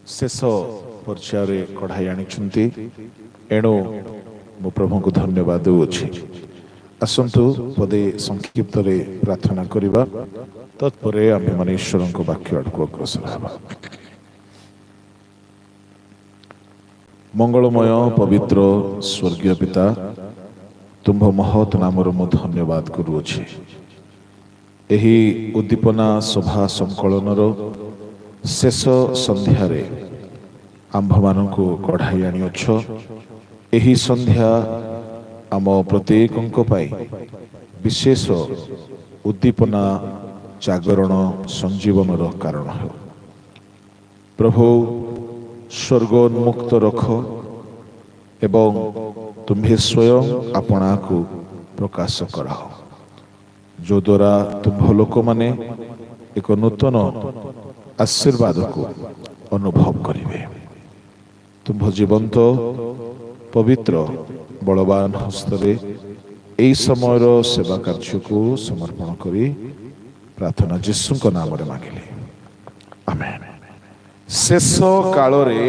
शेष पर्याय कढ़ाई आनी एणु मो प्रभु को धन्यवाद देउछि। आसंतु पदे संक्षिप्त प्रार्थना करिबा तत्परे आमे माने ईश्वर को वाक्य आड़क अग्रसर हेबा। मंगलमय पवित्र स्वर्गीय पिता तुम्भ महत नामर मु धन्यवाद करुछि। एही उद्दीपना सभा संकलनर शेष संध्यारे आंभ मानक कढ़ाई आनिअछ। एही संध्या आम प्रत्येकଙ୍କ ପାଇଁ विशेष उद्दीपना जागरण संजीवनर कारण हो। प्रभु स्वर्गोन्मुक्त रख एवं तुम्हें स्वयं आपना को प्रकाश कराओ, जो द्वारा तुम्भ लोक माने एक नूतन आशीर्वाद को अनुभव करिवे। तुम्भ जीवंत पवित्र बलवान हस्तरे एई समयर सेवा कार्य को समर्पण करी प्रार्थना यीशु को नाम रे मांगिले, आमेन। शेष काल रे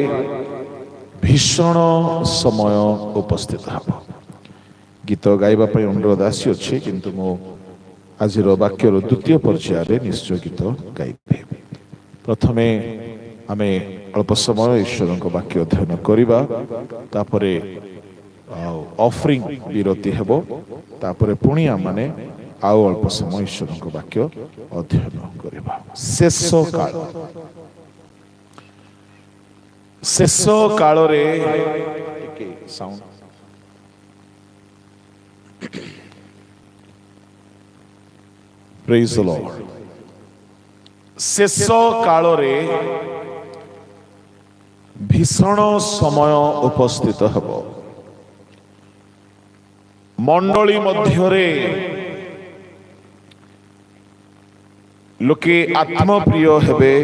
भीषण समय उपस्थित हब। गीत गाइबा पई अनुरोध आसी अछि, किंतु मो आजिर वाक्यर द्वितीय पर्याय निश्चय गीत गाइबे। प्रथमे आमे अल्प समय ईश्वर को वाक्य अध्ययन करिबा, तापरे ऑफरिंग विरति हेबो, तापरे पुणी आमने आउ अल्प समय ईश्वर को वाक्य अध्ययन करिबा। शेष काल, शेष काल रे साउंड प्रेज द लॉर्ड। शेष काल रे भीषण समय उपस्थित हेबो। मंडली मध्यरे लोके आत्मप्रिय हेबे,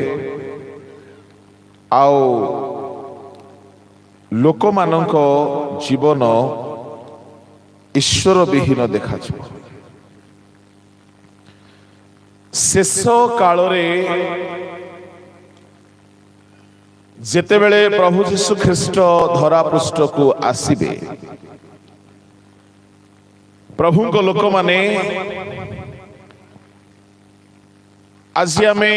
आओ लोक मानक जीवन ईश्वर विहीन देखा। शेष काल रे जेतेबेले प्रभु यीशु ख्रीष्ट धरा पृष्ठ को आसीबे, प्रभु को लोक माने आज आमे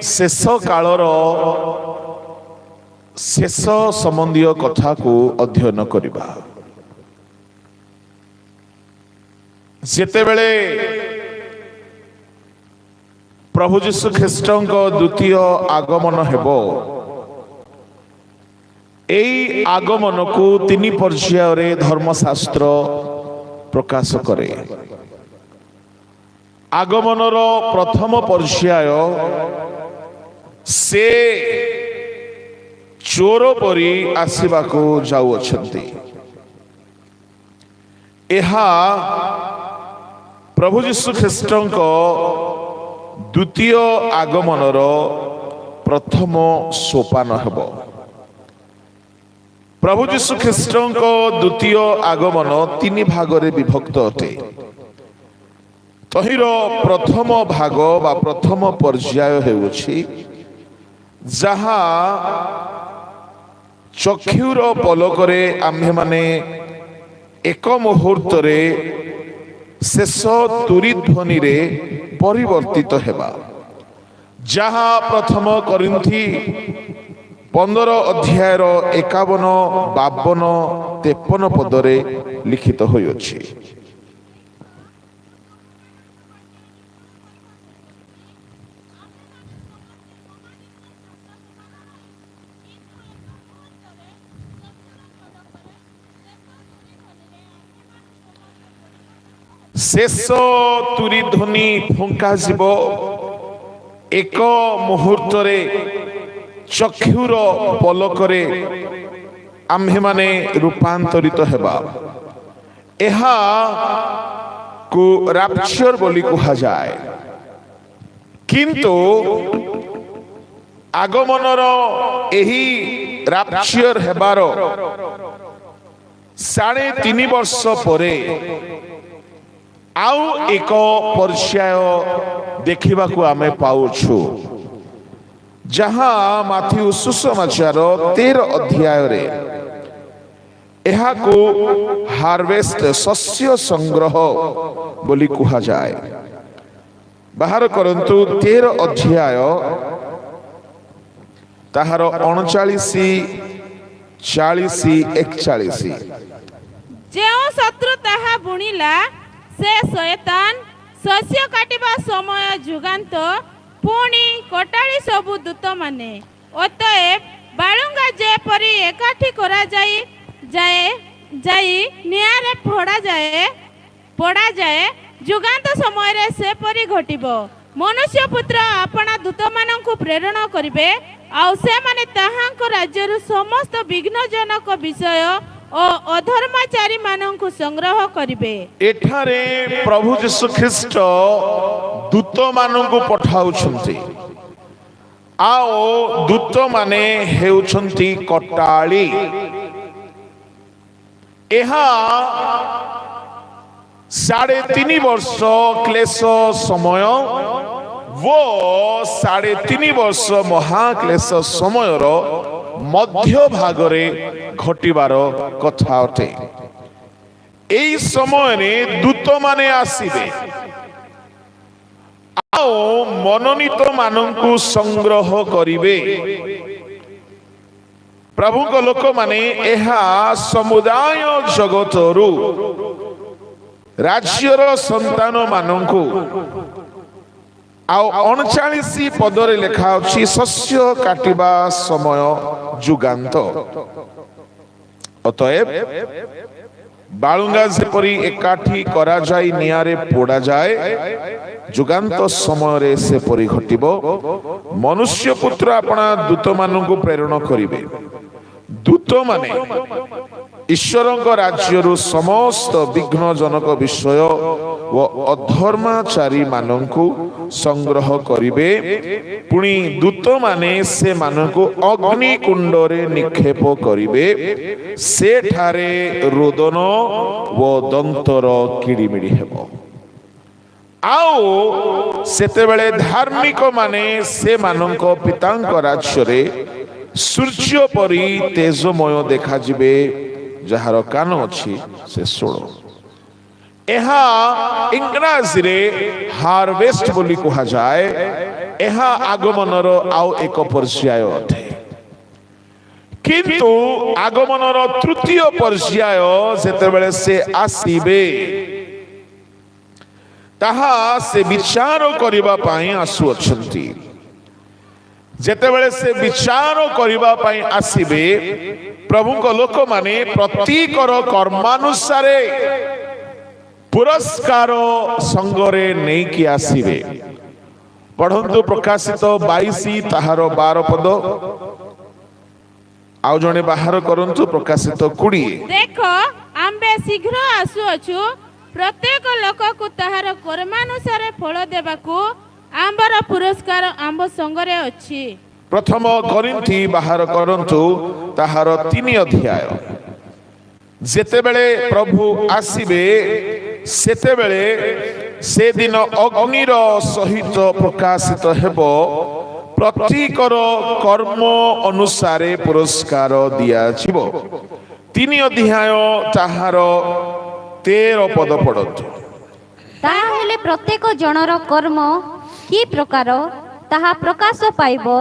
शेष कालर शेष संबंधी कथा को अध्ययन करिबा। जेतेबेले प्रभु यीशु ख्रीष्टଙ୍କ द्वितीय आगमन हेबो, एई आगमन को तीन पर्याय रे धर्मशास्त्र प्रकाश करे। आगमनर प्रथम पर्याय से चोर परी आसीबा को जाऊ अछंती। एहा प्रभु यीशु ख्रीष्टଙ୍କ द्वितीय आगमनर प्रथम सोपान हेबो। प्रभु यीशु ख्रीष्टଙ୍କ द्वितीय आगमन तीन भाग रे विभक्त अटे। तहिर प्रथम भाग बा प्रथम पर्याय हेउछि जहा चक्षुर पलकरे आम्भे माने एक मुहूर्त रे शेष तुरी ध्वनि रे परिवर्तित हेबा, जहा प्रथम करिन्थी 15 अध्यायर 51, 52, 53 पदरे लिखित होइछि। शेष तुरी ध्वनि फुंका जीव, एक मुहूर्त रे चक्षुर पलकरे आम्भे माने रूपांतरित हेबा। एहा को रैप्चर बोली कहा जाए, किंतु आगमनर एही रैप्चर हेबार 3.5 वर्ष परे आउ एक पर्याय देखा आमे पाउछु, जहाँ माथ्यू सुसमाचार 13 अध्याय रे एहा को हार्वेस्ट शस्य संग्रह बोली कहा जाए। बाहर करंतु 13 अध्याय ताहार 39 40 41 जो शत्रु ताहा बुणिला से शैतान शस्य काटिबा समय जुगांत पुणी कटाड़ी सबु दूत माने अतएव बालुंगा जेपरी एकाठी करा जाई नियारे पड़ा जाए जुगांत समय रे से परी घटिबो। मनुष्य पुत्र अपना दूत माननकु प्रेरण करिवे आउ से माने ताहांक राज्यरु समस्त विघ्नजनक विषय और अधर्माचारी माननकु संग्रह करिवे। एठारे प्रभु यीशु ख्रीष्ट दूत माननकु पठाउछन्ति आओ दूत माने हेउछन्ति कटाळी। एहा 3.5 वर्ष क्लेश समय वो 3.5 वर्ष महाक्लेश समयर मध्य भागरे घटिबार कथा अटे। एई समय रे दूत माने आसीबे आओ मनोनीत माननकु संग्रह करिवे। प्रभु को लोक माने एहा समुदाय जगतरु राज्यर संतान माननकु आउ 39 पदरे लेखा अछि शस्य काटिबा समय जुगांत। अतएव बालुंगा जेपरी एकाठी करा जाई नियारे पोड़ा जाए जुगांत समय रे से परी घटिबो। मनुष्य पुत्र अपना दूत माननकु प्रेरण करिवे। दूत माने ईश्वरଙ୍କ राज्यरु समस्त विघ्नजनक विषय व अधर्माचारी माननकु संग्रह करिवे। पुणी दूत माने से माननकु अग्नि कुंडरे निक्षेप करिवे। सेठारे रोदन व दंतर किड़िमिड़ी हेबो। आओ सेतेबेले धार्मिक माने से माननक पितांक राज्य सूर्य परी तेजमय देखा जिबे। जहार कान अछि से सुनो। एहा इंग्राजी रे हार्वेस्ट बोली कहा जाए। एहा आगमनर आउ एक पर्याय अटे किंतु आगमनर तृतीय पर्याय जेतेबेले से आसीबे ताहा से विचार करिबा पाई आसु अछंती। जेतेबेले से विचार करिबा पाई आसीबे प्रभु को लोक माने प्रतीकर कर्मानुसारे पुरस्कार संगरे नहीं कि आसीबे। पढ़ंतु प्रकाशित 22 ताहार 12 पद आउ जने बाहर करंतु प्रकाशित 20। देखो आम्बे शीघ्र आसु अछु प्रत्येक लोक को ताहार कर्मानुसारे फल देबाकू आम्बर पुरस्कार आम्ब संगरे अछि। प्रथम कोरिन्थी बाहर करंतु ताहार 3 अध्याय। जेतेबेले प्रभु आसीबे सेतेबेले से दिन अग्निर सहित प्रकाशित हेबो। प्रत्येकर कर्म अनुसारे पुरस्कार दिया छिबो। 3 अध्याय ताहार 13 पद पढंतु। ताहेले प्रत्येक जनर कर्म की प्रकार ताहा प्रकाश पाइबो।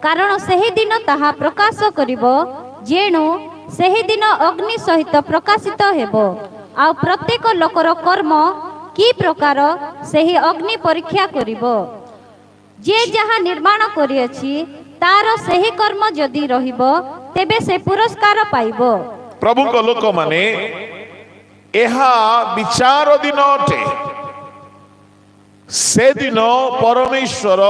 कारण सही दिन ताहा प्रकाश करिबो जेणु सही दिन अग्नि सहित प्रकाशित हेबो। आ प्रत्येक लोकर कर्म की प्रकार सही अग्नि परीक्षा करिबो। जे जहाँ निर्माण करिअछि तार सही कर्म जदि रहिबो तेबे से पुरस्कार पाइबो। प्रभु को लोक माने एहा विचार दिन अटे। से दिन परमेश्वर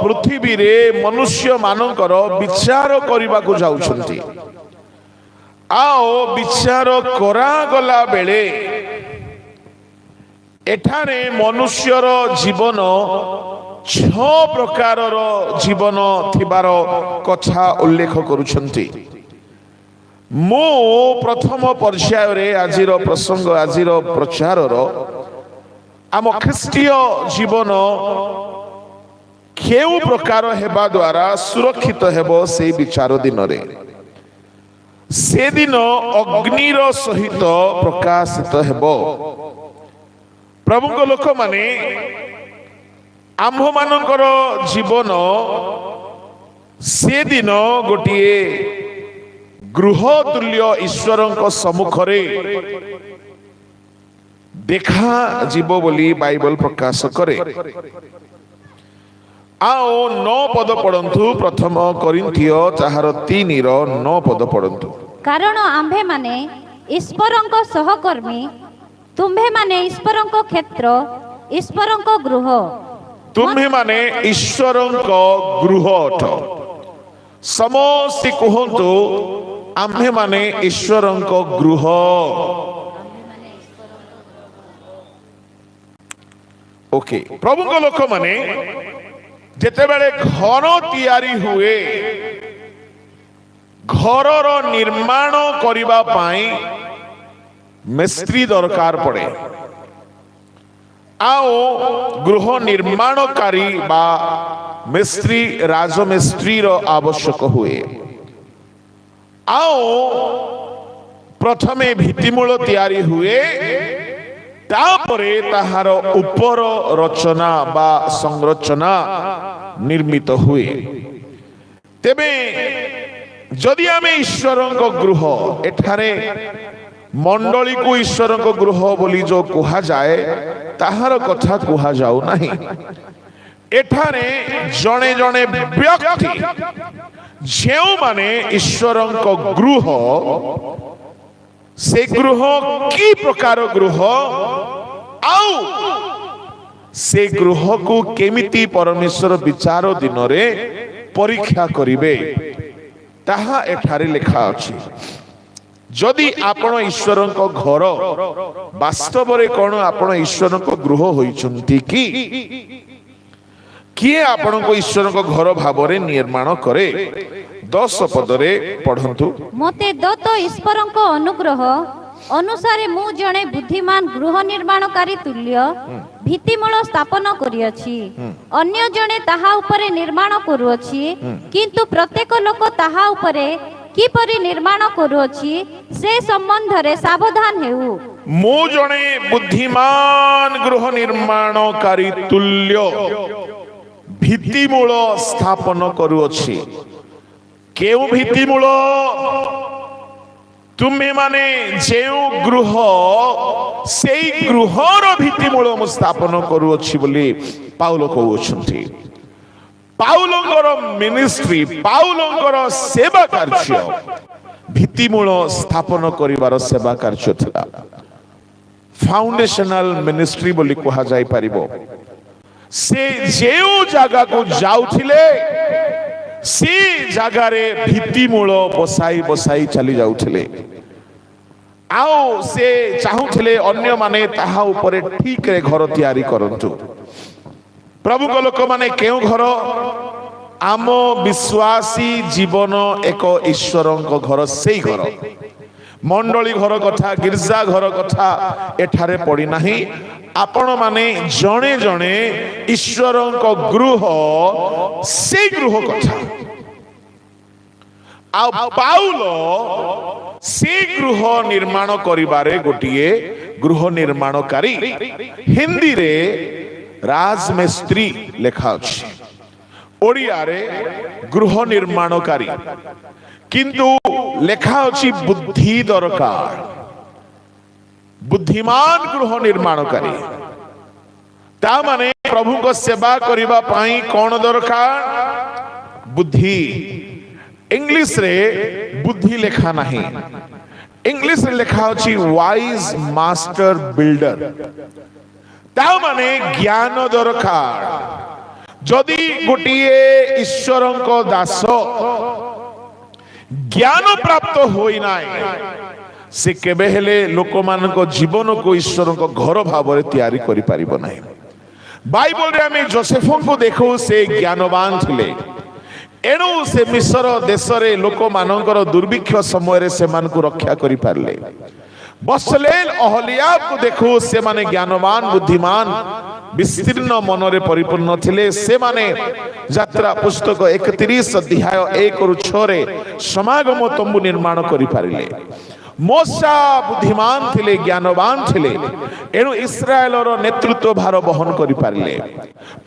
पृथ्वी रे मनुष्य मानकर विचार करने को जाउछंती। आओ विचार करा गला बेले एठारे मनुष्यर जीवन 6 प्रकारर जीवन थिबार कथा उल्लेख करुछंती। मो प्रथम पर्याय रे आजिर प्रसंग आजिर प्रचारर आम ख्रीष्टीय जीवन केउ प्रकार हेबा द्वारा सुरक्षित हेबो से विचार दिन रे से दिन अग्निर सहित प्रकाशित हेबो। प्रभु को लोक माने आम्भ मानकर जीवन से दिन गोटिए गृह तुल्य ईश्वर सम्मुखरे देखा जीव बोली बाइबल प्रकाश करे। आओ 9 पद पढ़ंतु प्रथम कोरिन्थिय 4:3 पद पढ़ंतु। कारण आम्भे माने ईश्वरंक सहकर्मी, तुम्भे माने ईश्वरंक क्षेत्र, ईश्वरंक गृह। तुम्भे माने ईश्वरंक गृह अठ। समस्ते कहंतु आम्भे माने ईश्वरंक गृह। ओके, प्रभु को लोक माने जेते बेले घर तैयारी हुए, घरर निर्माण करिबा पाई मिस्त्री दरकार पड़े। आओ गृह निर्माणकारी बा मिस्त्री राजमिस्त्री रो आवश्यक हुए। आओ प्रथमे भित्तिमूल तैयारी हुए, तापरे ताहार उपर रचना बा संरचना निर्मित हुए। तेबे जदि आमे ईश्वरंक गृह, एठारे मंडली को ईश्वरंक गृह बोली जो कुहा जाए ताहार कथा कुहा जाऊ नाही। एठारे जणे जणे व्यक्ति जेउ माने ईश्वरंक गृह, से गृह की प्रकार गृह, आउ से गृह को केमिति परमेश्वर विचार दिन रे परीक्षा करिवे ताहा एठारे लिखा अछि। जदि आपण ईश्वरंक घर वास्तव रे कोन आपण ईश्वरंक गृह होइचंती कि किए आपण को ईश्वरंक घर भाव रे निर्माण करे। 10 पदरे पढ़ंतु। मते दत्त ईश्वरंक अनुग्रह अनुसारे मु जणे बुद्धिमान गृह निर्माणकारी तुल्य भित्तिमूल स्थापन करियछि। अन्य जणे ताहा उपरे निर्माण करूअछि, किंतु प्रत्येक लोक ताहा उपरे किपरि निर्माण करूअछि से संबंध रे सावधान हेउ। मु जणे बुद्धिमान गृह निर्माणकारी तुल्य भित्तिमूल स्थापन करूअछि। केउ भित्तिमूल? तुम्हे माने जेउ गृह सेई गृहर भित्तिमूल मु स्थापन करूअछि बोली पाउल कहउछंती। पाउलंकर मिनिस्ट्री, पाउलंकर सेवा कार्य भित्तिमूल स्थापन करिवार सेवा कार्य थिला। फाउंडेशनल मिनिस्ट्री बोली कहा जाई परिबो। से जेउ जागा को जाउथिले से जगारे भित्तिमूल बसाई बसाई चली जाउथिले। आओ से चाहुथिले अन्य माने ताहा उपरे ठीक रे घर तैयारी करंतु। प्रभु को लोक माने केउ घर? आम विश्वासी जीवन एक ईश्वरंक घर, सेई घर। मंडली घर कथा, गिरजा घर कथा एठारे पड़ी नाही। आपण माने जणे जणे ईश्वरंक गृह, से गृह कथा। आ पाउल से गृह निर्माण करिबारे गोटिए गृह निर्माणकारी, हिंदी रे राजमिस्त्री लेखा अछि, ओडिया रे गृह निर्माणकारी, किंतु लेखा अछि बुद्धि दरकार। बुद्धिमान गृह निर्माणकारी ता माने प्रभु को सेवा करिबा पाई कोन दरकार? बुद्धि। इंग्लिश रे बुद्धि लेखा नहीं, इंग्लिश रे लेखा अछि वाइज मास्टर बिल्डर। ता माने ज्ञान दरकार। जदि गोटिए ईश्वरंक दास ज्ञान प्राप्त होई नाय, से केबे हेले लोक मान को जीवन को ईश्वर को घर भाव रे तैयारी करि परिबो नाही। बाइबल रे हमें जोसेफन को देखो, से ज्ञानवान थिले। एणु से मिस्र देश रे लोक मानकर दुर्भिक्ष समय रे से मान को रक्षा करि पारले। बसलेल अहलियाब को देखो, से माने ज्ञानवान बुद्धिमान विस्तीर्ण मनरे परिपूर्ण थिले से माने यात्रा पुस्तक 31 अध्याय 1 रु 6 रे समागम तंबू निर्माण करि पारिले। मोसा बुद्धिमान थिले, ज्ञानवान थिले, एणु इस्राएल रो नेतृत्व भार बहन करि पारिले।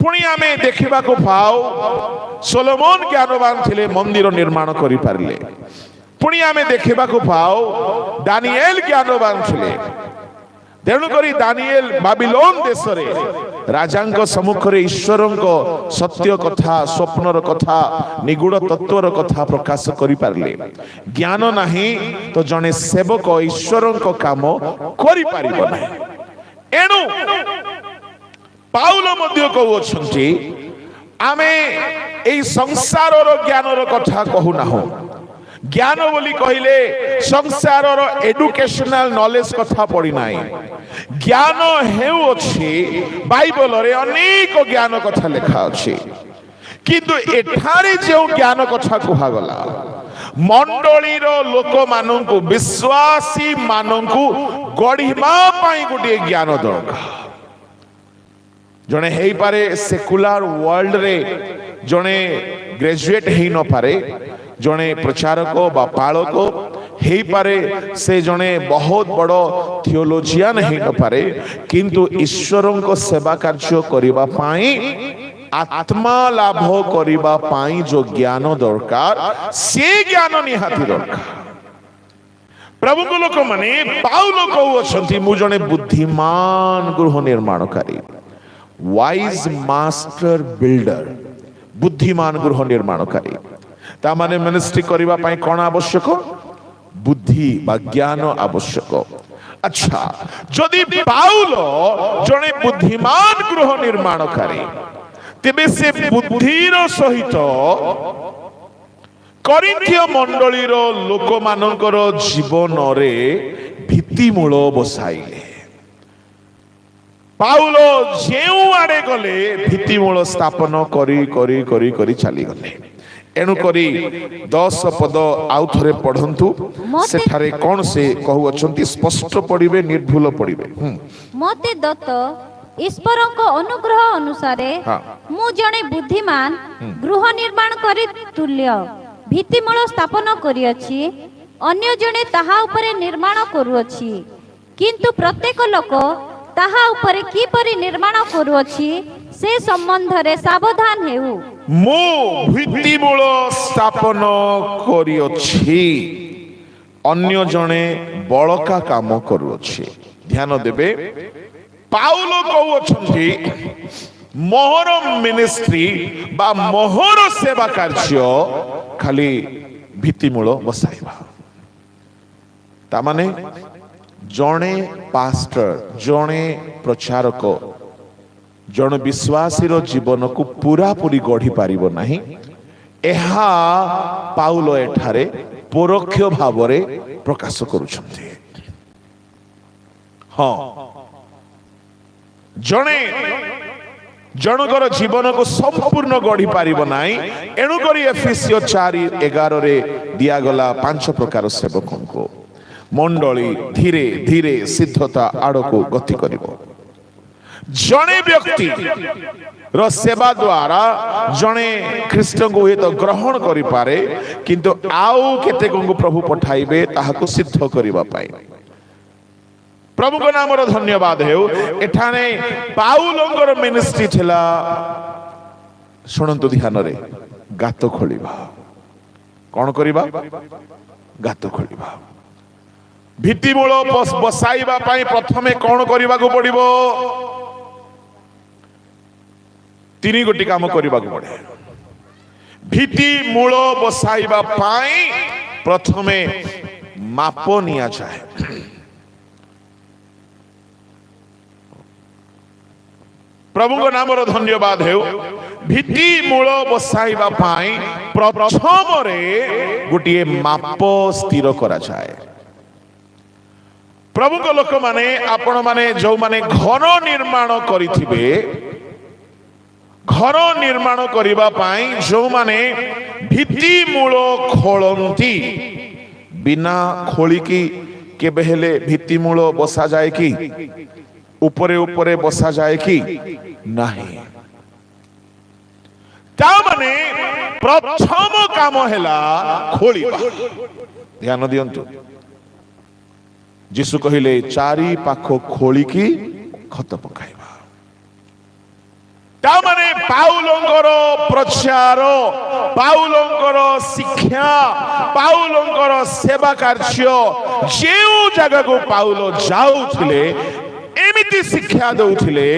पुणी आमे देखिबा को पाओ सोलोमन ज्ञानवान थिले, मंदिर निर्माण करि पारिले। पुणी आमे देखिबा को पाओ दानिएल ज्ञानवान थिले, तेणु करी दानिएल बाबिलोन देश रे राजांक सम्मुख रे ईश्वरंक सत्य कथा, स्वप्नर कथा, निगूढ़ तत्वर कथा प्रकाश करि पारले। ज्ञान नाही तो जने सेवक ईश्वरंक काम करि पारिबो नाही। एणु पाउल मध्य कहउछंती आमे एई संसारर ज्ञानर कथा कहू नाहु। ज्ञान बोली कहले संसारर एडुकेशनल नॉलेज कथा पड़ी नाही। ज्ञान हेउ अछि बाइबल रे अनेक ज्ञान कथा लिखा अछि, किंतु एठारे जो ज्ञान कथा कुहा गला मंडली रो लोक माननकु, विश्वासी माननकु गढ़िबा पई गुटे ज्ञान दरकार। जने हेई पारे सेकुलर वर्ल्ड रे जने ग्रेजुएट हेई न पारे, जने प्रचारक बा पालक हेई पारे, से जने बहुत बड़ो थियोलॉजियन हेई न पारे, किंतु ईश्वरंक सेवा कार्य करिबा पाई, आत्मा लाभ करिबा पाई जो ज्ञान दरकार से ज्ञान निहाती दरकार। प्रभु को लोक माने पाउल कहउछंती मु जने बुद्धिमान गृह निर्माणकारी, वाइज मास्टर बिल्डर, बुद्धिमान गृह निर्माणकारी। ता माने मिनिस्ट्री करिबा पाई कोन आवश्यक? बुद्धि बा ज्ञान आवश्यक। अच्छा, जदि पाउल जने बुद्धिमान गृह निर्माणकारी, तेबे से बुद्धिर सहित करिन्थिय मंडलीर लोक मानकर जीवन रे भित्तिमूल बसाइले। पाउल जेउ आड़े गले भित्तिमूल स्थापन करी करी करी करी चली गले। एणु करी 10 पद आउ थरे पढ़ंतु, सेठारे कोन से कहू अछंती स्पष्ट पढ़िबे, निर्भूल पढ़िबे। मते दत्त ईश्वरक अनुग्रह अनुसारे मु जणे बुद्धिमान गृह निर्माण करी तुल्य भित्तिमूल स्थापन करिअछि, अन्य जणे ताहा उपरे निर्माण करूअछि। किंतु प्रत्येक लोक ताहा उपरे किपरि निर्माण करूअछि से संबंध रे सावधान हेउ। मु भित्तिमूल स्थापन करिअछि, अन्य जणे बळका काम करूअछि। ध्यान देबे, पाउल कहउछंती मोहर मिनिस्ट्री बा मोहर सेवा कार्य खाली भित्तिमूल बसाइबा। ता माने जणे पास्टर, जणे प्रचारक, जन विश्वासी रो जीवन को पूरा पूरी गढ़ी पारिबो नाही। एहा पाउल एठारे परोक्ष भावरे प्रकाश करूछंती। हाँ, जणे जनकर जीवन को संपूर्ण गढ़ी पारिबो नाही। एणु करी एफिसियो 4:11 रे दिया गला 5 प्रकार सेवकों को मंडली धीरे धीरे सिद्धता आड़ को गति करिबो। जणे व्यक्ति रो सेवा द्वारा जणे ख्रीष्ट को हे तो ग्रहण करि पारे, किंतु आउ केते को प्रभु पठाइबे ताहाको सिद्ध करिबा पाई। प्रभु को नाम रो धन्यवाद हेउ। एठाने पाउलंगर मिनिस्ट्री थिला, सुनंतु ध्यान रे, गात खोलिबा। कोन करिबा? गात खोलिबा। भित्तिमूल बसाइबा पाई प्रथमे कोन करिबा को पड़िबो? 3 गोटी काम करिबा को पड़े। भित्तिमूल बसाइबा पाई प्रथमे माप निया जाए। प्रभु को नाम रो धन्यवाद हेउ। भित्तिमूल बसाइबा पाई प्रथम रे गोटी माप स्थिर करा जाए। प्रभु को लोक माने आपण माने जो माने घर निर्माण करिथिबे, घर निर्माण करिबा पाई जो माने भित्तिमूल खोलंती, बिना खोली की केबे हेले भित्तिमूल बसा जाए कि উপরে উপরে বসা যায় কি ନାହିଁ। ତା ମାନେ ପ୍ରଥମ କାମ ହେଲା ଖୋଳିବା। ଧ୍ୟାନ ଦିଅନ୍ତୁ, ଯୀଶୁ କହିଲେ ଚାରି ପାଖ ଖୋଳିକି ଖତ ପକାଇବା। ତା ମାନେ ପାଉଲଙ୍କର ପ୍ରଚାର, ପାଉଲଙ୍କର ଶିକ୍ଷା, ପାଉଲଙ୍କର ସେବା କାର୍ଯ୍ୟ, ଯେଉଁ ଜାଗାକୁ ପାଉଲ ଯାଉଥିଲେ ଏମିତି ଶିକ୍ଷା ଦଉଥିଲେ,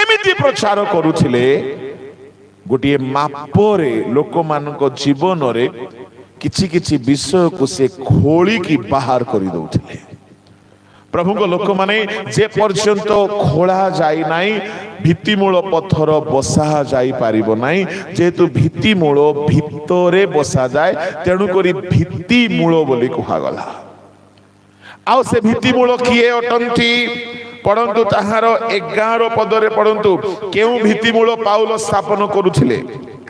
ଏମିତି ପ୍ରଚାର କରୁଥିଲେ, ଗୋଟିଏ ମାପରେ ଲୋକମାନଙ୍କ ଜୀବନରେ କିଛି କିଛି ବିଷୟକୁ ସେ ଖୋଳିକି ବାହାର କରିଦଉଥିଲେ। ପ୍ରଭୁଙ୍କ ଲୋକମାନେ ଯେ ପର୍ଯ୍ୟନ୍ତ ଖୋଳା ଯାଇନାହିଁ ଭିତ୍ତିମୂଳ ପଥର ବସା ଯାଇପାରିବ ନାହିଁ। ଯେହେତୁ ଭିତ୍ତିମୂଳ ଭିତରେ ବସାଯାଏ, ତେଣୁକରି ଭିତ୍ତିମୂଳ ବୋଲି କୁହାଗଲା। ଆଉ ସେ ଭିତ୍ତିମୂଳ କିଏ ଅଟନ୍ତି? ପଢନ୍ତୁ ତାହାର 11 ପଦରେ ପଢନ୍ତୁ, କେଉଁ ଭିତ୍ତିମୂଳ ପାଉଲ ସ୍ଥାପନ କରୁଥିଲେ?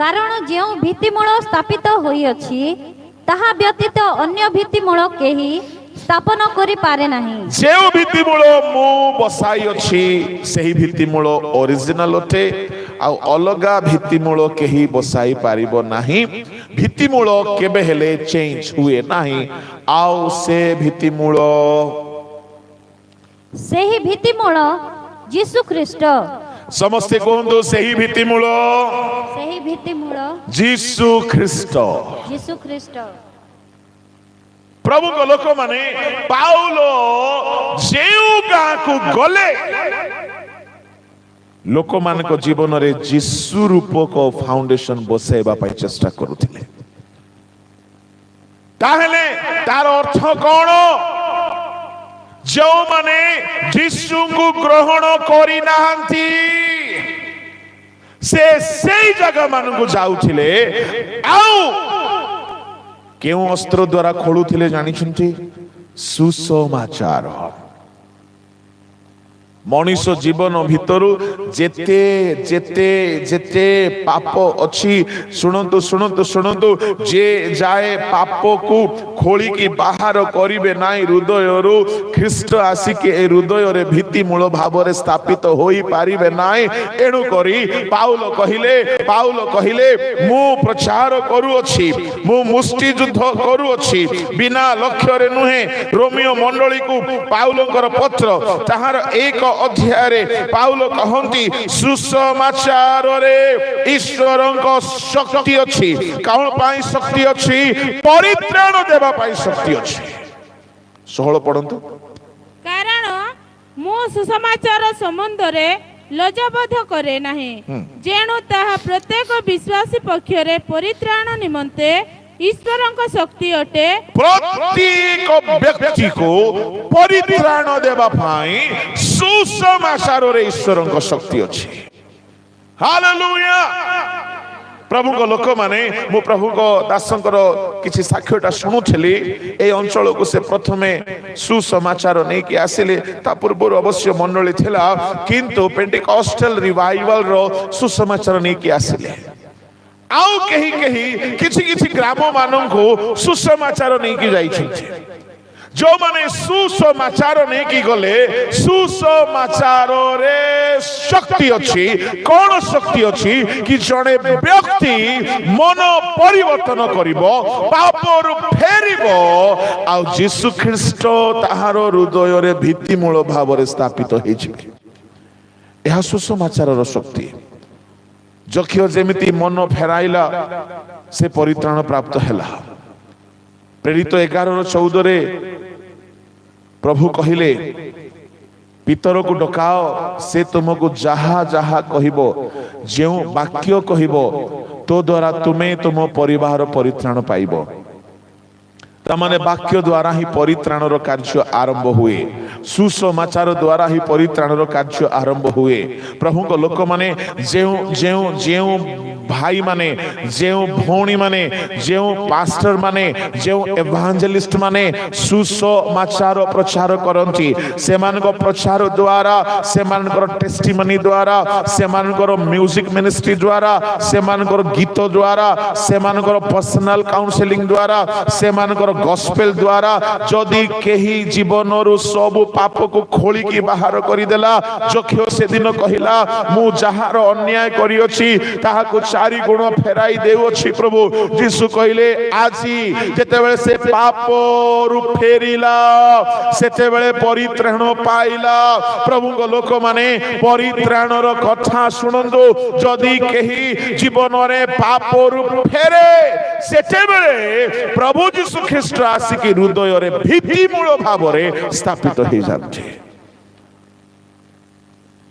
କାରଣ ଯେଉଁ ଭିତ୍ତିମୂଳ ସ୍ଥାପିତ ହୋଇଅଛି ତାହା ବ୍ୟତୀତ ଅନ୍ୟ ଭିତ୍ତିମୂଳ କେହି ସ୍ଥାପନ କରିପାରେ ନାହିଁ। ଯେଉଁ ଭିତ୍ତିମୂଳ ମୁଁ ବସାଇ ଅଛି ସେହି ଭିତ୍ତିମୂଳ ଅରିଜିନାଲ ଅଟେ, ଆଉ ଅଲଗା ଭିତ୍ତିମୂଳ କେହି ବସାଇ ପାରିବ ନାହିଁ। ଭିତ୍ତିମୂଳ କେବେ ହେଲେ ଚେଞ୍ଜ ହୁଏ ନାହିଁ। ଆଉ ସେ ଭିତ୍ତିମୂଳ, ସେହି ଭିତ୍ତିମୂଳ ଯୀଶୁ ଖ୍ରୀଷ୍ଟ। ସମସ୍ତେ କୁହନ୍ତୁ ସେହି ଭିତ୍ତିମୂଳ, ସେହି ଭିତ୍ତିମୂଳ ଯୀଶୁ ଖ୍ରୀଷ୍ଟ। ଯୀଶୁ ଖ୍ରୀଷ୍ଟ। ପ୍ରଭୁଙ୍କ ଲୋକମାନେ ପାଉଲ ଯେଉଁ ଗାଁକୁ ଗଲେ ଲୋକମାନଙ୍କ ଜୀବନରେ ଯୀଶୁ ରୂପକ ଫାଉଣ୍ଡେସନ ବସାଇବା ପାଇଁ ଚେଷ୍ଟା କରୁଥିଲେ। ତାହେଲେ ତାର ଅର୍ଥ କଣ? ଯେଉଁମାନେ ଯୀଶୁଙ୍କୁ ଗ୍ରହଣ କରିନାହାନ୍ତି ସେ ସେଇ ଜାଗା ମାନଙ୍କୁ ଯାଉଥିଲେ। ଆଉ କେଉଁ ଅସ୍ତ୍ର ଦ୍ୱାରା ଖୋଳୁଥିଲେ ଜାଣିଛନ୍ତି? ସୁସମାଚାର। ମଣିଷ ଜୀବନ ଭିତରୁ ଯେତେ ଯେତେ ଯେତେ ପାପ ଅଛି, ଶୁଣନ୍ତୁ ଶୁଣନ୍ତୁ ଶୁଣନ୍ତୁ, ଯେ ଯାଏ ପାପକୁ ଖୋଳିକି ବାହାର କରିବେ ନାହିଁ ହୃଦୟରୁ, ଖ୍ରୀଷ୍ଟ ଆସିକି ଏ ହୃଦୟରେ ଭିତ୍ତିମୂଳ ଭାବରେ ସ୍ଥାପିତ ହୋଇପାରିବେ ନାହିଁ। ଏଣୁ କରି ପାଉଲ କହିଲେ ମୁଁ ପ୍ରଚାର କରୁଅଛି, ମୁଁ ମୁଷ୍ଟି ଯୁଦ୍ଧ କରୁଅଛି, ବିନା ଲକ୍ଷ୍ୟରେ ନୁହେଁ। ରୋମିଓ ମଣ୍ଡଳୀକୁ ପାଉଲଙ୍କର ପତ୍ର ତାହାର 1 ଅଧ୍ୟାୟରେ ପାଉଲ କହନ୍ତି ସୁସମାଚାରରେ ଈଶ୍ୱରଙ୍କ ଶକ୍ତି ଅଛି। କଣ ପାଇଁ ଶକ୍ତି ଅଛି? ପରିତ୍ରାଣ ଦେବା ପାଇଁ ଶକ୍ତି ଅଛି। 16 ପଢନ୍ତୁ। କାରଣ ମୁଁ ସୁସମାଚାର ସମ୍ବନ୍ଧରେ ଲଜ୍ଜାବୋଧ କରେ ନାହିଁ, ଯେଣୁ ତାହା ପ୍ରତ୍ୟେକ ବିଶ୍ୱାସୀ ପକ୍ଷରେ ପରିତ୍ରାଣ ନିମନ୍ତେ ଈଶ୍ୱରଙ୍କ ଶକ୍ତି ଅଟେ। ପ୍ରତ୍ୟେକ ବ୍ୟକ୍ତିକୁ ପରିତ୍ରାଣ ଦେବା ପାଇଁ ସୁସମାଚାରରେ ଈଶ୍ୱରଙ୍କ ଶକ୍ତି ଅଛି। ହାଲେଲୁୟା। ପ୍ରଭୁଙ୍କ ଲୋକମାନେ, ମୁଁ ପ୍ରଭୁଙ୍କ ଦାସଙ୍କର କିଛି ସାକ୍ଷ୍ୟଟା ଶୁଣୁଥିଲି। এই ଅଞ୍ଚଳକୁ ସେ ପ୍ରଥମେ ସୁସମାଚାର ନେଇକି ଆସିଲେ। ତା ପୂର୍ବରୁ ଅବଶ୍ୟ ମଣ୍ଡଳୀ ଥିଲା, କିନ୍ତୁ ପେଣ୍ଟିକଷ୍ଟଲ ରିଭାଇଭାଲର ସୁସମାଚାର ନେଇକି ଆସିଲେ। ଆଉ କେହି କେହି କିଛି କିଛି ଗ୍ରାମ ମାନଙ୍କୁ ସୁସମାଚାର ନେଇକି ଯାଇଛନ୍ତି। ଯେଉଁମାନେ ସୁସମାଚାର ନେଇକି ଗଲେ, ସୁସମାଚାରରେ ଶକ୍ତି ଅଛି। କଣ ଶକ୍ତି ଅଛି? କି ଜଣେ ବ୍ୟକ୍ତି ମନ ପରିବର୍ତ୍ତନ କରିବ, ପାପରୁ ଫେରିବ, ଆଉ ଯୀଶୁ ଖ୍ରୀଷ୍ଟ ତାହାର ହୃଦୟରେ ଭିତ୍ତିମୂଳ ଭାବରେ ସ୍ଥାପିତ ହେଇଯିବେ। ଏହା ସୁସମାଚାରର ଶକ୍ତି। ଯକ୍ଷୟ ଯେମିତି ମନ ଫେରାଇଲା, ସେ ପରିତ୍ରାଣ ପ୍ରାପ୍ତ ହେଲା। ପ୍ରେରିତ 11:14 ପ୍ରଭୁ କହିଲେ, ପିତରକୁ ଡକାଅ, ସେ ତୁମକୁ ଯାହା ଯାହା କହିବ, ଯେଉଁ ବାକ୍ୟ କହିବ, ତୋ ଦ୍ୱାରା ତୁମେ ତୁମ ପରିବାର ପରିତ୍ରାଣ ପାଇବ। ତାମାନେ ବାକ୍ୟ ଦ୍ୱାରା ହିଁ ପରିତ୍ରାଣର କାର୍ଯ୍ୟ ଆରମ୍ଭ ହୁଏ। ସୁସମାଚାର ଦ୍ୱାରା ହିଁ ପରିତ୍ରାଣର କାର୍ଯ୍ୟ ଆରମ୍ଭ ହୁଏ। ପ୍ରଭୁଙ୍କ ଲୋକମାନେ, ଯେଉଁ ଭାଇମାନେ, ଯେଉଁ ଭଉଣୀମାନେ, ଯେଉଁ ପାଷ୍ଟର ମାନେ, ଯେଉଁ ଏଭାଞ୍ଜେଲିଷ୍ଟ ମାନେ ସୁସମାଚାର ପ୍ରଚାର କରନ୍ତି, ସେମାନଙ୍କ ପ୍ରଚାର ଦ୍ୱାରା, ସେମାନଙ୍କର ଟେଷ୍ଟିମନି ଦ୍ୱାରା, ସେମାନଙ୍କର ମ୍ୟୁଜିକ ମିନିଷ୍ଟ୍ରି ଦ୍ୱାରା, ସେମାନଙ୍କର ଗୀତ ଦ୍ୱାରା, ସେମାନଙ୍କର ପର୍ସନାଲ କାଉନସେଲିଂ ଦ୍ୱାରା, ସେମାନଙ୍କର गॉस्पेल द्वारा जदि केही जीवनरु सब पाप को खोली की बाहर करिदेला जक्ष्य से दिन कहिला मु जहार अन्याय करियोछि ताहाको 4 गुण फेराई देउछि प्रभु यीशु कहिले आजी जेतेबेले से पाप रु फेरिला सेतेबेले परित्राण पाइला प्रभु को लोक माने परित्राणर कथा सुनंदु जदि केही जीवन रे पाप रु फेरे सेतेबेले प्रभु यीशु ख्रीष्ट आसिकी हृदय रे भित्तिमूल भाव रे स्थापित हो जाते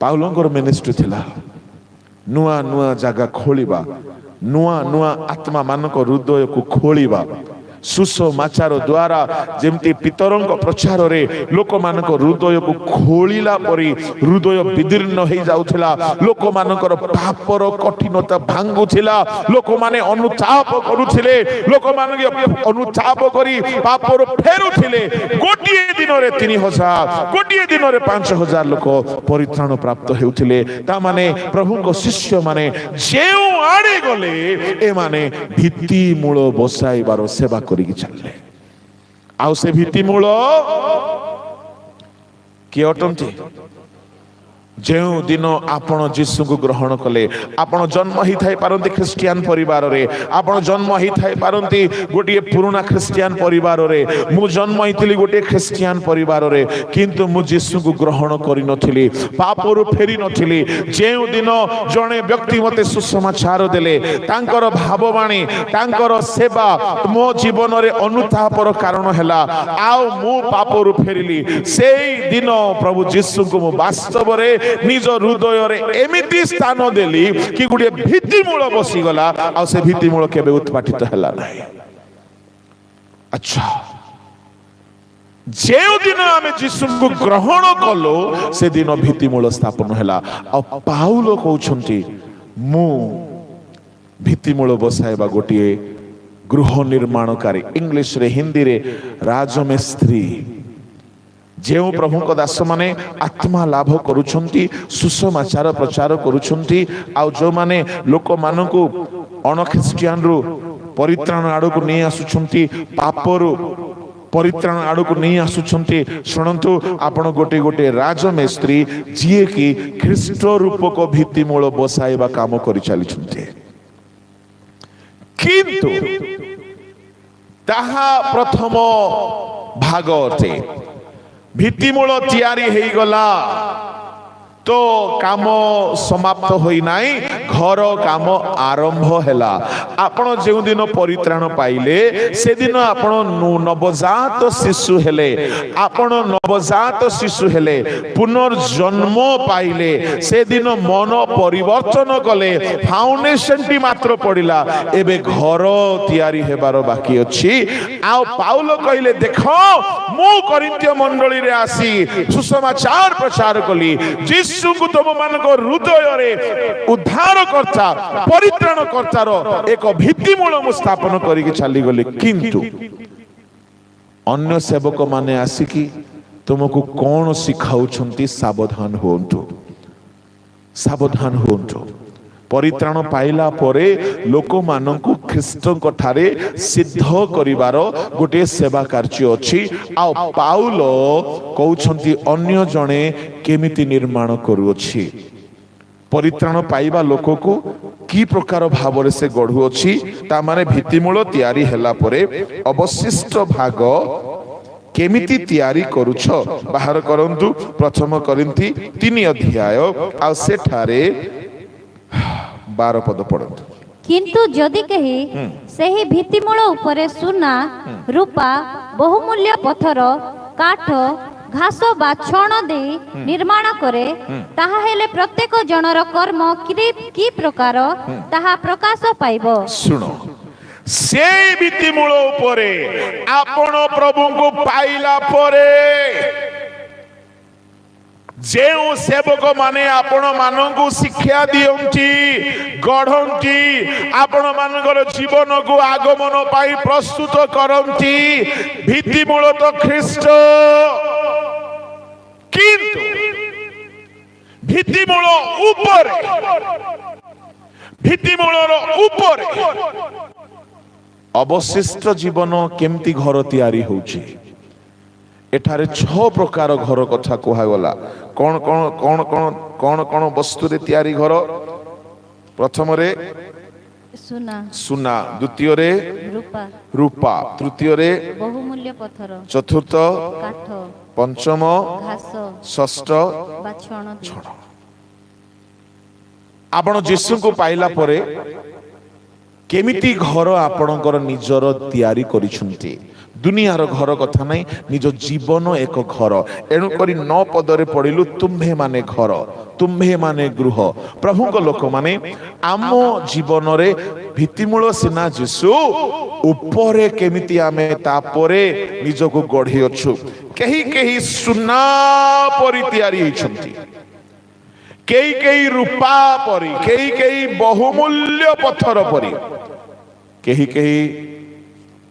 पाउलंकर मिनिस्ट्री थिला नुआ नुआ जगह खोलिबा नुआ नुआ आत्मा मानक हृदय को खोलिबा सुसमाचार द्वारा जेमती पितरंक प्रचार रे लोक मानक हृदय को खोलिला परी हृदय विदीर्ण हो जाउथिला लोक मानकर पापर कठिनता भांगुथिला लोक माने अनुताप करूथिले लोक माने अनुताप करी पापर फेरुथिले गोटिए दिन रे 3000 गोटिए दिन रे 5000 लोक परित्राण प्राप्त हेउथिले ता माने प्रभु को शिष्य माने जेउ आड़े गले ए माने भित्ति मूल बसाइबार सेवा करिक चलले आउ से भित्ति मूल किए अटंती जेउ दिन आपण यीशु को ग्रहण कले आपण जन्म ही थाई पारंती ख्रिस्टियन परिवार रे आपण जन्म ही थाई पारंती गोटे पुराना ख्रिस्टियन परिवार रे मु जन्म हितली गोटे ख्रिस्टियन परिवार रे किंतु मु यीशु को ग्रहण करि नथिली पापरु फेरी नथिली जेउ दिन जणे व्यक्ति मते सुसमाचार देले तांकर भाववाणी तांकर सेवा मो जीवन रे अनुतापर कारण हैला आउ मु पापरु फेरिली सेई दिन प्रभु यीशु को मु वास्तव रे निज हृदय रे एमिति स्थान देली कि गुटे भित्ति मूल बसी गला आ से भित्ति मूल केबे उत्पाटित हला नाही अच्छा जेउ दिन आमे यीशु को ग्रहण कलो से दिन भित्ति मूल स्थापन हला आ पाउल कहउछंती मु भित्ति मूल बसाइबा गोटिए गृह निर्माणकारी इंग्लिश रे हिंदी रे राजमिस्त्री जेउ प्रभु को दास माने आत्मा लाभ करूछंती सुसमाचार प्रचार करूछंती आ जो माने लोक मानकु अन ख्रिस्टियन रु परित्राण आडो को नै आसुछंती पापरु परित्राण आडो को नै आसुछंती सुनंतु आपण गोटे गोटे राजमिस्त्री जिए कि ख्रिस्ट रूप को भित्ति मूल बसाइबा काम करि चली छंती किंतु ताहा प्रथम भाग अटे भित्तिमूल तैयारी हेई गला तो काम समाप्त होई नाही घर काम आरंभ हैला आपण जेउ दिन परित्राण पाइले से दिन आपण नवजात शिशु हेले आपण नवजात शिशु हेले पुनर्जन्म पाइले से दिन मन परिवर्तन कले फाउंडेशन टी मात्र पड़िला एबे घर तैयारी हेबार बाकी अछि आ पाउल कहिले देखो मु करिन्थीय मंडली रे आसी सुसमाचार प्रचार कली यीशु को तुम मान को हृदय रे उद्धार करता परित्राण करतार एक भित्ति मूल मु स्थापन करिके चली गले किंतु अन्य सेवक माने आसिकी तुमको कौन सिखाउछंती सावधान होंतु परित्राण पाइला परे लोक मानकु ख्रिस्ट ठारे सिद्ध करिवार गोटे सेवा कार्य अछि आ पाउल कहउछंती अन्य जणे केमिति निर्माण करूछि परित्राण पाइबा लोक को की प्रकार भाव रे से गढु अछि ता माने भित्तिमूल तैयारी हैला परे अवशिष्ट भाग केमिति तैयारी करूछ बाहर करंतु प्रथम करिन्थी 3 अध्याय आ सेठारे 12 पद पढ़ंतु किंतु जदि कही सही भित्तिमूल उपरे सुना रूपा बहुमूल्य पत्थर काठ घास बा छण दे निर्माण करे ताहा हेले प्रत्येक जनर कर्म की प्रकार ताहा प्रकाश पाइबो सुनो से भित्तिमूल उपरे आपण प्रभु को पाइला परे जेउ सेवक माने आपण मानकु शिक्षा दियंती गढ़ंती आपण मानकर जीवन को आगमन पाई प्रस्तुत करंती भित्तिमूल तो ख्रिस्ट किंतु भित्तिमूल ऊपर ଅବଶିଷ୍ଟ ଜୀବନ କେମିତି ଘର ତିଆରି ହେଉଛି। ଏଠାରେ 6 ପ୍ରକାର ଘର କଥା କୁହାଗଲା। କଣ କଣ କଣ କଣ କଣ କଣ ବସ୍ତୁରେ ତିଆରି ଘର? ପ୍ରଥମରେ ସୁନା, ସୁନା, ଦ୍ୱିତୀୟରେ ରୂପା, ରୂପା, ତୃତୀୟରେ ବହୁମୂଲ୍ୟ ପଥର, ଚତୁର୍ଥ କାଠ, ପଞ୍ଚମ ଘାସ ଷଷ୍ଠ ବା ଛଣ ଦେଇ। ଛଣ। ଆପଣ ଯୀଶୁଙ୍କୁ ପାଇଲା ପରେ କେମିତି ଘର ଆପଣଙ୍କର ନିଜର ତିଆରି କରିଛନ୍ତି? ଦୁନିଆର ଘର କଥା ନାହିଁ, ନିଜ ଜୀବନ ଏକ ଘର। ଏଣୁକରି 9 ପଦରେ ପଢିଲୁ, ତୁମ୍ଭେ ମାନେ ଘର, ତୁମ୍ଭେ ମାନେ ଗୃହ। ପ୍ରଭୁଙ୍କ ଲୋକମାନେ, ଆମ ଜୀବନରେ ଭିତ୍ତିମୂଳ ସିନା ଯୀଶୁ, ଉପରେ କେମିତି ଆମେ ତାପରେ ନିଜକୁ ଗଢି ଅଛୁ। କେହି କେହି ସୁନା ପରି ତିଆରି ହେଇଛନ୍ତି, କେହି କେହି ରୂପା ପରି, କେହି କେହି ବହୁମୂଲ୍ୟ ପଥର ପରି, କେହି କେହି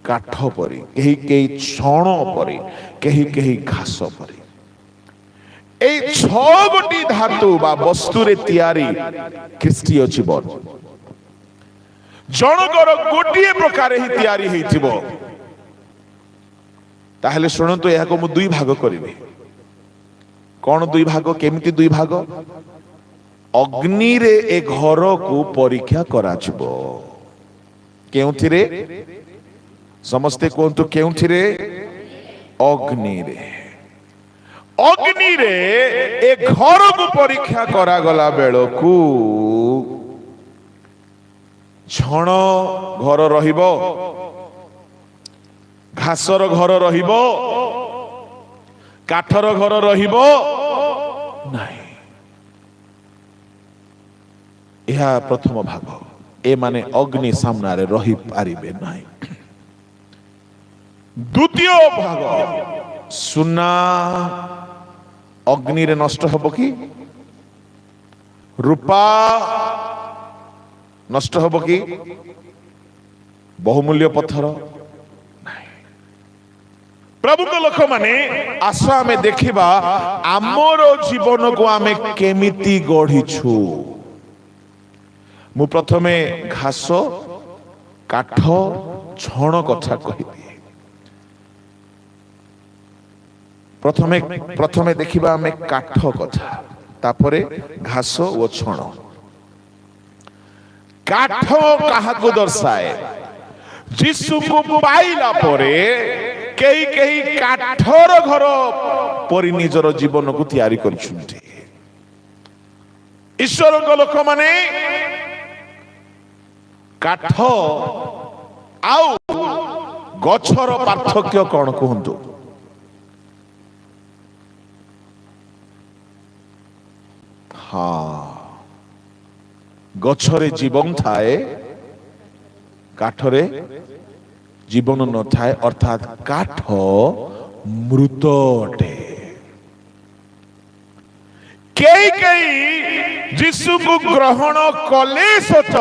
କାଠ ପରି, କେହି କେହି ଛଣ ପରି, କେହି କେହି ଘାସ ପରି। এই 6 ଧାତୁ ବା ବସ୍ତୁରେ ତିଆରି ଖ୍ରୀଷ୍ଟୀୟ ଜୀବନ। ଜଣଙ୍କର ଗୋଟିଏ ପ୍ରକାର ହିଁ ତିଆରି ହେଇଥିବ। ତାହେଲେ ଶୁଣନ୍ତୁ, ଏହାକୁ ମୁଁ 2 ଭାଗ କରିବି। କଣ 2 ଭାଗ? କେମିତି 2 ଭାଗ? ଅଗ୍ନିରେ ଏ ଘରକୁ ପରୀକ୍ଷା କରାଯିବ। କେଉଁଥିରେ? ସମସ୍ତେ କୁହନ୍ତୁ, କେଉଁଥିରେ? ଅଗ୍ନିରେ। ଅଗ୍ନିରେ ଏ ଘରକୁ ପରୀକ୍ଷା କରାଗଲା ବେଳକୁ ଛଣ ଘର ରହିବ, ଘାସର ଘର ରହିବ, କାଠର ଘର ରହିବ ନାହିଁ। ଏହା ପ୍ରଥମ ଭାଗ। ଏମାନେ ଅଗ୍ନି ସାମ୍ନାରେ ରହିପାରିବେ ନାହିଁ। ଦ୍ୱିତୀୟ ଭାଗ, ସୁନା ଅଗ୍ନିରେ ନଷ୍ଟ ହବ କି? ରୂପା ନଷ୍ଟ ହବ କି? ବହୁମୂଲ୍ୟ ପଥର ନାହିଁ। ପ୍ରଭୁଙ୍କ ଲୋକମାନେ, ଆସ ଆମେ ଦେଖିବା ଆମର ଜୀବନକୁ ଆମେ କେମିତି ଗଢିଛୁ। ମୁଁ ପ୍ରଥମେ ଘାସ, କାଠ, ଛଣ କଥା କହିବି। ପ୍ରଥମେ ଦେଖିବା ଆମେ କାଠ କଥା, ତାପରେ ଘାସ ଓ ଛଣ। କାଠ କାହାକୁ ଦର୍ଶାଏ? ଯୀଶୁଙ୍କୁ ପାଇଲା ପରେ କେହି କେହି କାଠର ଘର ପରି ନିଜର ଜୀବନକୁ ତିଆରି କରିଛନ୍ତି। ଈଶ୍ୱରଙ୍କ ଲୋକମାନେ କାଠ ଆଉ ଗଛର ପାର୍ଥକ୍ୟ କଣ କୁହନ୍ତୁ? ଗଛରେ ଜୀବନ ଥାଏ, କାଠରେ ଜୀବନ ନଥାଏ। ଅର୍ଥାତ୍ କାଠ ମୃତ ଅଟେ। କେହି କେହି ଯୀଶୁକୁ ଗ୍ରହଣ କଲେ ସତ,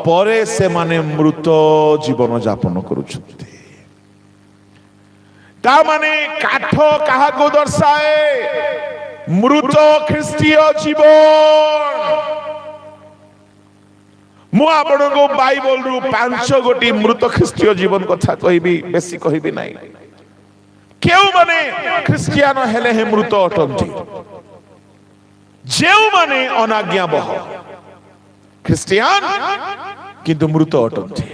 ପରେ ସେମାନେ ମୃତ ଜୀବନ ଯାପନ କରୁଛନ୍ତି। ତା ମାନେ କାଠ କାହାକୁ ଦର୍ଶାଏ? ମୃତ ଖ୍ରୀଷ୍ଟୀୟ ଜୀବନ। ମୁଁ ଆପଣଙ୍କୁ ବାଇବଲରୁ 5 ମୃତ ଖ୍ରୀଷ୍ଟୀୟ ଜୀବନ କଥା କହିବି, ବେଶୀ କହିବି ନାହିଁ। କେଉଁମାନେ ଖ୍ରୀଷ୍ଟିଆନ ହେଲେ ହିଁ ମୃତ ଅଟନ୍ତି? ଯେଉଁମାନେ ଅନାଜ୍ଞାବହ ଖ୍ରୀଷ୍ଟିଆନ କିନ୍ତୁ ମୃତ ଅଟନ୍ତି।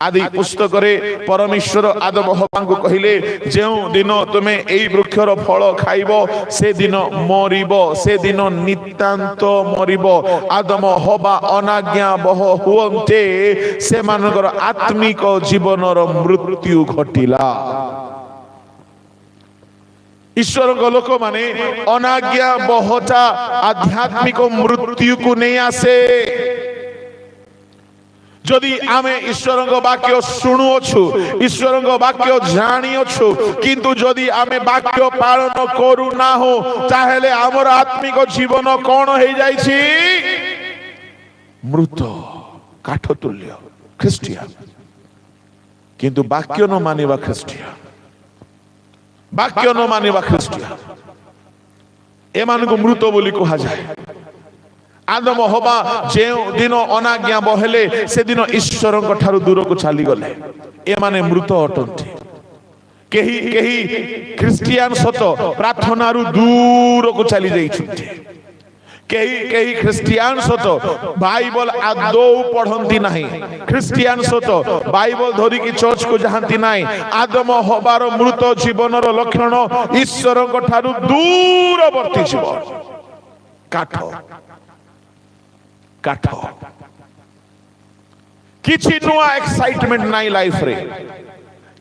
ଆଦି ପୁସ୍ତକରେ ପରମେଶ୍ୱର ଆଦମ ହବାଙ୍କୁ କହିଲେ, ଯେଉଁ ଦିନ ତୁମେ ଏଇ ବୃକ୍ଷର ଫଳ ଖାଇବ ସେଦିନ ମରିବ, ସେଦିନ ନିତାନ୍ତ ମରିବ। ଆଦମ ହବା ଅନାଜ୍ଞାବହ ହୁଅନ୍ତେ ସେମାନଙ୍କର ଆତ୍ମିକ ଜୀବନର ମୃତ୍ୟୁ ଘଟିଲା। ଈଶ୍ୱରଙ୍କ ଲୋକମାନେ ଅନାଜ୍ଞାବହତା ଆଧ୍ୟାତ୍ମିକ ମୃତ୍ୟୁକୁ ନେଇ ଆସେ। ଯଦି ଆମେ ଈଶ୍ୱରଙ୍କ ବାକ୍ୟ ଶୁଣୁଅଛୁ, ଈଶ୍ୱରଙ୍କ ବାକ୍ୟ ଜାଣିଅଛୁ, କିନ୍ତୁ ଯଦି ଆମେ ବାକ୍ୟ ପାଳନ କରୁନାହୁଁ, ତାହେଲେ ଆମର ଆତ୍ମିକ ଜୀବନ କଣ ହେଇଯାଇଛି? ମୃତ, କାଠ ତୁଲ୍ୟ ଖ୍ରୀଷ୍ଟିଆନ। କିନ୍ତୁ ବାକ୍ୟ ନ ମାନିବା ଖ୍ରୀଷ୍ଟିଆନ, ବାକ୍ୟ ନ ମାନିବା ଖ୍ରୀଷ୍ଟିଆନ, ଏମାନଙ୍କୁ ମୃତ ବୋଲି କୁହାଯାଏ। आदम हवा जे दिन अनाज्ञा बहेले से दिन ईश्वर ठारू दूर को चली गले ए माने मृत अटंती केही केही ख्रिस्टियन सत प्रार्थना रु दूर को चली जाइछुंती केही केही ख्रिस्टियन सत बाइबल आदौ पढ़ंती नहीं ख्रिस्टियन सत बाइबल धरी की चर्च को जाहंती नहीं आदम हबार मृत जीवनर लक्षण ईश्वर ठारू दूरवर्ती जीवन काठ काठ किछि नुआ एक्साइटमेंट नाही लाइफ रे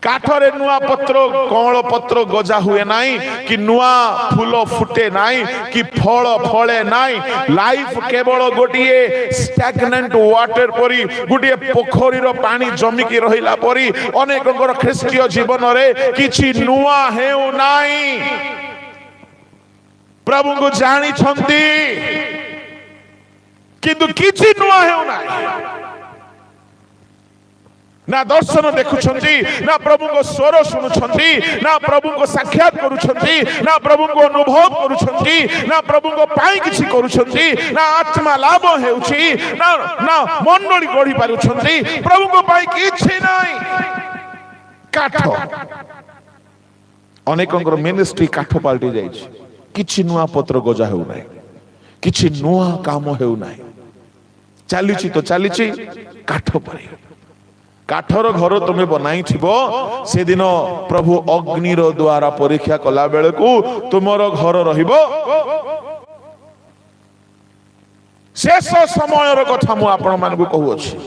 काठरे नुआ पत्र कौल पत्र गजा हुए नाही कि नुआ फूल फुटे नाही कि फल फले नाही लाइफ केवल गोटिए स्टैग्नेंट वाटर परी गोटिए पोखरीर पानी जमिकी रहिला परी अनेकଙ୍କର ख्रिस्टीय जीवन रे किछि नुआ हेउ नाही प्रभु को जानी छंती किंतु किछि नुआ हेउ नाही ना दर्शन देखुछंती ना प्रभु को स्वर सुनुछंती ना प्रभु को साक्षात करूछंती ना प्रभु को अनुभव करूछंती ना प्रभु को पाई किछि करूछंती ना आत्मा लाभ हेउछि ना ना मंडली गढ़ी पारुछंती प्रभु को पाई किछि नाही काठ अनेकଙ୍କର मिनिस्ट्री काठ पाल्टी जाइछि किछि नुआ पत्र गजा हेउ नाही किछि नुआ काम हेउ नाही चालिछि तो चालिछि काठ परे काठर घर तुम्हें बनाई थिबो से दिन प्रभु अग्निर द्वारा परीक्षा कला बेले को तुमर घर रहिबो शेष समय कथा मु आपण मान को कहू अछि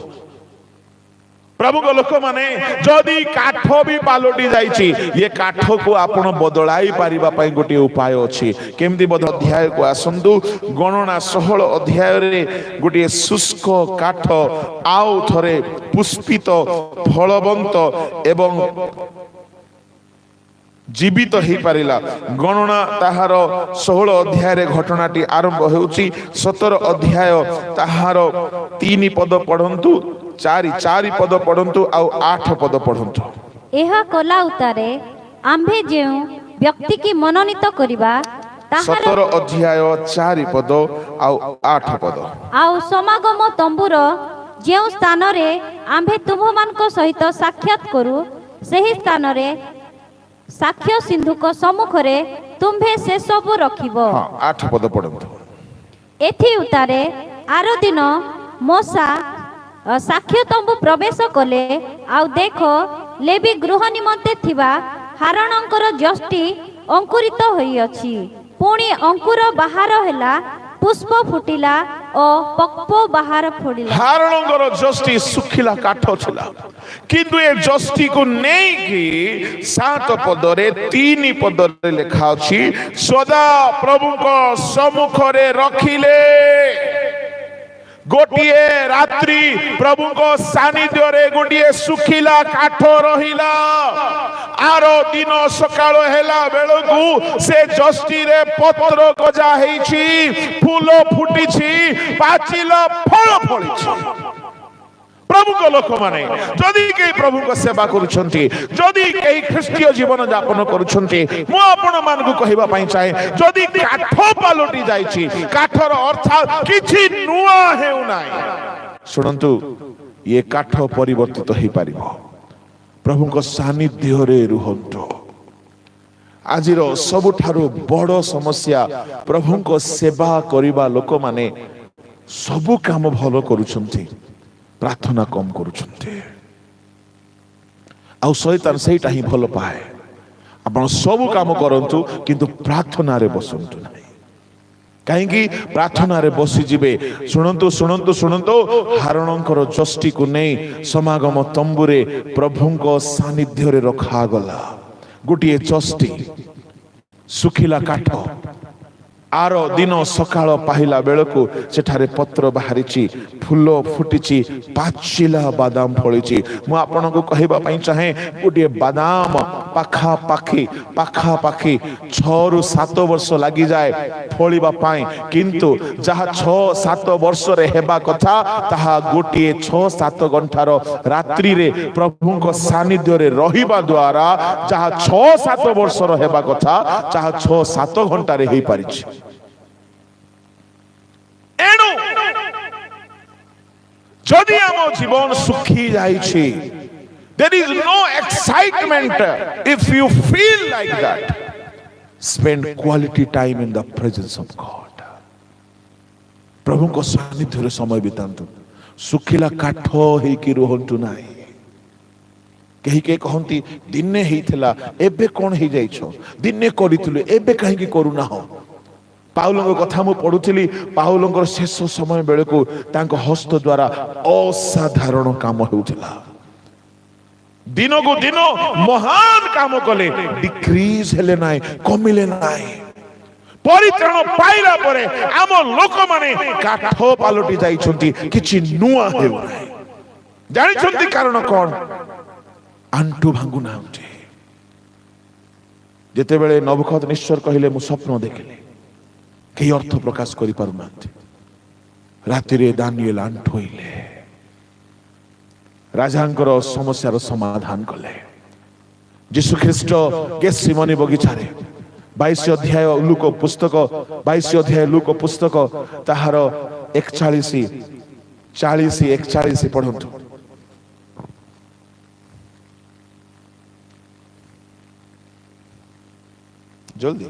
प्रभु को लोक माने जदि काठ भी पालटी जाइछि ये काठ को आपण बदलाई पारिबा पई गोटे उपाय अछि केमति बद अध्याय को आसंतु गणना 16 अध्याय रे गोटे शुष्क काठ आउ थरे पुष्पित फलवंत एवं जीवित ही पारिला गणना ताहार 16 अध्याय रे घटनाटी आरंभ हेउछि 17 अध्याय ताहार 3 पद पढंतु चारि पद पढ़ंतु आउ 8 पद पढ़ंतु एहा कला उतारे आम्भे जेउ व्यक्ति की मनोनीत करिबा 17 अध्याय 4 पद आउ 8 पद आउ समागम तंबुर जेउ स्थान रे आम्भे तुम मानको सहित साक्षात करू सही स्थान रे साक्ष्य सिंधु को सम्मुख रे तुम्भे से सब रखिबो 8 पद पढ़ंतु एथि उतारे आरो दिन मोसा साक्ष्य तंबु प्रवेश कले आउ देखो लेबी गृह निमंते थिबा हारणंकर जष्टि अंकुरित होई अछि पुणी अंकुर बाहर हैला पुष्प फुटिला ओ पक्पो बाहर फोडिला हारणंकर जष्टि सुखिला काठ छिला किंतु ए जष्टि को नहीं कि 7 पद रे 3 पद रे लिखा अछि सदा प्रभु को सम्मुख रे रखिले गोटिए रात्रि प्रभु को सानिध्य रे गोटिए सुखिला काठ रहिला आरो दिन सकाळ हेला बेलकु से जष्टि रे पत्र गजा हेछि फूल फुटिछि पाचिला फल फलिछि प्रभु को लोक माने जदि के प्रभु को सेवा करूछंती जदि के ख्रिस्टीय जीवन यापन करूछंती मु आपण मान को कहिबा पई चाहे जदि काठ पालटी जाईछि काठर अर्थ किछि नुआ हेउ नाय सुनंतु ये काठ परिवर्तित हो पारिबो प्रभु को सानिध्य रे रुहंतो आजिर सबुठारु बड़ समस्या प्रभु को सेवा करिबा लोक माने सबु काम भलो करूछंती प्रार्थना कम करूछंते आ शैतान सेटा ही भलो पाए आपण सब काम करंतु किंतु प्रार्थना रे बसंतु नहीं कहीं प्रार्थना रे बसी जिबे सुनंतु सुनंतु सुनंतु हारणंकर जष्टि को नहीं समागम तंबुरे प्रभुंको सानिध्य रे रखा गला गोटिए जष्टि सुखिला काठ आरो दिन सकाळ पाहिला बेलकु सेठारे पत्र बाहरिछि फूल फुटिछि पाचिला बादाम फळिछि मु आपनको कहिबा पई चाहे गोटे बादाम पाखा पाखी 6 रु 7 वर्ष लागि जाए फळिबा पई किंतु जहा 6-7 वर्ष रे हेबा कथा ताहा गोटे 6-7 घंटार रात्रि रे प्रभुको सानिध्य रे रहिबा द्वारा जहा 6-7 वर्ष रो हेबा कथा जहा 6-7 घंटा रे हेई पारिछि एणु जदि आम जीवन सुखी जाइछि, there is no excitement. If you feel like that, spend quality time in the presence of God. प्रभु को सानिध्य रे समय बितांतु, सुखिला काठ हेकि रुहंतु नाही। कहीं के कहंती दिने हेइथिला एबे कोन हे जाइछो, दिने करितुले एबे काहे कि करू ना हो। पाउलंग कथा मु पढुथिली, पाउलंग शेष समय बेले को तांको हस्त द्वारा असाधारण काम हेउथिला। दिनो को दिनो महान काम कले, डिक्रीज हेले नाय, कमिले नाय। परित्राण पाइला परे आम लोक माने काठ पालटी जाइछंती, किछि नुआ हेउ नाय। जानिछंती कारण कोन? आंटू भांगु नाउटे। जेते बेले नबुकदनेस्वर कहिले मु स्वप्न देखिले, केही अर्थ प्रकाश करि पारु नांती। राति रे दानिएल आंठोइले, राजांकर समस्यार समाधान कले। यीशु ख्रीष्ट गेतसेमनी बगीचारे 22 अध्याय लूक पुस्तक 22 अध्याय लूक पुस्तक ताहार 41 40 41 पढंतु। जल्दी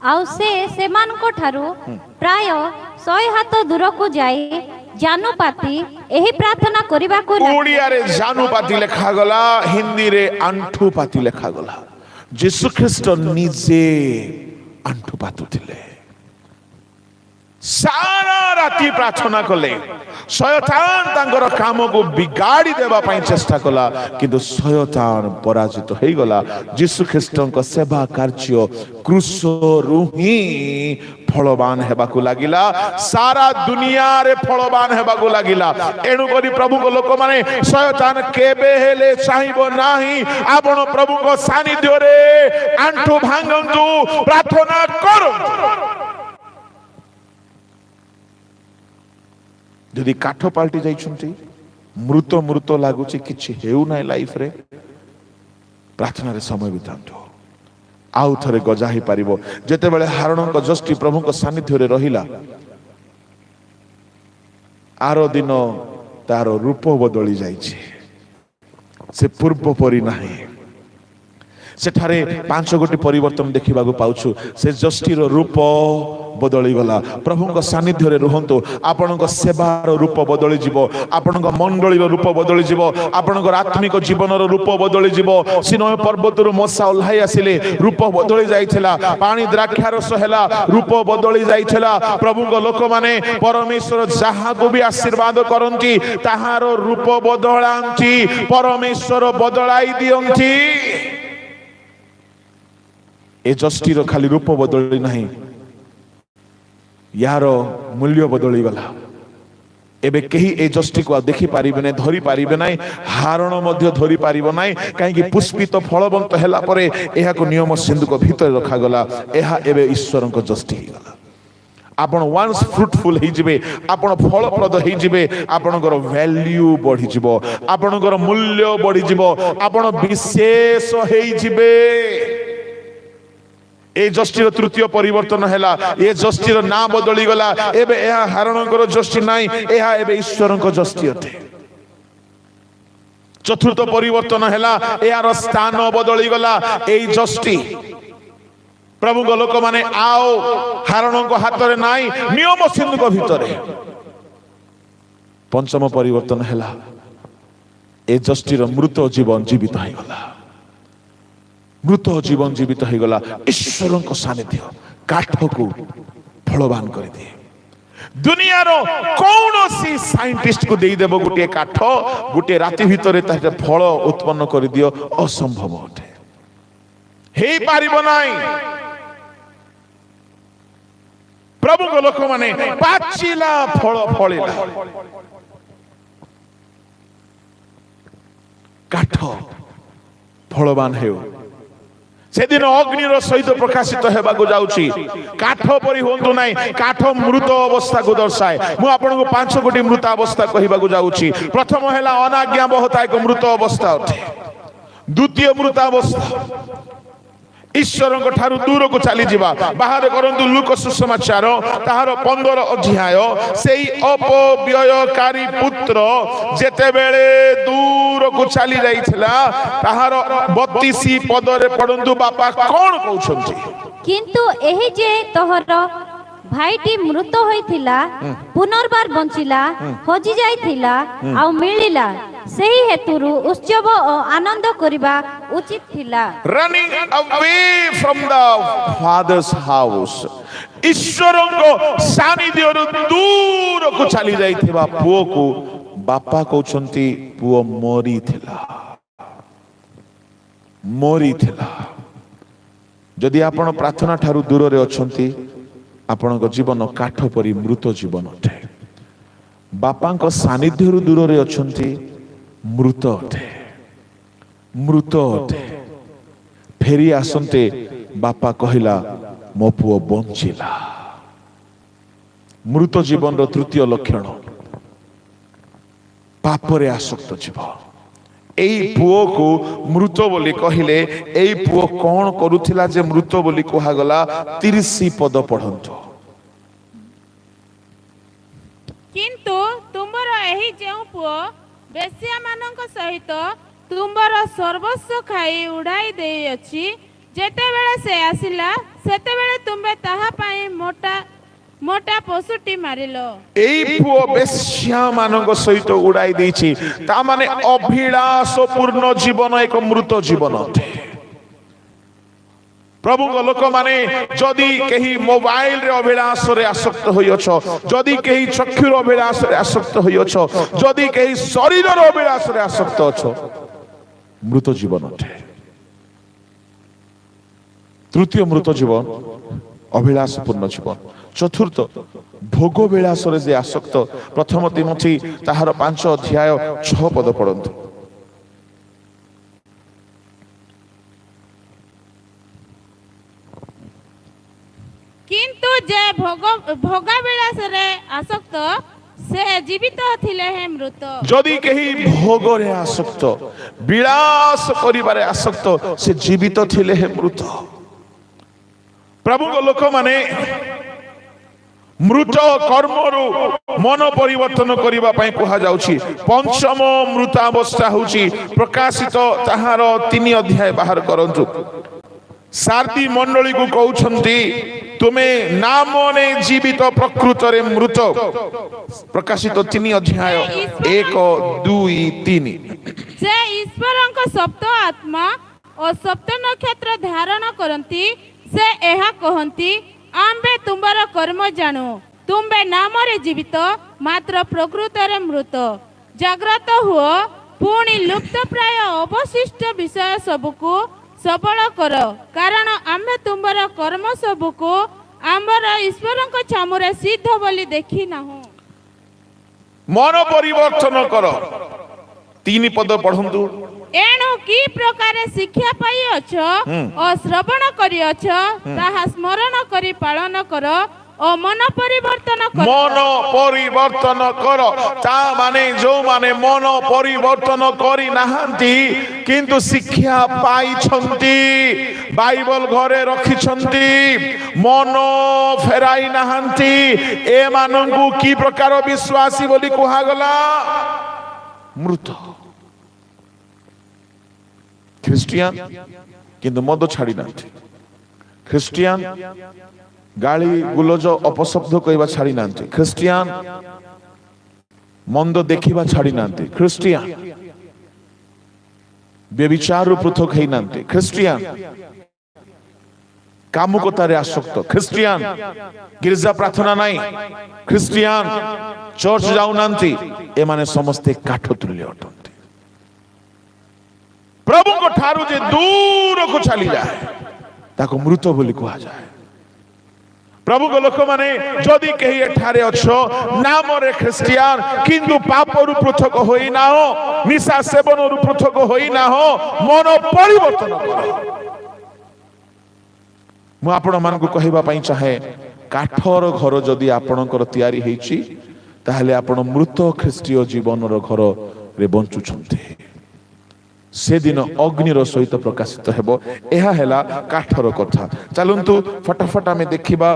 आउ से मानको ठारू प्राय 100 हाथ दूर को जाई जानुपाती एही प्रार्थना करिबा को ओडिया रे जानुपाती लेखा गला, हिंदी रे आंठू पाती लेखा गला। यीशु ख्रीष्ट निजे आंठू पातु थिले, सारा राति प्रार्थना कले। शयतान तांकर काम को बिगाड़ी देबा पई चेष्टा कला, किंतु शयतान पराजित होई गला। यीशु ख्रीष्टଙ୍କ सेवा कार्य क्रूस रुही फलवान हेबाकू लागिला, सारा दुनिया रे फलवान हेबाकू लागिला। एणु करी प्रभु को लोक माने शयतान केबे हेले चाहिबो नाही आपण प्रभु को सानिध्य रे आंठू भांगंतु, प्रार्थना करंतु। यदि काठ पाल्टी जाइछंती, मृत मृत लागुची, किछि हेउ नाही लाइफ रे, प्रार्थना रे समय बितांतु। आउ थरे गजा ही पारिबो। जेते बेले हारणक जष्टि प्रभु को सानिध्य रे रहिला, आरो दिन तार रूप बदली जाइछि, से पूर्व परि नाही। सेठारे 5 गोटी परिवर्तन देखिबा को पाउछु। से जष्टि रो रूप बदली गला। प्रभु को सानिध्य रे रुहंतु, आपनक सेवार रूप बदली जिवो, आपनक मंडली रो रूप बदली जिवो, आपनक आत्मिक जीवन रो रूप बदली जिवो। सिनय पर्वत रो मसा ओल्हाई आसिले, रूप बदली जाइथिला। पानी द्राक्षारस हैला, रूप बदली जाइथिला। प्रभु को लोक माने परमेश्वर जहा को भी आशीर्वाद करंती, ताहार रूप बदलांती, परमेश्वर बदलाई दियंती। ए जष्टि रो खाली रूप बदली नाही, यार मूल्य बदली गला। एबे कही ए जष्टि को देखि पारिबे नै, धरि पारिबे नै, हारण मध्य धरि पारिबो नै। काहे कि पुष्पित फलवंत हैला परे एहा को नियम सिंधु को भीतर रखा गला। एहा एबे ईश्वर को जष्टि ही गला। आपण वन्स फ्रूटफुल ही जिवे, आपण फलप्रद ही जिवे, आपणकर वैल्यू बढ़ी जिवो, आपणकर मूल्य बढ़ी जिवो, आपण विशेष हेई जिवे। ए जष्टिर तृतीय परिवर्तन हैला, ए जष्टिर ना बदली गला। एबे एहा हारणकर जष्टि नाही, एहा एबे ईश्वरक जष्टि अटे। चतुर्थ परिवर्तन हैला, एहार स्थान बदली गला। ए जष्टि प्रभु को लोक माने आओ हारणक हाथ रे नाही, नियम सिंधु को भितरे। पंचम परिवर्तन हैला, ए जष्टिर मृत जीवन जीवित हो गला। मृत जीवन जीवित हो गला। ईश्वर को सानिध्य काठ को फलवान कर दिए। दुनिया रो कौनसी साइंटिस्ट को दे देबो गुटे काठ, गुटे राति भितरे ताहे फल उत्पन्न कर दियो, असंभव अटे, हे पारिबो नाही। प्रभु को लोक माने पाचिला फल फळिला, काठ फलवान हेउ। से दिन अग्निर सहित प्रकाशित हेबाको जाउची। काठ परि होंतु नाही, काठ मृत अवस्था को दर्शाए। मु आपन को 5 गोटी मृत अवस्था कहिबाको जाउची। प्रथम हैला अनाज्ञाबहता एक मृत अवस्था अटे। द्वितीय मृत अवस्था, ଈଶ୍ୱରଙ୍କ ଠାରୁ ଦୂରକୁ ଚାଲିଯିବା। ବାହାର କରନ୍ତୁ ଲୁକ ସୁସମାଚାର ତାହାର 15 ଅଧ୍ୟାୟ। ସେଇ ଅପବ୍ୟୟକାରୀ ପୁତ୍ର ଯେତେବେଳେ ଦୂରକୁ ଚାଲି ଯାଇଥିଲା ତାହାର 32 ପଦରେ ପଢନ୍ତୁ ବାପା କଣ କହୁଛନ୍ତି? କିନ୍ତୁ ଏହି ଯେ ତୋହର ଭାଇଟି ମୃତ ହୋଇଥିଲା ପୁନର୍ବାର ବଞ୍ଚିଲା, ହଜି ଯାଇଥିଲା ଆଉ ମିଳିଲା, ସେହି ହେତୁରୁ ଉତ୍ସବ ଓ ଆନନ୍ଦ କରିବା ଉଚିତ ଥିଲା। Running away from the father's house, ଈଶ୍ୱରଙ୍କ ସାନିଧ୍ୟରୁ ଦୂରକୁ ଚାଲି ଯାଇଥିବା ପୁଅକୁ ବାପା କହୁଛନ୍ତି ପୁଅ ମରିଥିଲା, ମରିଥିଲା। ଯଦି ଆପଣ ପ୍ରାର୍ଥନା ଠାରୁ ଦୂରରେ ଅଛନ୍ତି ଆପଣଙ୍କ ଜୀବନ କାଠ ପରି ମୃତ ଜୀବନ ଅଟେ। ବାପାଙ୍କ ସାନିଧ୍ୟରୁ ଦୂରରେ ଅଛନ୍ତି ମୃତ ଅଟେ, ମୃତ ଅଟେ। ଫେରି ଆସନ୍ତେ ବାପା କହିଲା ମୋ ପୁଅ ବଞ୍ଚିଲା। ମୃତ ଜୀବନର ତୃତୀୟ ଲକ୍ଷଣ ପାପରେ ଆସକ୍ତ ଜୀବନ। ଏଇ ପୁଅକୁ ମୃତ ବୋଲି କହିଲେ ଏଇ ପୁଅ କଣ କରୁଥିଲା ଯେ ମୃତ ବୋଲି କୁହାଗଲା? 30 ପଦ ପଢନ୍ତୁ। କିନ୍ତୁ ତୁମର ଏହି ଯେଉଁ ପୁଅ ବେଶ୍ୟାମାନଙ୍କ ସହିତ ତୁମର ସର୍ବସ୍ୱ ଖାଇ ଉଡ଼ାଇ ଦେଇଅଛି, ଯେତେବେଳେ ସେ ଆସିଲା ସେତେବେଳେ ତୁମେ ତାହା ପାଇଁ ମୋଟା ପଶୁଟି ମାରିଲ। ଏଇ ପୁଅ ବେଶ୍ୟା ମାନଙ୍କ ସହିତ ଉଡାଇ ଦେଇଛି। ତା ମାନେ ଅଭିଳାଷ ପୂର୍ଣ୍ଣ ଜୀବନ ଏକ ମୃତ ଜୀବନ ଅଟେ। ପ୍ରଭୁଙ୍କ ଲୋକମାନେ ଯଦି କେହି ମୋବାଇଲରେ ଅଭିଳାଷରେ ଆସକ୍ତ ହୋଇଅଛ, ଯଦି କେହି ଚକ୍ଷୁର ଅଭିଳାଷରେ ଆସକ୍ତ ହୋଇଅଛ, ଯଦି କେହି ଶରୀରର ଅଭିଳାଷରେ ଆସକ୍ତ ଅଛ, ମୃତ ଜୀବନ ଅଟେ। ତୃତୀୟ ମୃତ ଜୀବନ ଅଭିଳାଷ ପୂର୍ଣ୍ଣ ଜୀବନ। ଚତୁର୍ଥ ଭୋଗ ବିଳାସରେ ଯେ ଆସକ୍ତ। ପ୍ରଥମ ତିମୋଥୀ ତାହାର 5 ଅଧ୍ୟାୟ 6 ପଦ ପଢନ୍ତୁ। କିନ୍ତୁ ଯେ ଭୋଗ ବିଳାସରେ ଆସକ୍ତ ସେ ଜୀବିତ ଥିଲେ ହେ ମୃତ। ଯଦି କେହି ଭୋଗରେ ଆସକ୍ତ, ବିଳାସ କରିବାରେ ଆସକ୍ତ, ସେ ଜୀବିତ ଥିଲେ ହେ ମୃତ। ପ୍ରଭୁଙ୍କ ଲୋକମାନେ ମୃତ କର୍ମରୁ ମନ ପରିବର୍ତ୍ତନ କରିବା ପାଇଁ କୁହାଯାଉଛି। ପଞ୍ଚମ ମୃତାବସ୍ଥା ହେଉଛି ପ୍ରକାଶିତ ତାହାର 3 ଅଧ୍ୟାୟ ବାହାର କରନ୍ତୁ। ସାର୍ଦି ମଣ୍ଡଳୀକୁ କହୁଛନ୍ତି ତୁମେ ନାମରେ ଜୀବିତ ପ୍ରକୃତରେ ମୃତ। ପ୍ରକାଶିତ 3 ଅଧ୍ୟାୟ 1, 2, 3। ସେ ଈଶ୍ୱରଙ୍କ ସପ୍ତ ଆତ୍ମା ଓ ସପ୍ତ ନକ୍ଷତ୍ର ଧାରଣ କରନ୍ତି। ସେ ଏହା କହନ୍ତି, ଆମ୍ଭେ ତୁମର କର୍ମ ଜାଣୁ, ତୁମ୍ଭେ ନାମରେ ଜୀବିତ ମାତ୍ର ପ୍ରକୃତରେ ମୃତ। ଜାଗ୍ରତ ହୁଅ, ପୁଣି ଲୁପ୍ତ ପ୍ରାୟ ଅବଶିଷ୍ଟ ବିଷୟ ସବୁକୁ ସବଳ କର, କାରଣ ଆମ୍ଭେ ତୁମର କର୍ମ ସବୁକୁ ଆମର ଈଶ୍ୱରଙ୍କ ଛାମୁରେ ସିଦ୍ଧ ବୋଲି ଦେଖି ନାହୁଁ। ମନ ପରିବର୍ତ୍ତନ କର। 3 ପଦ ପଢନ୍ତୁ। ଏଣୁ କି ପ୍ରକାର ଶିକ୍ଷା ପାଇଅଛ ଓ ଶ୍ରବଣ କରିଅଛ ତାହା ସ୍ମରଣ କରି ପାଳନ କର ଓ ମନ ପରିବର୍ତ୍ତନ କର। ମନ ପରିବର୍ତ୍ତନ କର। ତା ମାନେ ଯୋଉମାନେ ମନ ପରିବର୍ତ୍ତନ କରି ନାହାନ୍ତି କିନ୍ତୁ ଶିକ୍ଷା ପାଇଛନ୍ତି, ବାଇବଲ ଘରେ ରଖିଛନ୍ତି, ମନ ଫେରାଇ ନାହାନ୍ତି, ଏମାନଙ୍କୁ କି ପ୍ରକାର ବିଶ୍ୱାସୀ ବୋଲି କୁହାଗଲା? ମୃତ। ଖ୍ରୀଷ୍ଟିଆନ କିନ୍ତୁ ମଦ ଛାଡ଼ି ନାହାନ୍ତି। ଖ୍ରୀଷ୍ଟିଆନ ଗାଳି ଗୁଲଜ ଅପଶବ୍ଦ କହିବା ଛାଡ଼ି ନାହାନ୍ତି। ଖ୍ରୀଷ୍ଟିଆନ ମନ୍ଦ ଦେଖିବା ଛାଡ଼ି ନାହାନ୍ତି। ଖ୍ରୀଷ୍ଟିଆନ ବ୍ୟଭିଚାରରୁ ପୃଥକ ହେଇନାହାନ୍ତି। ଖ୍ରୀଷ୍ଟିଆନ କାମୁକତାରେ ଆସକ୍ତ। ଖ୍ରୀଷ୍ଟିଆନ ଗିର୍ଜା ପ୍ରାର୍ଥନା ନାହିଁ। ଖ୍ରୀଷ୍ଟିଆନ ଚର୍ଚ୍ଚ ଯାଉନାହାନ୍ତି। ଏମାନେ ସମସ୍ତେ କାଠ ତୁଲ୍ୟ ଅଟନ୍ତି। ପ୍ରଭୁଙ୍କ ଠାରୁ ଯେ ଦୂରକୁ ଚାଲିଯାଏ ତାକୁ ମୃତ ବୋଲି କୁହାଯାଏ। ପ୍ରଭୁଙ୍କ ଲୋକମାନେ ଯଦି କେହି ଏଠାରେ ଅଛ ନାମରେ ଖ୍ରୀଷ୍ଟିଆନ କିନ୍ତୁ ପାପରୁ ପୃଥକ ହୋଇନାହ, ନିଶା ସେବନରୁ ପୃଥକ ହୋଇନାହ, ମନ ପରିବର୍ତ୍ତନ କର। ମୁଁ ଆପଣମାନଙ୍କୁ କହିବା ପାଇଁ ଚାହେଁ, କାଠର ଘର ଯଦି ଆପଣଙ୍କର ତିଆରି ହେଇଛି ତାହେଲେ ଆପଣ ମୃତ ଖ୍ରୀଷ୍ଟୀୟ ଜୀବନର ଘରରେ ବଞ୍ଚୁଛନ୍ତି। से दिन अग्निर सहित प्रकाशित हेब। यह है काठर कथा। चलतु फटाफट आम देखा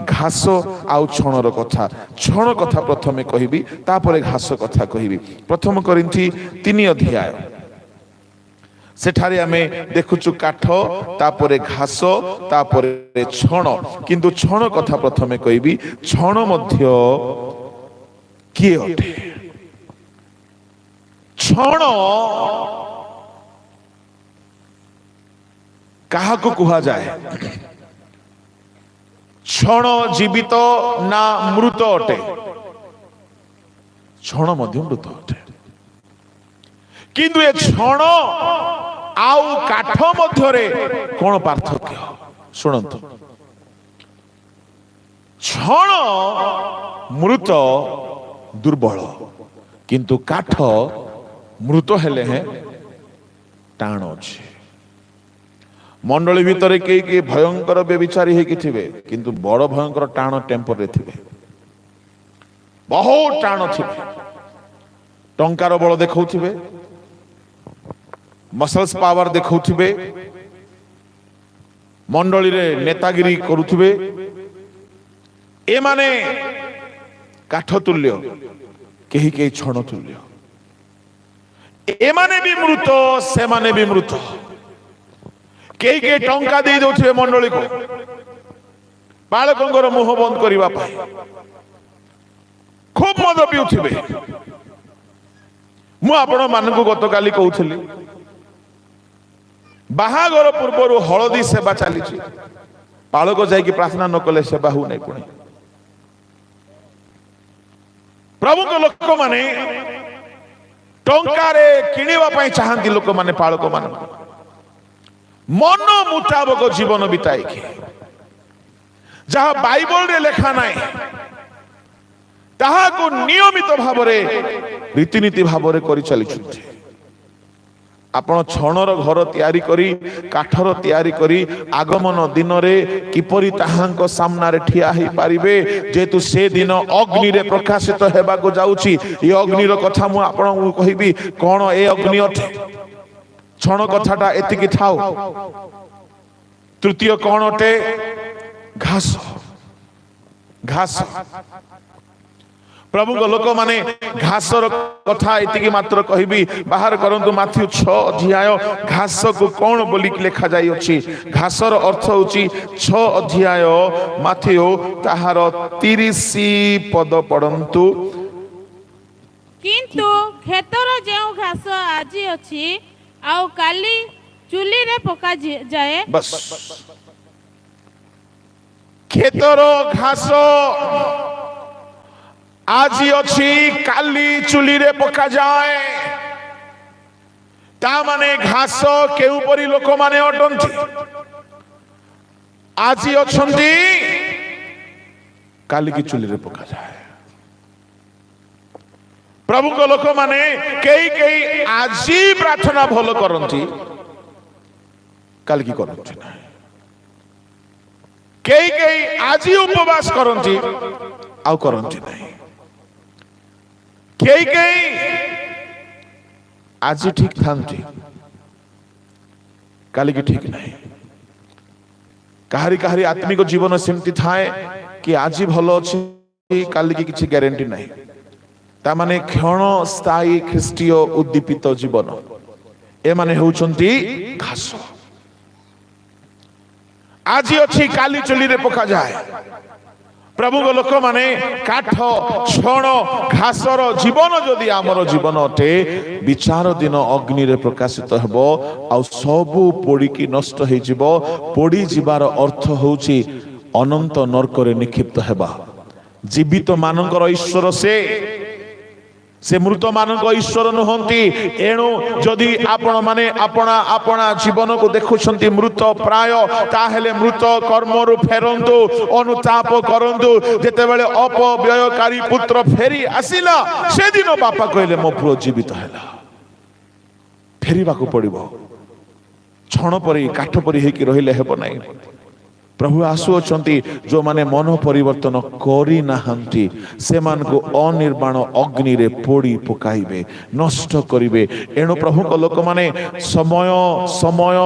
घास आउ छणर कथा। छण कथा प्रथमे कहबी, तापरे घास कथा कहबी। प्रथम कोरिन्थी 3 अध्याय सेठारे आमे देखुचु काठ, तापरे घास, तापरे छण। किंतु छण कथा प्रथमे कहबी। छण मध्य किए अटे? छण काहाको कुहा जाए? छण जीवित ना मृत अटे? छण मध्य मृत अटे। किंतु ए छण आउ काठ मध्यरे कोन पार्थक्य? सुनंतु, छण मृत दुर्बल, किंतु काठ मृत हेले हैं टाण अछि। मंडली भितर के भयंकर व्यभिचारी हेकि थिबे, किंतु बड़ भयंकर टाण टेम्पर रे थिबे, बहुत टाण थिबे, टंकार बल देखौथिबे, मसल्स पावर देखौथिबे, मंडली रे नेतागिरी करुथिबे। ए माने काठ तुल्य, केही केही छण तुल्य। ए माने भी मृत, से माने भी मृत। केही केही टंका दे दउथिबे मंडली को, बालकंगर मुह बंद करिबा पाई। खूब मद पिउथिबे। मु आपण मानकु गतकाली कहउथली, बाहागर पूर्वर हलदी सेवा चली। पालक जाइकी प्रार्थना न कले सेवा हु नहीं। पुणी प्रभु को लोक माने टंकारे किणिबा पई चाहंती। लोक माने पालक मान मन मुताबक जीवन बिताई के, जहाँ बाइबल रे लेखा नाई ताहा को नियमित भाव रे रीतिनीति भाव रे करि चली छुते। आपण छणर घर तैयारी करी, काठर तैयारी करी आगमन दिन रे किपरि ताहांको सामना रे ठिया ही पारिबे, जेतु से दिन अग्नि रे प्रकाशित हेबा को जाउची। ए अग्नि रो कथा मु आपण को कहिबी। कोन ए अग्नि अटे? छण कथाटा एतिकी थाउ। तृतीय कोन अटे? घास। घास प्रभु को लोक माने घासर कथा एतिकी मात्र कहबी। बाहर करंतु माथ्यू 6 अध्याय घास को कौन बोली लिखा जाई अछि। घासर अर्थ होची 6 अध्याय माथ्यू ताहार 30 पद पढ़ंतु। किंतु खेतर जे घास आजी अछि आउ काली चुली रे पका जाए। बस खेतर घास आजी अच्छी, काली चुली रे पका जाए। ता माने घास केउ परी लोक माने अटंती? आजी अछंती, काली की चुली रे पका जाए। प्रभु को लोक माने केई केई आजी प्रार्थना भलो करंती, काली की करंती ना। केई केई आजी उपवास करंती, आउ करंती नहीं। केई केई आज ठीक थांती, काली की ठीक नहीं। काहारी काहारी आत्मिक जीवन सेमती थाए कि आज भलो अछि, काली की किछि ग्यारंटी नहीं। ता माने क्षण स्थायी ख्रीष्टीय उद्दीपित जीवन ए माने होउछंती घास। आज अच्छी, काली चुली रे पका जाए। प्रभु को लोक माने काठ, छण, घासर जीवन जदि आमर जीवन अटे, विचार दिन अग्नि रे प्रकाशित हेबो आ सबु पोड़ी की नष्ट हे जिवो। पोड़ी जिबार अर्थ होउची अनंत नरक रे निक्षिप्त हेबा। जीवित मानकर ईश्वर से मृत मानक ईश्वर नुहंती। एणु जदि आपण माने अपना अपना जीवन को देखुछंती मृत प्राय, ताहेले मृत कर्मरु फेरंतु, अनुताप करंतु। जेतेबेले अपव्ययकारी पुत्र फेरी आसिला, से दिन बापा कहले मो पुओ जीवित हैला। फेरिबा को पड़िबो। छण परी काठ परी हेकि रहिले हेबो नाही। प्रभु आसुअछंती जो माने मन परिवर्तन करी नाहंती सेमान को अनिर्वाण अग्नि रे पोड़ी पकाइबे नष्ट करिवे। एणु प्रभु को लोक माने समय समय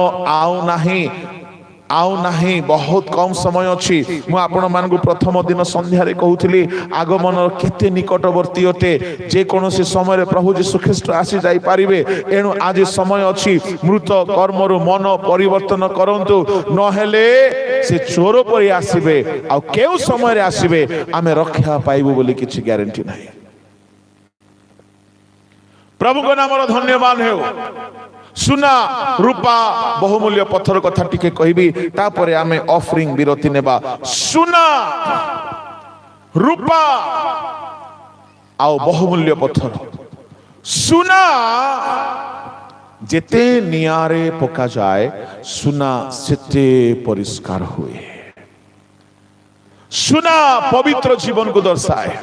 आउ नाही बहुत कम समय अछि। मु आपण मान को प्रथम दिन संध्या रे कहउथिली आगमन केते निकटवर्ती अटे जे कोनोसी समय रे प्रभु यीशु ख्रीष्ट आसी जाई पारिबे। एणु आज समय अछि मृत कर्मरु मन परिवर्तन करंतु नहेले से चोर परि आसीबे आ केउ समय रे आसीबे आमे रक्षा पाइबो बोली किछि ग्यारंटी नाही। प्रभु को नाम धन्यवाद हेउ। सुना रूपा बहुमूल्य पत्थर कथा टिके कहबी तापरे आमे ऑफरिंग विरति नेबा। सुना रूपा आउ बहुमूल्य पत्थर सुना जेते नियारे पका जाए सुना सेते परिष्कार हुए। सुना पवित्र जीवन को दर्शाए।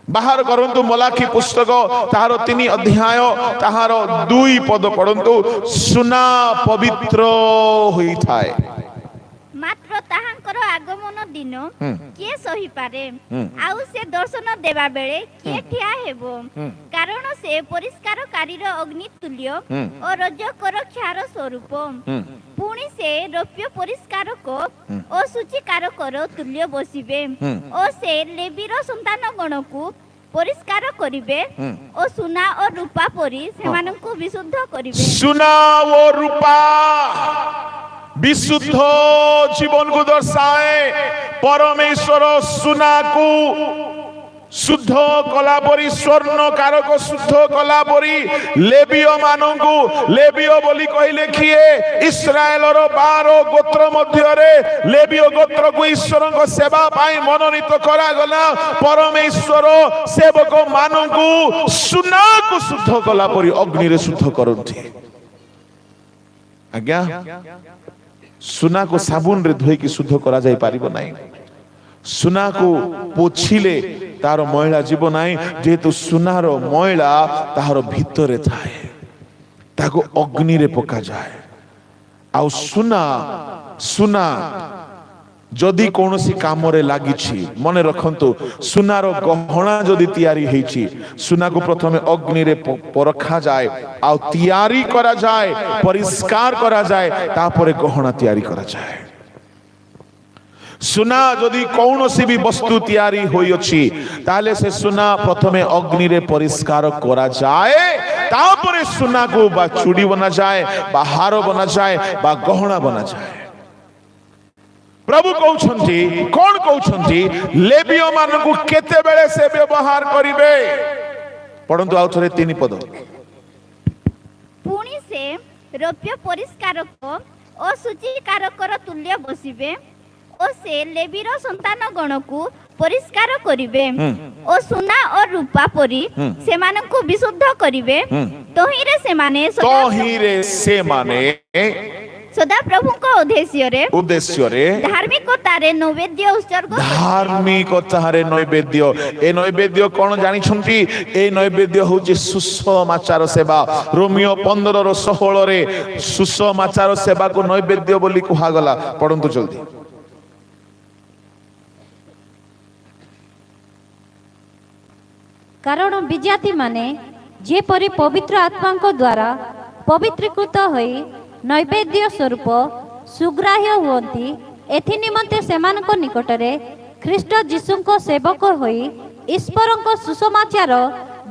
बाहर करंतु मलाखी पुस्तक ताहार 3 अध्याय ताहार 2 पद पढ़ंतु सुना पवित्र होई थाए। मात्र ताहांकर आगमन दिन किए सही पारे आउ से दर्शन देवा बेले किए ठिया हेबो कारण से परिष्कारकारीर अग्नि तुल्य और रजकर क्षार स्वरूप पुणी से रौप्य परिष्कारक और सूचीकारकर तुल्य बसिबे और से लेवीर संतान गण को परिष्कार करिबे और सुना और रूपा परि सेमानंकु विशुद्ध करिबे। सुना वो रूपा विशुद्ध जीवन को दर्शाए। परमेश्वर सुना को शुद्ध कलापरी स्वर्ण कारक शुद्ध कलापरी लेबियो मानंकु लेबियो बोली कहले किए इस्राएलर 12 गोत्र मध्य रे लेबियो गोत्र को ईश्वर को सेवा पाई मनोनीत करा गला। परमेश्वर सेवक मानंकु सुना को शुद्ध कलापरी अग्नि रे शुद्ध करंती। आज्ञा सुना को साबुन रे धोई की शुद्ध करा जाई पारिबो नाही। सुना को पोछिले तार मैला जीव नाही जेतु सुनार मैला तार भितरे थाए ताको अग्नि रे पका जाए। आ सुना सुना जदि कोनोसी काम रे लागिछि मने रखंतु सुनार गहना जदि तयारी हेछि सुना को प्रथमे अग्नि रे परखा जाए आ तयारी करा जाए परिष्कार करा जाए तापरे गहना तयारी करा जाए। सुना जदि कौनसी भी वस्तु तैयारी होई अछि ताले से सुना प्रथमे अग्नि रे परिष्कार करा जाए तापरे सुना को बा चूड़ी बना जाए बा हार बना जाए बा गहना बना जाए। प्रभु कहउछंती कोन कहउछंती लेबियो मानकु केते बेले से व्यवहार करिवे। पढंतु आउ थरे 3 पद। पुणी से रौप्य परिष्कारक और सूचीकारकर तुल्य बसिबे और से लेवीर संतान गण को परिष्कार करिवे और सुना और रूपा परि सेमानंकु विशुद्ध करिवे। तोहिरे से माने सदा प्रभु को उद्देश्य रे धार्मिकता रे नैवेद्य उत्सर्ग धार्मिकता रे नैवेद्य। ए नैवेद्य कोन जानि छंती ए नैवेद्य होची सुसमाचार सेवा। रोमियो 15:16 रे सुसमाचार सेवा को नैवेद्य बोली कहा गला। पढंतु जल्दी। कारण विजाति माने जेपरि पवित्र आत्मा को द्वारा पवित्रीकृत होई नैवेद्य स्वरूप सुग्राह्य हुअंती एथि निमंते सेमानक निकटरे ख्रीष्ट जीशुंको सेवक होई ईश्वरंको सुसमाचार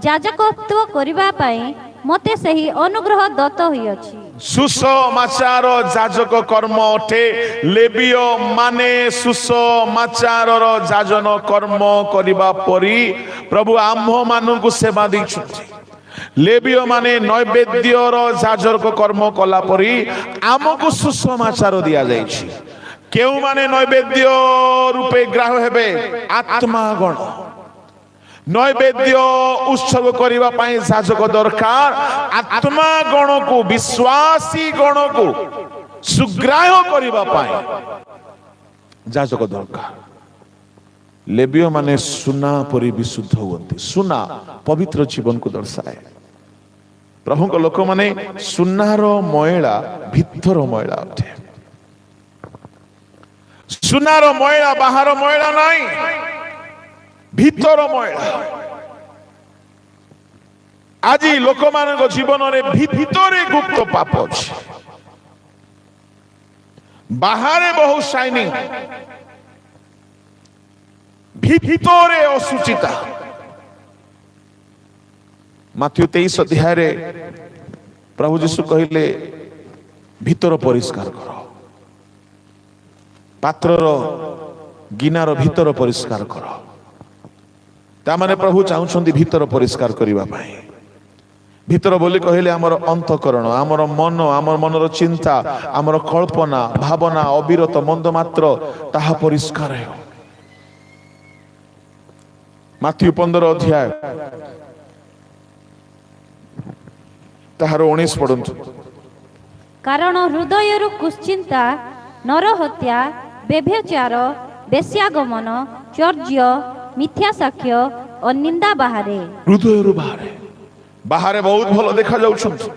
याजकत्व करिबा पई मते सही अनुग्रह दत्त होई अछि। सुसमाचार याजक कर्म अटे। लेबियो माने सुसमाचार याजन कर्म करिबा परी प्रभु आम्भ मानकु सेवा दैछथि। लेबियो माने नैवेद्यर याजक कर्म कला परी आमको सुसमाचार दिया जाइछि। केउ माने नैवेद्य रूपे ग्राह्य हेबे आत्मा गण। नैवेद्य उत्सव करिबा पई याजक दरकार। आत्मा गण को विश्वासी गण को सुग्राह्य करिबा पई याजक दरकार। लेबियो माने सुना परि विशुद्ध हुअंती। सुना पवित्र जीवन को दर्शाए। प्रभु को लोक माने सुनार मैला भितर मैला उठे। ସୁନାର ମଇଳା ବାହାର ମଇଳା ନାହିଁ, ଭିତର ମଇଳା। ଆଜି ଲୋକମାନଙ୍କ ଜୀବନରେ ଭିତରେ ଗୁପ୍ତ ପାପ ଅଛି, ବାହାରେ ବହୁ ସାଇନିଂ, ଭିତରେ ଅସୁଚିତା। ମାଥ୍ୟୁ 23 ଅଧ୍ୟାୟରେ ପ୍ରଭୁ ଯୀଶୁ କହିଲେ ଭିତର ପରିଷ୍କାର କର, ପାତ୍ରର ଗିନାର ଭିତର ପରିଷ୍କାର କର। ତାମାନେ ପ୍ରଭୁ ଚାହୁଁଛନ୍ତି ଭିତର ପରିଷ୍କାର କରିବା ପାଇଁ। ଭିତର ବୋଲି କହିଲେ ଆମର ଅନ୍ତଃକରଣ, ଆମର ମନ, ଆମର ମନର ଚିନ୍ତା, ଆମର କଳ୍ପନା ଭାବନା ଅବିରତ ମନ୍ଦ ମାତ୍ର ତାହା ପରିଷ୍କାର ହେଉ। ମାଥ୍ୟୁ 15 ଅଧ୍ୟାୟ ତାହାର 19 ପଢନ୍ତୁ। କାରଣ ହୃଦୟରୁ କୁଶ୍ଚିନ୍ତା, ନରହତ୍ୟା, ବ୍ୟଭିଚାର, ବେଶ୍ୟାଗମନ, ଚର୍ଯ୍ୟ, ମିଥ୍ୟା ସାକ୍ଷ୍ୟ ଓ ନିନ୍ଦା ବାହାରେ। ହୃଦୟରୁ ବାହାରେ। ବାହାରେ ବହୁତ ଭଲ ଦେଖା ଯାଉଛନ୍ତି,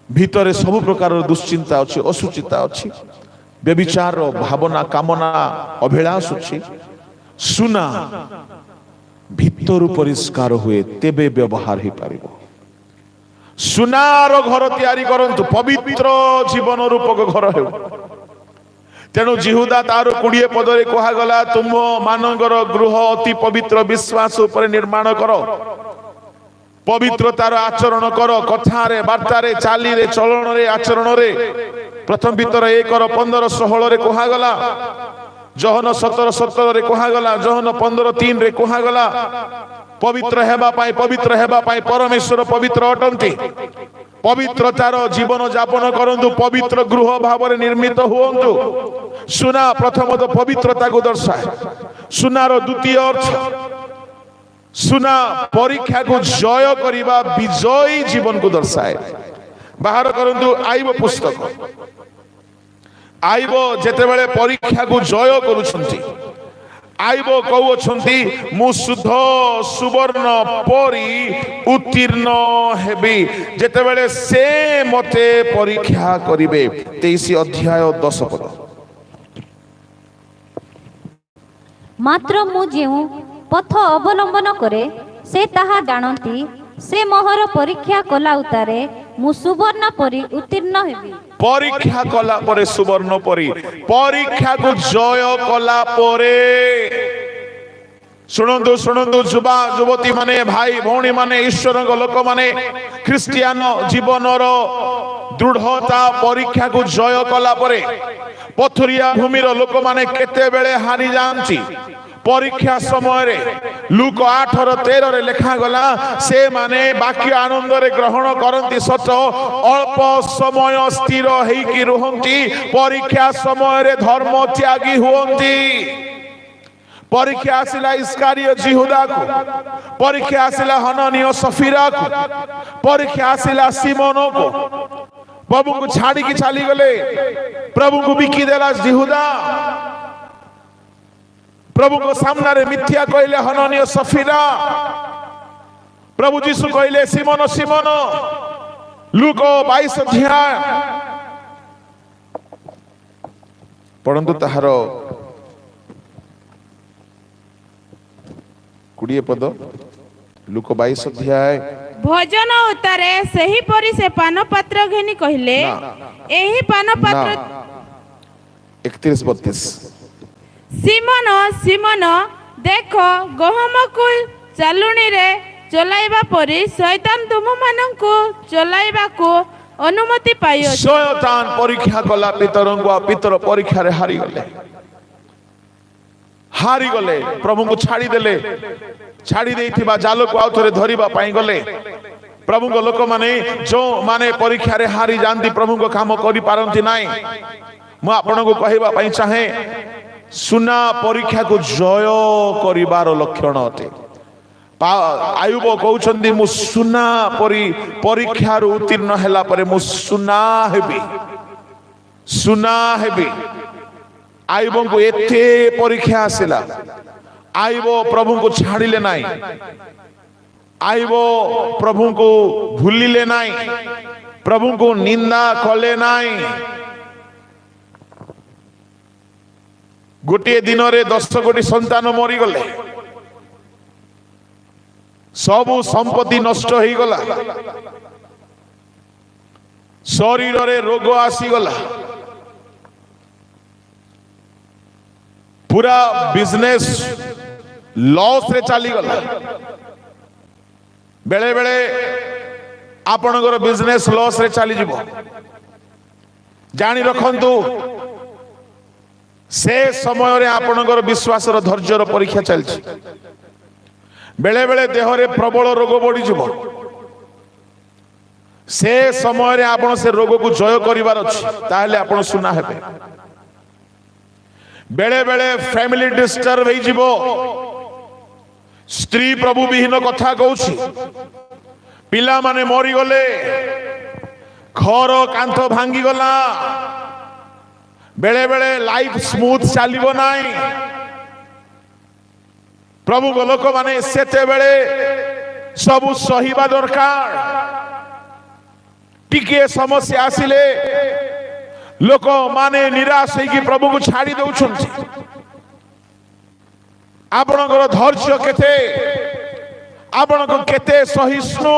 ଭିତରେ ସବୁ ପ୍ରକାରର ଦୁଶ୍ଚିନ୍ତା ଅଛି, ଅସୁଚିତା ଅଛି, ବ୍ୟଭିଚାର ଭାବନା କାମନା ଅଭିଳାଷ ଅଛି। ସୁନା ଭିତରୁ ପରିଷ୍କାର ହୁଏ, ତେବେ ବ୍ୟବହାର ହେଇପାରିବ। ସୁନାର ଘର ତିଆରି କରନ୍ତୁ, ପବିତ୍ର ଜୀବନ ରୂପକ ଘର ହେଉ। ତେଣୁ ଜିହୁଦା ତାର 20 ପଦରେ କୁହାଗଲା, ତୁମ ମାନଙ୍କର ଗୃହ ଅତି ପବିତ୍ର ବିଶ୍ୱାସ ଉପରେ ନିର୍ମାଣ କର, ପବିତ୍ରତାର ଆଚରଣ କର, କଥାରେ ବାର୍ତ୍ତାରେ ଚାଲିରେ ଚଳନରେ ଆଚରଣରେ। ପ୍ରଥମ ଭିତର 1:15-16 କୁହାଗଲା, ଜହନ 17:17 କୁହାଗଲା, ଜହନ 15:3 କୁହାଗଲା, ପବିତ୍ର ହେବା ପାଇଁ ପରମେଶ୍ୱର ପବିତ୍ର ଅଟନ୍ତି। ପବିତ୍ରତାର ଜୀବନ ଯାପନ କରନ୍ତୁ, ପବିତ୍ର ଗୃହ ଭାବରେ ନିର୍ମିତ ହୁଅନ୍ତୁ। ସୁନା ପ୍ରଥମତଃ ପବିତ୍ରତାକୁ ଦର୍ଶାଏ। ସୁନାର ଦ୍ୱିତୀୟ ଅର୍ଥ, ସୁନା ପରୀକ୍ଷାକୁ ଜୟ କରିବା, ବିଜୟୀ ଜୀବନକୁ ଦର୍ଶାଏ। ବାହାର କରନ୍ତୁ ଆଇବ ପୁସ୍ତକ। ଆଇବ ଯେତେବେଳେ ପରୀକ୍ଷାକୁ ଜୟ କରୁଛନ୍ତି, ଆଇବ କହୁଅଛନ୍ତି, ମୁଁ ଶୁଦ୍ଧ ସୁବର୍ଣ୍ଣ ପରି ଉତ୍ତୀର୍ଣ୍ଣ ହେବି ଯେତେବେଳେ ସେ ମତେ ପରୀକ୍ଷା କରିବେ। 23 ଅଧ୍ୟାୟ 10 ପଦ। ମାତ୍ର ମୁଁ ଯେଉଁ ପଥ ଅବଲମ୍ବନ କରେ ସେ ତାହା ଜାଣନ୍ତି, ସେ ମୋହର ପରୀକ୍ଷା କଲା ଉତ୍ତାରେ ମୁଁ ସୁବର୍ଣ୍ଣ ପରି ଉତ୍ତୀର୍ଣ୍ଣ ହେବି। ପରୀକ୍ଷା କଲା ପରେ ସୁବର୍ଣ୍ଣ ପରି, ପରୀକ୍ଷାକୁ ଜୟ କଲା ପରେ। ଶୁଣନ୍ତୁ ଶୁଣନ୍ତୁ ଯୁବତୀ ମାନେ, ଭାଇ ଭଉଣୀ ମାନେ, ଈଶ୍ୱରଙ୍କ ଲୋକମାନେ, ଖ୍ରୀଷ୍ଟିଆନ ଜୀବନର ଦୃଢ଼ତା ପରୀକ୍ଷାକୁ ଜୟ କଲା ପରେ। ପଥୁରିଆ ଭୂମିର ଲୋକମାନେ କେତେବେଳେ ହାରି ଯାଆନ୍ତି ପରୀକ୍ଷା ସମୟରେ। ଲୁକ 8:13 ଲେଖାଗଲା, ସେମାନେ ବାକ୍ୟ ଆନନ୍ଦରେ ଗ୍ରହଣ କରନ୍ତି ସତ, ଅଳ୍ପ ସମୟ ସ୍ଥିର ହେଇକି ରୁହନ୍ତି, ପରୀକ୍ଷା ସମୟରେ ଧର୍ମ ତ୍ୟାଗୀ ହୁଅନ୍ତି। ପରୀକ୍ଷା ଆସିଲା ଇସ୍କାରିୟ ଜିହୁଦାକୁ, ପରୀକ୍ଷା ଆସିଲା ହନନିୟ ସଫିରାକୁ, ପରୀକ୍ଷା ଆସିଲା ସିମୋନକୁ। ପ୍ରଭୁଙ୍କୁ ଛାଡ଼ିକି ଚାଲିଗଲେ, ପ୍ରଭୁଙ୍କୁ ବିକିଦେଲା ଜିହୁଦା। ପ୍ରଭୁଙ୍କ ସାମ୍ନାରେ ମିଥ୍ୟା କହିଲେ ହନନିୟ ସଫିରା। ପ୍ରଭୁ ଯୀଶୁ କହିଲେ, ସିମୋନ ସିମୋନ। ଲୁକ 22 ଅଧ୍ୟାୟ ପଢନ୍ତୁ, ତାହାର 20 ପଦ। ଲୁକ 22 ଅଧ୍ୟାୟ। ଭୋଜନ ଉତ୍ତାରେ ସେହିପରି ସେ ପାନପାତ୍ର ଘେନି କହିଲେ, ଏହି ପାନପାତ୍ର। 31-32। ସିମୋନ ସିମୋନ, ଦେଖ ଗହମକୁ ଚାଲୁଣିରେ ଚଲାଇବା ପରି ଶୈତାନ ତୁମମାନଙ୍କୁ ଚଲାଇବାକୁ ଅନୁମତି ପାଇଅଛି। ଶୈତାନ ପରୀକ୍ଷା କଲା ପିତରଙ୍କୁ, ଆଉ ପିତର ପରୀକ୍ଷାରେ ହାରିଗଲେ। ପ୍ରଭୁଙ୍କୁ ଛାଡ଼ିଦେଲେ, ଛାଡ଼ି ଦେଇଥିବା ଜାଲକୁ ଆଉ ଥରେ ଧରିବା ପାଇଁ ଗଲେ। ପ୍ରଭୁଙ୍କ ଲୋକମାନେ ଯେଉଁମାନେ ପରୀକ୍ଷାରେ ହାରି ଯାଆନ୍ତି, ପ୍ରଭୁଙ୍କ କାମ କରିପାରନ୍ତି ନାହିଁ। ମୁଁ ଆପଣଙ୍କୁ କହିବା ପାଇଁ ଚାହେଁ, ସୁନା ପରୀକ୍ଷାକୁ ଜୟ କରିବାର ଲକ୍ଷଣ ଅଟେ। ଆୟୁବ କହୁଛନ୍ତି, ମୁଁ ସୁନା ପରି ପରୀକ୍ଷାରୁ ଉତ୍ତୀର୍ଣ୍ଣ ହେଲା ପରେ ମୁଁ ସୁନା ହେବି। ଆୟୁବଙ୍କୁ ଏତେ ପରୀକ୍ଷା ଆସିଲା, ଆୟୁବ ପ୍ରଭୁଙ୍କୁ ଛାଡ଼ିଲେ ନାହିଁ, ଆୟୁବ ପ୍ରଭୁଙ୍କୁ ଭୁଲିଲେ ନାହିଁ, ପ୍ରଭୁଙ୍କୁ ନିନ୍ଦା କଲେ ନାହିଁ। गोटे दिन रे 10 कोटी संतान मरीगले सबु संपत्ति नष्ट हो गला शरीर रे रोग आसीगला पूरा बिजनेस लॉस रे चली गला बेले बेले आपनकर बिजनेस लॉस रे चली जीवो जानी रखंतु से समय रे आपनकर विश्वास रो धैर्य रो परीक्षा चलछि बेले बेले देह रे प्रबल रोग बढ़ी जीवो से समय रे आपण से रोग को जय करिवार अछि ताहले आपण सुना हेबे बेले बेले फैमिली डिस्टर्ब होई जीवो स्त्री प्रभु विहीन कथा कहूछि पिला माने मरी गले घर कांथ भांगी गला बेले बेले लाइफ स्मूथ चलिबो नाही प्रभु लोक माने सेते बेले सब सहीबा दरकार टिके समस्या आसिले लोक माने निराश होगी प्रभु को छाड़ी दउछन्ति आपनकर धैर्य केते आपनको केते सहिष्णु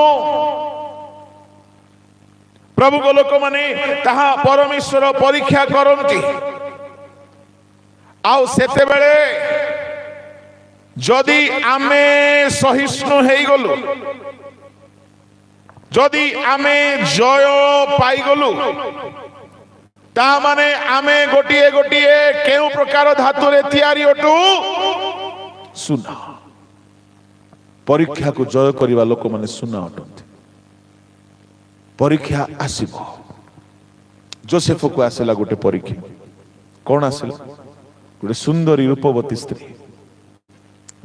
प्रभु को लोक माने ताहा परमेश्वर परीक्षा करंती आउ सेते बेले जदि आमे सहिष्णु हेई गलु जदि आमे जय पाई गलु ता माने आमे गोटिए गोटिए केउ प्रकार धातु रे तयारी अटु सुना परीक्षा को जय करिवा लोक माने सुना अटंती परीक्षा आसीबो जोसेफ को आसला गोटे परीक्षा कौन आसला गोटे सुंदरी रूपवती स्त्री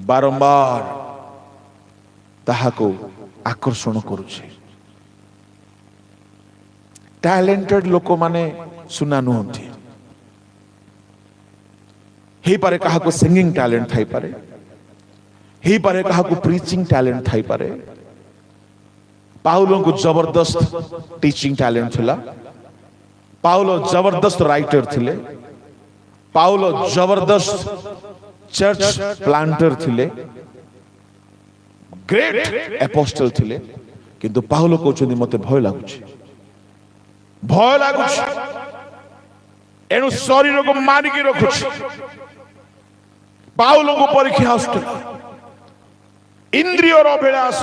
बारंबार ताहाको आकर्षण करुछे टैलेंटेड लोक माने सुना नुहंती हे पारे कहा को सिंगिंग टैलेंट थाई पारे हे पारे कहा को प्रीचिंग टैलेंट थाई पारे पाउलो को जबरदस्त टीचिंग टैलेंट थिला पाउलो जबरदस्त राइटर थिले पाउलो जबरदस्त चर्च प्लांटर थिले ग्रेट एपोस्टल थिले किंतु पाउलो कहउछनी मते भय लागुछ एनु शरीर को मारी के रखुछ पाउलो को परीक्षा आस्तला इंद्रिय रो अभिलाष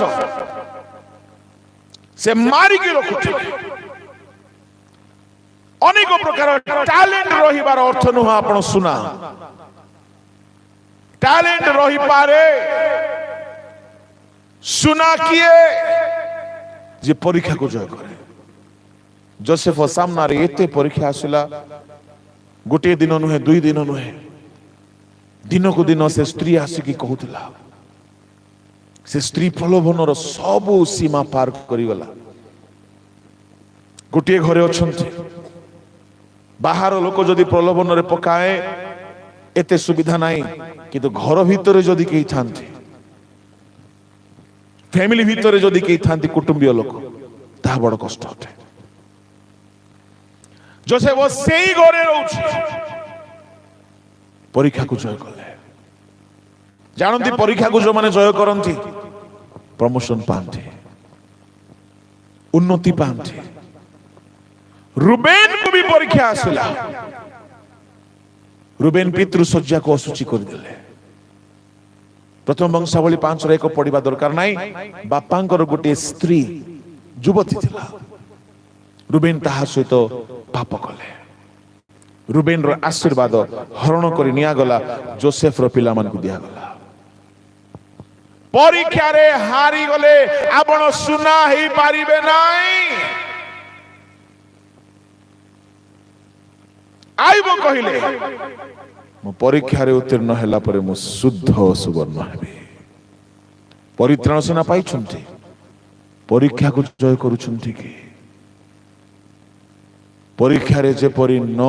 से मारी के रखुछ अनेक प्रकार टैलेंट रहिबार अर्थ नुह आपण सुना टैलेंट रही पारे सुना किए जे परीक्षा को जय करे जोसेफ सामना रे एते परीक्षा आसला गोटे दिन नुहे दुई दिन नुहे दिन को दिन से स्त्री आसिकी कहूला से स्त्री प्रलोभन रो सब सीमा पार करी गला गोटे घरे अछंती बाहर लोक जदि प्रलोभन रे पकाए एते सुविधा नाही किंतु घर भीतर जदि केही थांती फैमिली भीतर जदि केही थांती कुटुंबीय लोक ता बड़ कष्ट होते जोसेफ वो सेई घरे रहउछि परीक्षा को जय कले जानती परीक्षा को जो माने जय करंती प्रमोशन पांती उन्नति पांती रुबेन को भी परीक्षा आसला रुबेन पितृ सज्जा को असुचि कर देले प्रथम वंशावली 5 रे एक पढ़िबा दरकार नाही बापांकर गोटे स्त्री युवती थिला रुबेन ताहा सहित पाप कले रुबेन रो आशीर्वाद हरण करी निया गला जोसेफ रो पिला मान को दिया गला परीक्षा रे हारी गले आपण सुना ही पारिबे नाही आइबो कहिले मो परीक्षा रे उत्तीर्ण हैला परे मो शुद्ध सुवर्ण हेबे परित्राण सिना पाइछंती परीक्षा को जय करूछंती कि परीक्षा रे जे परि न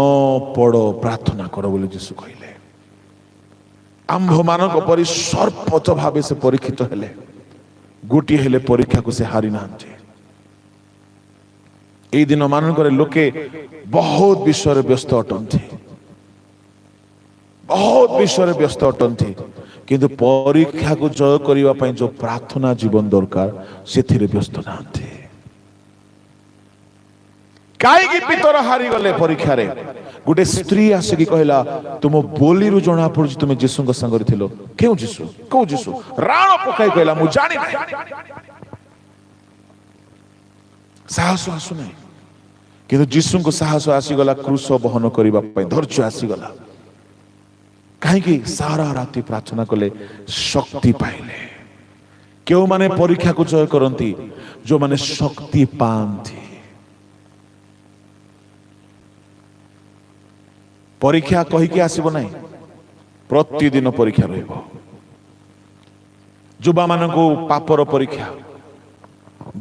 पड़ प्रार्थना कर बोले यीशु कहिले आंभ मानक परि सर्पच भावे से परीक्षित हेले गोटी हेले परीक्षा को से हारि नांते ए दिन मानक लोके बहुत विषय व्यस्त अटंती बहुत विषय व्यस्त अटंती किंतु परीक्षा को जय करिवा पई जो प्रार्थना जीवन दरकार सेथिरे व्यस्त नांती काई की पितर हारी गले परीक्षा रे गोटे स्त्री आसिकी कहला तुम बोली रु जणा पड़छ तुम जीसु को संग थिलो केउ जीसु को जीसु राण पकाई कहला मु जानि साहस आसु नहीं किंतु जीसु को साहस आसी गला क्रूस बहन करिवा पई धैर्य आसी गला कहीं सारा राति प्रार्थना कले शक्ति पाइले क्यों माने परीक्षा को जय करती जो माने शक्ति पाती परीक्षा कहीकि आसब ना प्रतिदिन परीक्षा रहिबो युवा मान को पापर परीक्षा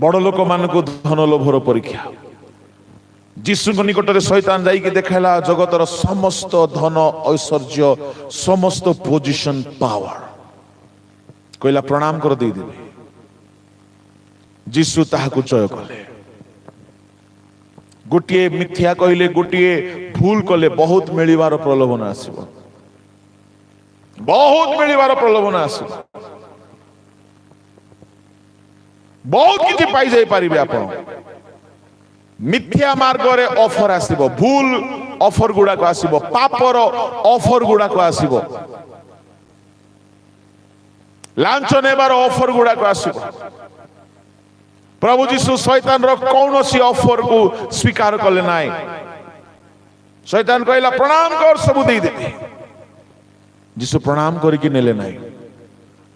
बड़ लोक मान को धन लोभर परीक्षा जीसु निकट में शैतान जाइए देखाला जगतर समस्त धन ऐश्वर्य समस्त पोजिशन पावर कहला प्रणाम कर दे देबे जीसु ताहाकु जय कले गोटे मिथ्या कहले गोटे भूल कले बहुत मिलिबार प्रलोभन आसीबो बहुत मिलिबार प्रलोभन आसीबो बहुत किछि पाई जाई परिबे आपण मिथ्या मार्ग रे ऑफर आसीबो भूल ऑफर गुडा को आसीबो पापर ऑफर गुडा को आसीबो लांच नेबार ऑफर गुडा को आसीबो प्रभु जीसु शैतान रो कौनसी ऑफर को स्वीकार कले नाय शैतान कहला प्रणाम कर सब दे दे जीसु प्रणाम करी कि नेले नाय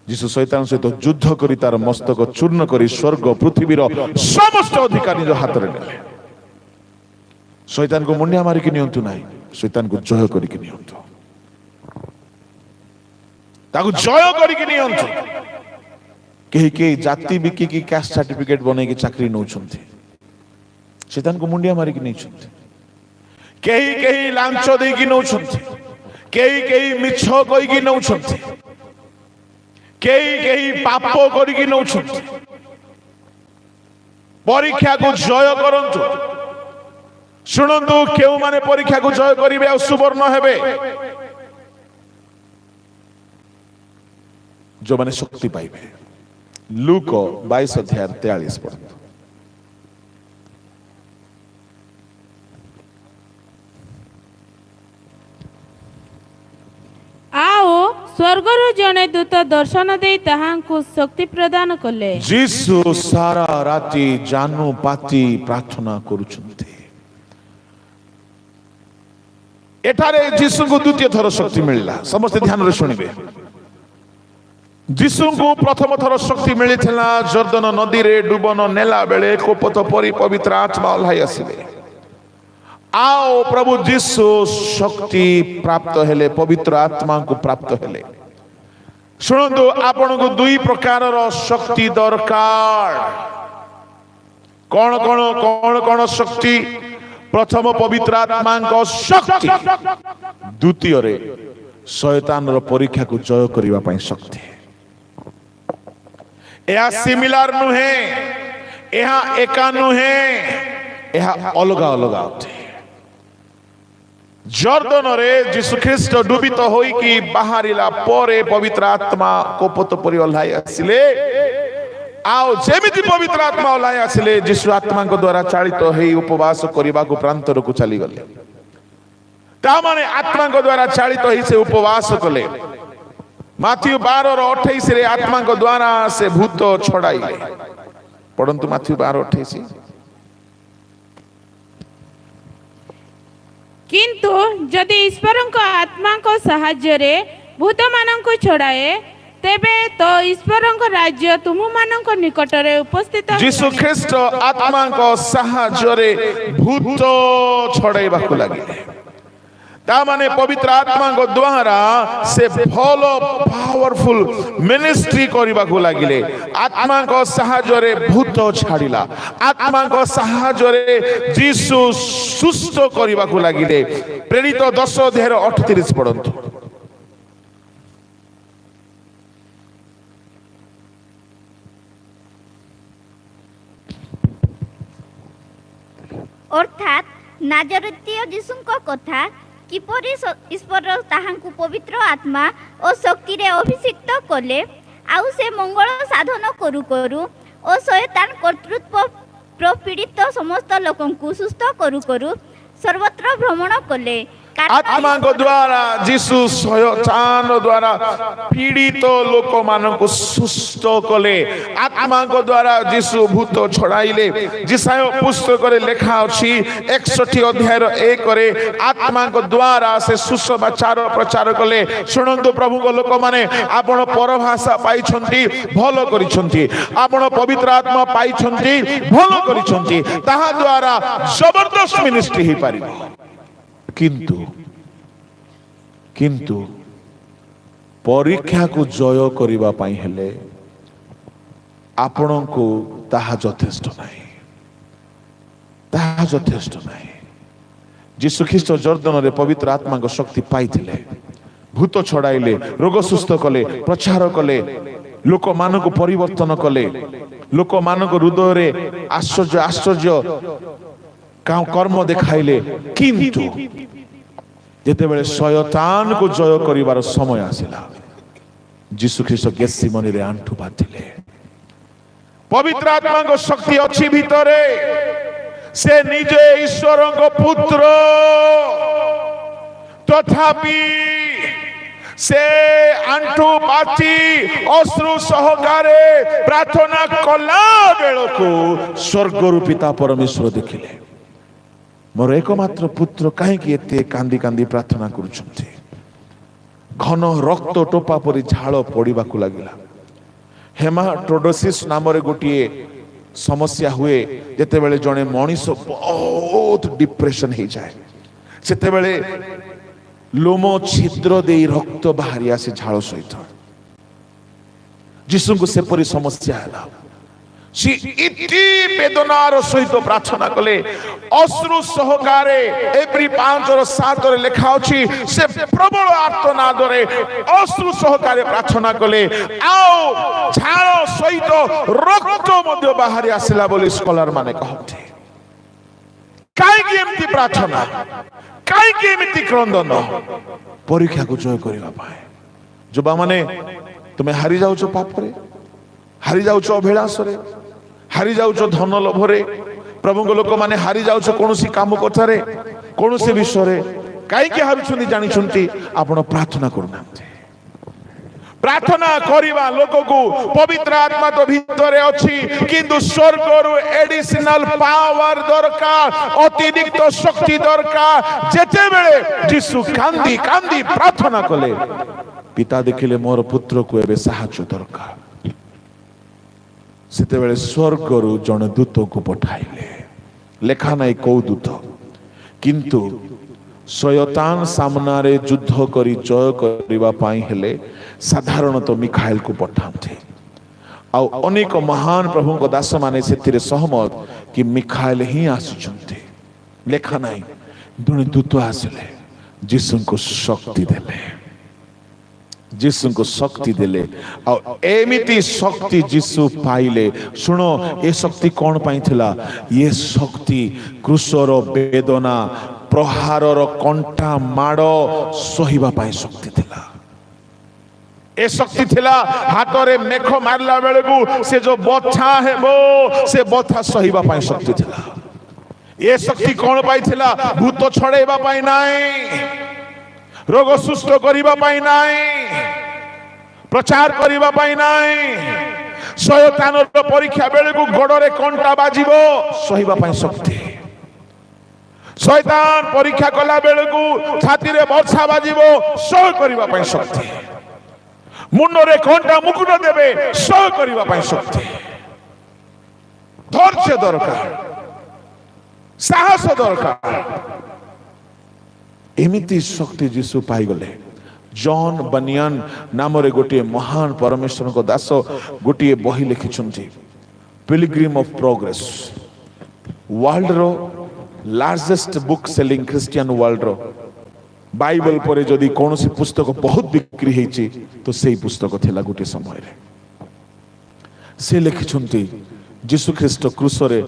जीसु शैतान से तो युद्ध करी तार मस्तक चूर्ण करी स्वर्ग पृथ्वी रो समस्त अधिकार निज हाथ रे नेले शैतान को मुंडिया मारी कि नियंतु नाही शैतान को जय करी कि नियंतु ताको जय करी कि नियंतु के जाति बिकी की कास्ट सर्टिफिकेट बने की चाकरी नौछंती शैतान को मुंडिया मारी कि नहीं छंती केही लांच दे कि नौछंती केही मिछ कहि कि नौछंती केही पाप करी कि नौछंती परीक्षा को जय करंतु शुणंतु केउ माने परीक्षा को जय करिवे आ सुवर्ण हेबे जो माने शक्ति पाइबे लूक 22 अध्याय 43 पढ़ आओ स्वर्गरु जने दूत दर्शन दे ताहांकु शक्ति प्रदान कले जीसु सारा राति जानू पाती प्रार्थना करूछंती एठारे जीसु को द्वितीय थर शक्ति मिलला समस्त ध्यान रे सुनिबे जीसु को प्रथम थर शक्ति मिली थिला जर्दन नदी रे डुबन नेला बेले कोपथ परि पवित्र आत्मा ओल्हाई आसिले आओ प्रभु जीसु शक्ति प्राप्त हेले पवित्र आत्मा को प्राप्त हेले सुनंतु आपन को दुई प्रकार रो शक्ति दरकार कौन शक्ति प्रथम पवित्र आत्मा को शक्ति द्वितीय रे शैतान रो परीक्षा को जय करिवा पई शक्ति यह सिमिलार नुहे यह एका नुहे यह अलगा अलगा होते जर्दन रे जीसु ख्रीष्ट डुबित होई कि बाहरिला परे पवित्र आत्मा कोपथ परि ओल्हाई आसिले आओ जेमिति पवित्र आत्मा ओल्हाई आसिले जीसु आत्मा को द्वारा चालित हेई उपवास करिबा को प्रांतर को चली गले ता माने आत्मा को द्वारा चालित हेई से उपवास कले माथ्यू 12:28 रे आत्मा को द्वारा से भूत छड़ाइले पढ़ंतु माथ्यू 12:28 किंतु जदि ईश्वर को आत्मा को साहाय्य रे भूत मान को छड़ाए तेबे तो ईश्वर को राज्य तुम मान को निकट रे उपस्थित जीसु ख्रीष्ट आत्मा को साहाय्य रे भूत छड़ाइबा को लागिले ता माने पवित्र आत्मा को द्वारा से भल पावरफुल मिनिस्ट्री करिबा को लागिले आत्मा को साहाय्य रे भूत छाड़िला आत्मा को साहाय्य रे जीसु सुस्त करिबा को लागिले प्रेरित 10 अध्याय 38 पढ़ंतु अर्थात नाजरेतीय जीसुଙ୍କ କଥା କିପରି ଈଶ୍ୱର ତାହାଙ୍କୁ ପବିତ୍ର ଆତ୍ମା ଓ ଶକ୍ତିରେ ଅଭିଷିକ୍ତ କଲେ, ଆଉ ସେ ମଙ୍ଗଳ ସାଧନ କରୁ କରୁ ଓ ଶୟତାନ କର୍ତ୍ତୃତ୍ୱ ପ୍ରପୀଡ଼ିତ ସମସ୍ତ ଲୋକଙ୍କୁ ସୁସ୍ଥ କରୁ କରୁ ସର୍ବତ୍ର ଭ୍ରମଣ କଲେ। आत्मा को द्वारा जीसु शयतान द्वारा पीड़ित लोक मानक सुस्थ कले। आत्मा को द्वारा जीसु भूत छड़ाइले। जिसाय पुस्तक रे लेखा अछि 61 अध्याय 1 रे आत्मा को द्वारा से सुसमाचार प्रचार कले। सुनंतु प्रभु को लोक माने आपण परभाषा पाई छंती भलो करि छंती, आपण पवित्र आत्मा पाई छंती भलो करि छंती, ताहा द्वारा जबरदस्त मिनिस्ट्री ही पारिबो। किंतु परीक्षा को जय करिबा पाई हेले आपण को ताहा यथेष्ट नाही, ताहा यथेष्ट नाही। यीशु ख्रीष्ट जर्दन रे पवित्र आत्मा को शक्ति पाइथिले, भूत छड़ाइले, रोग सुस्थ कले, प्रचार कले, लोक मान को परिवर्तन कले, लोक मान को हृदय रे आश्चर्य आश्चर्य कर्म देखाइले। किंतु जेतेबेले शयतान को जय करिवार समय आसिला, यीशु ख्रीष्ट गेतसेमनी रे आंठु बांधिले। पवित्र आत्मा को शक्ति अछि भितरे, से निजे ईश्वर को पुत्र, तथापि से आंठु बांधि अश्रु सहकारे प्रार्थना कला बेलको स्वर्गरु पिता परमेश्वर देखिले, मोर एकमात्र पुत्र कहीं एते कांदी कांदी प्रार्थना करुछंती। घन रक्त टोपा परी झाड़ पड़वा को लगिला। हेमाटोडोसिस नाम रे गोटिए समस्या हुए जेतेबेले जने मनीष बहुत डिप्रेशन हो जाए, सेतेबेले लोम छिद्र दे रक्त बाहरी आसे झाड़ सहित। यीशु को सेपरी समस्या है, सी इति वेदनार सहित प्रार्थना कले, अश्रु सहकारे। एप्रिल 5 और 7 रे लिखा अछि से प्रबल आर्तनाद रे अश्रु सहकारे प्रार्थना कले, आओ झाड़ सहित रक्त मध्य बाहरी आसिला बोली स्कॉलर माने कहते। काई की एमती प्रार्थना, काई की एमती क्रंदन, परीक्षा को जय करिवा पाए। जुबा माने तुमे हारी जाउछ पाप रे, हारी जाउछ अभिलाष रे, हारी जाउछ धन लोभ रे, प्रभु को लोक माने हारी जाउछ कोनोसी काम कथारे, कोनोसी विषय रे। काई की हारुछुनी जानि छुंती आपण प्रार्थना करूनांती। प्रार्थना करिवा लोक को पवित्र आत्मा तो भितरे अछि, किंतु स्वर्गरु एडिशनल पावर दरकार, अतिरिक्त शक्ति दरकार। जेते बेले यीशु कांदी कांदी प्रार्थना कले, पिता देखिले मोर पुत्र को एबे साहाय्य दरकार। सेते बेले स्वर्गरु जन दूत को पठाइले, लेखा नाई को दूत, किंतु शयतान सामना रे युद्ध करी जय करिवा पाई हेले साधारणतः मिखाएल को पठाते। आउ अनेक महान प्रभु को दास माने सेतिरे सहमत कि मिखाएल ही आसुचंते। लेखा नाई दुनि दूत आसिले, यीशु को शक्ति देले, यीशु को शक्ति देले। और एमिति शक्ति यीशु पाइले। सुनो ए शक्ति कौन पाई थिला? ये शक्ति क्रूसर वेदना, प्रहारर कंटा माड़ सहिबा पाई शक्ति थिला। ए शक्ति थिला हाथ रे मेख मारला बेले को से जो बथा हेबो से बथा सहिबा पाई शक्ति थिला। ए शक्ति कौन पाई थिला? भूत छड़ेबा पाई नाही, रोग सुस्थ करिबा पाई नाही, प्रचार करिबा पाई नाही, शयतानर परीक्षा बेले को गोड़रे कंटा बाजिबो सहिबा पाई शक्ति। शयतान परीक्षा कला बेले को छाती रे वर्षा बाजिबो सह करिबा पाई शक्ति। मुंड रे कंटा मुकुट देबे सह करिबा पाई शक्ति। धैर्य दरकार, साहस दरकार। एमिति शक्ति यीशु पाई गले। जॉन बनियान नाम रे गोटे महान परमेश्वर को दास गोटे बही लिखिछंती, पिलग्रिम ऑफ प्रोग्रेस। वर्ल्ड रो largest book selling Christian world रो बाइबल पर जदि कोनोसी पुस्तक बहुत बिक्री हेची तो सेही पुस्तक थिला गोटे समय रे। से लिखिछंती यीशु ख्रीष्ट क्रूस रे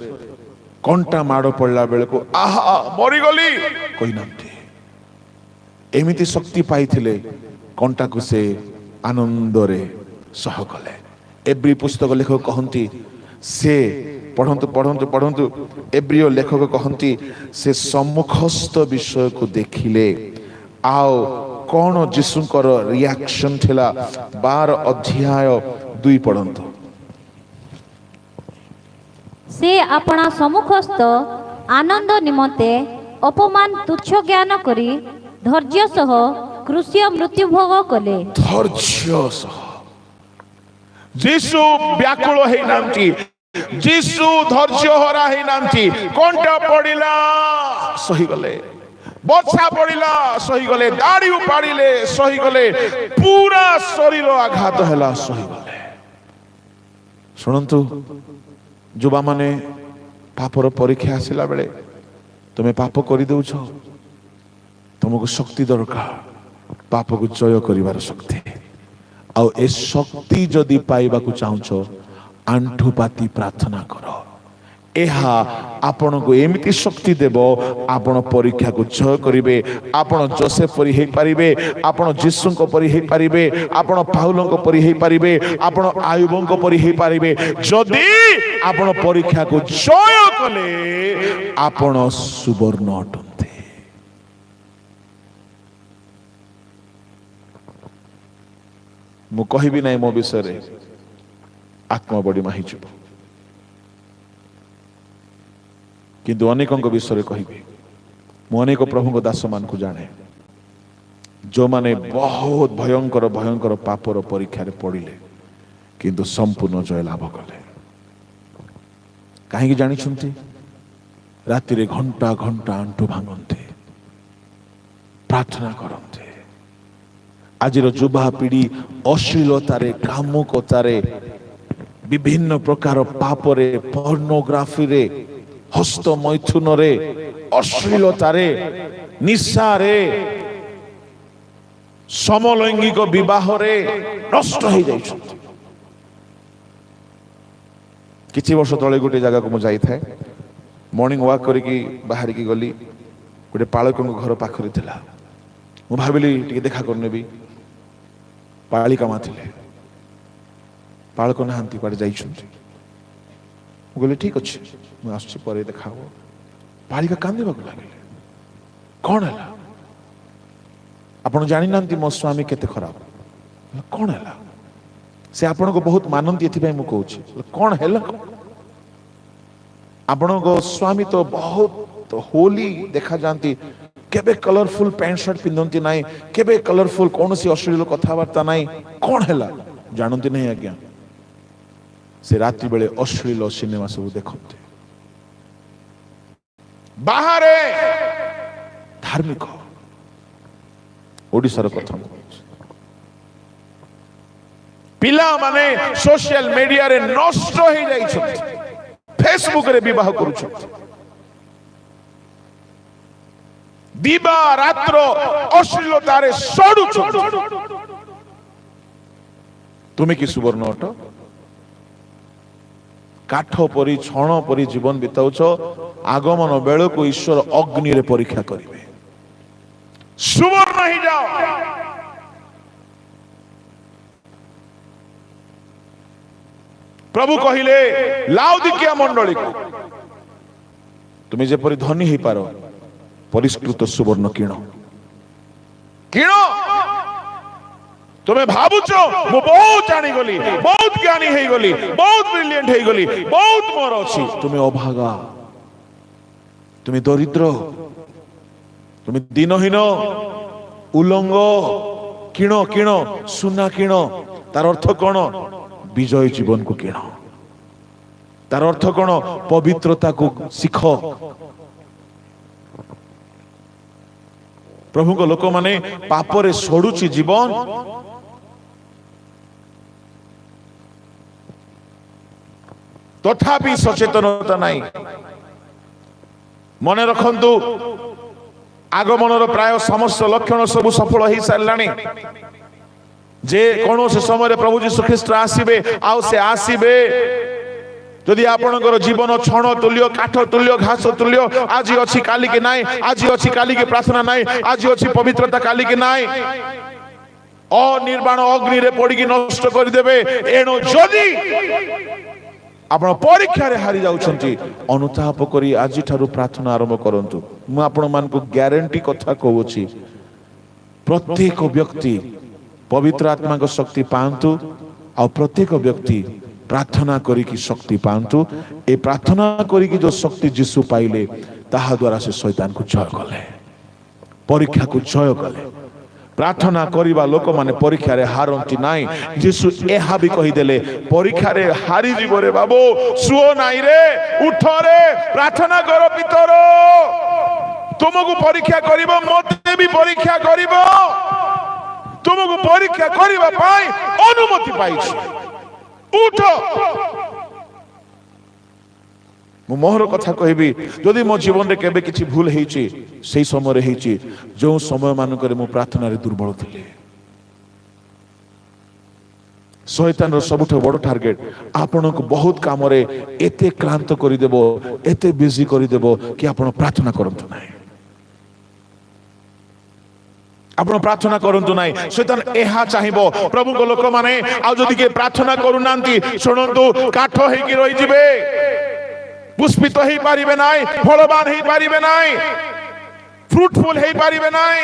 कंटा माड़ पड़ला बेले को आहा मरी गली कहि नांती। एमिति शक्ति पाइथिले कंटाकु से आनंदरे सह कले। एब्री पुस्तक लेखक कहती से पढ़ंतु पढ़ंतु पढ़ंतु एब्रियो लेखक कहती से सम्मुखस्थ विषय को देखिले आओ कौन जीशुकर रिएक्शन थिला 12 अध्याय 2 पढ़ंतु। से अपना सम्मुखस्थ आनंद निमंते अपमान तुच्छ ज्ञान करी धैर्य सह क्रूसीय मृत्यु भोग कले। धैर्य सह जीशु व्याकुल है नांती, जीशु धैर्य हरा है नांती। कंटा पड़िला सही गले, बर्षा पड़िला सही गले, दाढ़ी उपाड़िले सही गले, पूरा शरीर आघात हैला सही गले। शुणंतु जुबा माने पापर परीक्षा आसिला बेले तुमे पाप करि दउछ, तुमको शक्ति दरकार पाप को जय करिवार शक्ति। आउ ए शक्ति जदि पाइबा को चाहछ आंठु पाती प्रार्थना करो। एहा आपण को एमिति शक्ति देबो आपण परीक्षा को जय करिवे। आपण जोसेफ परि हे पारिबे, आपण जीसु को परि हे पारिबे, आपण पाउल को परि हे पारिबे, आपण आयुब को परि हे पारिबे। जदि आपण परीक्षा को जय कले आपण सुवर्ण अटन्ते। मु कहिबी नै मो विषय रे आत्मा बड़ी माही जीव, किंतु अनेकों विषय कहि मु अनेक प्रभु को दास मान को जाने जो माने बहुत भयंकर भयंकर पापर परीक्षा रे पड़िले किंतु संपूर्ण जय लाभ कले। कहीं जानी छुंती राति रे घंटा घंटा आंटू भांगते प्रार्थना करते। आज युवा पीढ़ी अश्लीलतारे कामुकतारे विभिन्न प्रकार पापरे पोर्नोग्राफी रे हस्त मैथुन रे अश्लीलतारे निशारे समलैंगिक विवाह रे नष्ट हो जाइछन। किछि वर्ष तले गोटे जगह को मु जाई थाए मॉर्निंग वॉक करिकी बाहर की गली गोटे पालक घर पाखरे थिला। मु भाबिली टिके देखा करनेबी पालिका मा थिले पालक नाहांती पाड़े जाइछन्ती। मु कहली ठीक अछि मु आसछि परे देखाओ। पालिका कांदिबाक लागिले कोन हैला आपण जानि नांती मो स्वामी केते खराब कोन हैला से आपण को बहुत मानंती एथि मु कहूछि कोन हैला। आपण को स्वामी तो बहुत होली देखा जानती, केबे कलरफुल पैंट शर्ट पिंधंती नाही, केबे कलरफुल कोनसी अश्लील कथावार्ता नाही कोन हैला जानती नहीं आज्ञा। से रात्रि बेले अश्लील सिनेमा सब देखते बाहरे धार्मिक ओडिशार कथा पिला माने सोशल मीडिया रे नष्ट हो जाइछथि, फेसबुक रे विवाह करूछथि, दिबा रात्र अश्लीलतारे सडुछथि। तुमे कि सुवर्ण अट काठ परी छण परी जीवन बिताउछ, आगमन बेल को ईश्वर अग्नि रे परीक्षा करिवे। सुवर्ण ही जाओ। प्रभु कहिले लाउदिकिया मंडली को तुम जेपरि धनी ही पारो परिष्कृत सुवर्ण किण किण। तुम्हें भावुच मु बहुत जानी गली, बहुत ज्ञानी है गली, बहुत ब्रिलियंट है गली, बहुत मोर अछि। तुम्हें अभागा, तुम्हें दरिद्र, तुम्हें दिनहीन उलंग किण किण सुना किण। तार अर्थ कौन? विजय जीवन को किण। तार अर्थ कौन? पवित्रता को शिख। प्रभु को लोक माने पापरे सड़ुची जीवन, तथापि सचेतनता नहीं। मन रखंतु आगमनर प्राय समस्त लक्षण सब सफल हो साराणी। जे कौन से समय प्रभु जीशु ख्रीस्ट आसीबे आउ से आसीबे যদি ଆପଣଙ୍କର ଜୀବନ ଛଣ ତୁଲ୍ୟ କାଠ ତୁଲ୍ୟ ଘାସ ତୁଲ୍ୟ ଆଜି ଅଛି କାଲି କି ନାହିଁ ଆଜି ଅଛି କାଲି କି ପ୍ରାର୍ଥନା ନାହିଁ ଆଜି ଅଛି ପବିତ୍ରତା କାଲି କି ନାହିଁ ଅନିର୍ବାଣ ଅଗ୍ନିରେ ପଡ଼ିକି ନଷ୍ଟ କରିଦେବେ ଏଣୁ ଯଦି ଆପଣ ପରୀକ୍ଷାରେ ହାରି ଯାଉଛନ୍ତି ଅନୁତାପ କରି ଆଜିଠାରୁ ପ୍ରାର୍ଥନା ଆରମ୍ଭ କରନ୍ତୁ ମୁଁ ଆପଣମାନଙ୍କୁ ଗ୍ୟାରେଣ୍ଟି କଥା କହୁଛି ପ୍ରତ୍ୟେକ ବ୍ୟକ୍ତି ପବିତ୍ର ଆତ୍ମାଙ୍କ ଶକ୍ତି ପାଆନ୍ତୁ ଆଉ ପ୍ରତ୍ୟେକ ବ୍ୟକ୍ତି ପ୍ରାର୍ଥନା କରିକି ଶକ୍ତି ପାଆନ୍ତୁ ଏ ପ୍ରାର୍ଥନା କରିକି ଯୋଉ ଶକ୍ତି ଯୀଶୁ ପାଇଲେ ତାହା ଦ୍ୱାରା ସେ ଶୈତାନକୁ ଜୟ କଲେ ପରୀକ୍ଷାକୁ ଜୟ କଲେ ପ୍ରାର୍ଥନା କରିବା ଲୋକମାନେ ପରୀକ୍ଷାରେ ହାରନ୍ତି ନାହିଁ ଯୀଶୁ ଏହା ବି କହିଦେଲେ ପରୀକ୍ଷାରେ ହାରିଯିବ ରେ ବାବୁ ଶୁଅ ନାହିଁ ରେ ଉଠ ରେ ପ୍ରାର୍ଥନା କର ପିତର ତୁମକୁ ପରୀକ୍ଷା କରିବ ମୋତେ ବି ପରୀକ୍ଷା କରିବ ତୁମକୁ ପରୀକ୍ଷା କରିବା ପାଇଁ ଅନୁମତି ପାଇଛି ଉଠ ମୁଁ ମୋର କଥା କହିବି ଯଦି ମୋ ଜୀବନରେ କେବେ କିଛି ଭୁଲ ହେଇଛି ସେଇ ସମୟରେ ହେଇଛି ଯେଉଁ ସମୟ ମାନଙ୍କରେ ମୁଁ ପ୍ରାର୍ଥନାରେ ଦୁର୍ବଳ ଥିଲି ଶୈତାନର ସବୁଠୁ ବଡ଼ ଟାର୍ଗେଟ ଆପଣଙ୍କୁ ବହୁତ କାମରେ ଏତେ କ୍ଳାନ୍ତ କରିଦେବ ଏତେ ବିଜି କରିଦେବ କି ଆପଣ ପ୍ରାର୍ଥନା କରନ୍ତୁ ନାହିଁ ଆପଣ ପ୍ରାର୍ଥନା କରନ୍ତୁ ନାହିଁ ଶୈତାନ ଏହା ଚାହିଁବ ପ୍ରଭୁଙ୍କ ଲୋକମାନେ ଆଉ ଯଦି କିଏ ପ୍ରାର୍ଥନା କରୁନାହାନ୍ତି ଶୁଣନ୍ତୁ କାଠ ହେଇକି ରହିଯିବେ पुष्पित तो ही पारिबे नाही फलवान ही पारिबे नाही फ्रूटफुल ही पारिबे नाही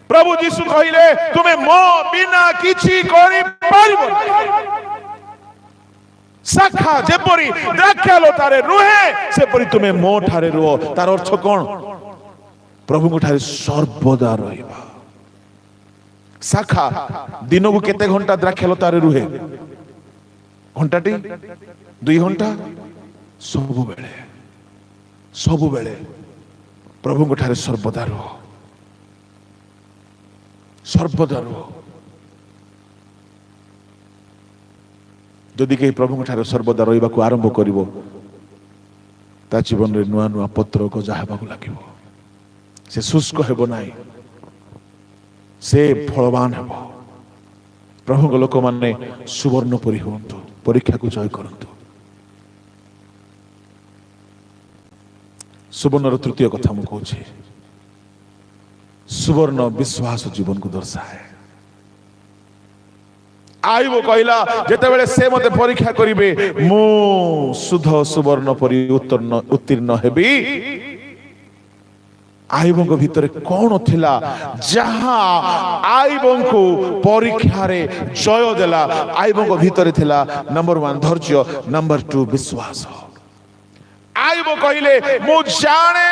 प्रभु यीशु कहिले तुमे मो बिना किछि करि पारिबो शाखा जेपरि द्राक्षालतारे रुहे सेपरि तुमे मो ठारे रुह तार अर्थ कोन प्रभु को ठारे सर्वदा रहिबा शाखा दिन को केते घंटा द्राक्षालतारे रुहे घंटाटी 2 घंटा सबुबेले प्रभु को ठारे सर्वदा रुह जदि कहीं प्रभु को ठारे सर्वदा रहिबा को आरंभ करिवो ता जीवन रे नुआ नुआ पत्र को जाहबा को लागिवो से शुष्क हेबो नाही से फलवान हेबो प्रभु को लोक माने सुवर्ण परि होंतु परीक्षा को जय करंतु सुवर्ण तृतीय कथा मु कहूँ सुवर्ण विश्वास जीवन को दर्शाए आईब कहला जेतेबेले से मते परीक्षा करिवे मु शुद्ध सुवर्ण परि उत्तीर्ण हेबी आईबंक भितर कौन थिला जहां आईबंक परीक्षा रे जय देला आईबंक भितर थिला नंबर 1 धैर्य नंबर 2 विश्वास आईबो कहले मु जाने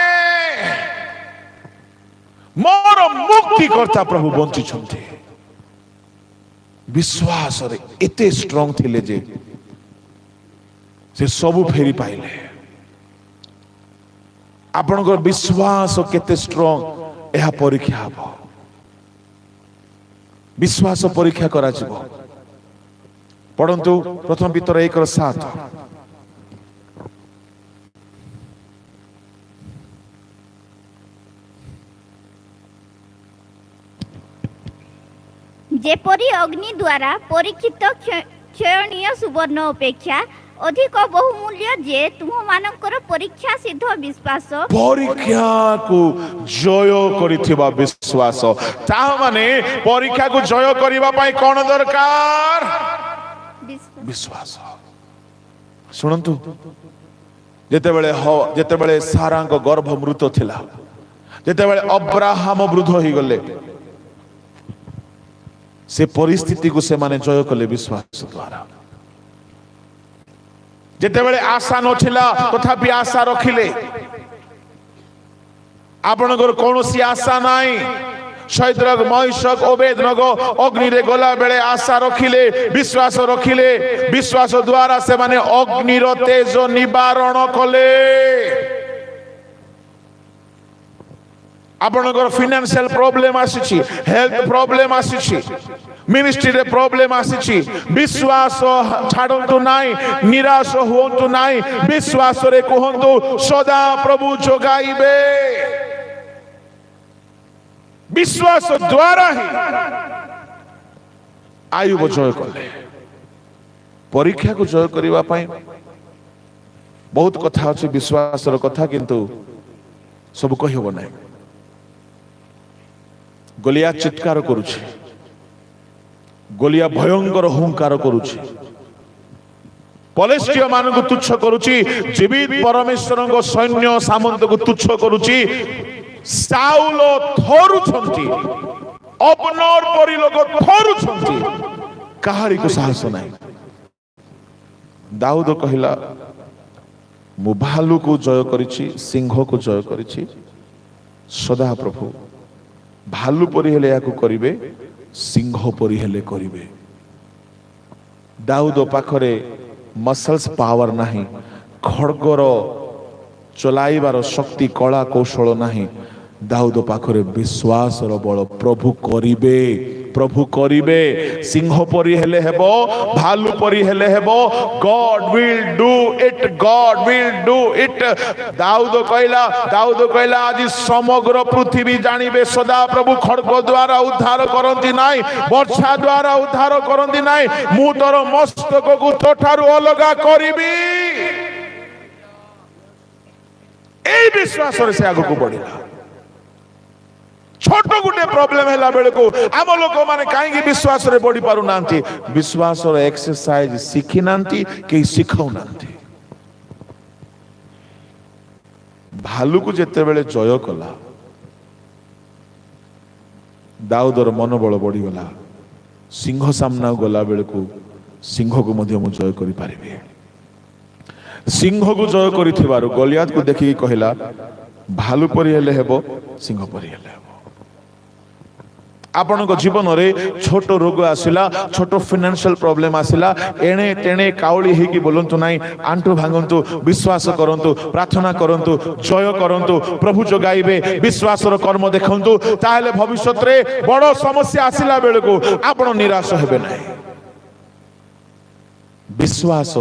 मोर मुक्ति करता प्रभु बंची छंती विश्वास रे एते स्ट्रांग थिले जे से सब फेरी पाइले आपनकर विश्वास केते स्ट्रांग एहा परीक्षा हबो विश्वास परीक्षा करा जिवो पढंतु प्रथम पितर 1:7 जेपरी अग्नि द्वारा परीक्षित क्षयणीय सुवर्ण अपेक्षा अधिक बहुमूल्य जे तुम मानकर परीक्षा सिद्ध विश्वास परीक्षा को जय करिथिबा विश्वास ता माने परीक्षा को जय करिबा पई कोन दरकार विश्वास सुनंतु जेतेबेले सारा को गर्भ मृत थिला जेतेबेले अब्राहम वृद्ध होई गले से परिस्थिति को से माने जय कले विश्वास द्वारा जेतेबेले आशा नथिला तथापि आशा रखिले आपनकर कोनोसी आशा नाही शैद्रक मैशक ओबेदनगो अग्नि रे गला बेले आशा रखिले विश्वास द्वारा से माने अग्नि रो तेज निवारण कले आपनकर फाइनेंशियल प्रॉब्लम आसीछि हेल्थ प्रॉब्लम आसीछि मिनिस्ट्री रे प्रॉब्लम आसीछि विश्वास छाडंतु नाही निराश होंतु नाही विश्वास रे कहंतु सदा प्रभु जोगाइबे विश्वास द्वारा ही आयुब जय कले परीक्षा को जय करने पाई बहुत कथा अच्छी विश्वासर कथा किंतु सब कही हब ना। गोलिया चित्कार करुछि, गोलिया भयंकर हुंकार करुछि, पलेस्टिय मान को तुच्छ करुछि, जीवित परमेश्वर को सैन्य सामंत को तुच्छ करुछि। साउल थरुछंती, अबनर परि लोक थरुछंती, काहारी को साहस नाही। दाऊद कहिला मु भालू को जय करिछि, सिंह को जय करिछि। सदा प्रभु भालू परि हेले याकू करिवे, सिंह परि हेले करिवे। दाऊद पाखरे मसल्स पावर नाही, खड़गर चलाइबार शक्ति कला कौशल नाही। दाऊद पाखरे विश्वास बल। प्रभु करिवे, प्रभु करिवे। सिंह परि हेले हेबो, भालू परि हेले हेबो। God will do it, God will do it. Dawood कहला आज समग्र पृथ्वी जानिबे सदा प्रभु खड्ग द्वारा उद्धार करंती नाही, वर्षा द्वारा उद्धार करंती नाही। मु तोर मस्तक को तोठारु अलगा करिबी। एई विश्वास रे से आगु को बढ़िला। छोट गुटे प्रॉब्लम हैला बेले को आम लोक माने काहे विश्वास रे बढ़ी पारु नांती। विश्वास रो एक्सरसाइज सिखी नांती, के सिखाउ नांती। भालू को जेते बेले जय कला, दाऊदर मनोबल बढ़ी गला। सिंह सामना गला बेले को सिंह को मध्य मु जय करि पारिबे। सिंह को जय करिथिबारु गलियात को देखि कहला भालू परि हेले हेबो, सिंह परि हेले हेबो। आपण जीवन में छोट रोग आसला, छोट फाइनेंशियल प्रॉब्लम आसला, एणे तेणे काउली हेकी बोलंतु नाही, आंटू भांगंतु, विश्वास करंतु, प्रार्थना करंतु, जय करंतु, प्रभु जगाइबे, विश्वासर कर्म देखंतु। ताहेले भविष्यत रे बड़ समस्या आसिला बेले को आपण निराश हेबे नाही। विश्वास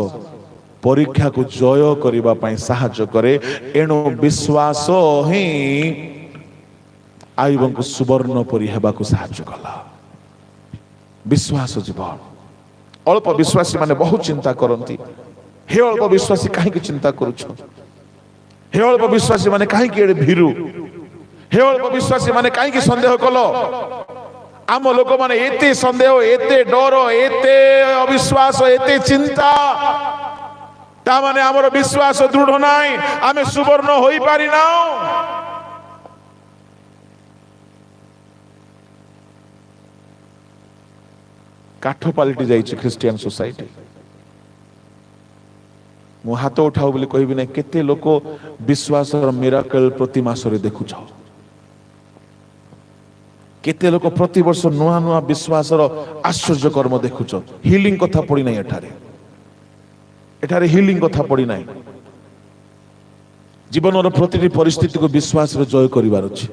परीक्षा को जय करिबा पई सहायता करे। एणु विश्वास ही आयुब को सुवर्ण परि हेबा को सहायता कला। विश्वास जीवन। अल्प विश्वासी माने बहुत चिंता करंती। हे अल्प विश्वासी काहे की चिंता करूछ? हे अल्प विश्वासी माने काहे की एडे भीरु? हे अल्प विश्वासी माने काहे की संदेह कलो? आम लोक माने एते संदेह, एते डर, एते अविश्वास, एते चिंता। ता माने हमर विश्वास दृढ़ नाई, आमे सुवर्ण होई पारि ना। काठ पलटि जाइए ख्रिस्टियन सोसाइटी। मु हाथ उठाओ बोली कहबी ना, केते लोक विश्वास मिराकल प्रति मास रे देखु छ। केते लोक प्रति वर्ष नुआ नुआ विश्वास आश्चर्य कर्म देखु छ। हिलिंग कथा पड़ी ना एठारे, एठारे हिलिंग कथा पड़ी ना। जीवन प्रतिटी परिस्थिति को विश्वास रे जय करिवार अछि।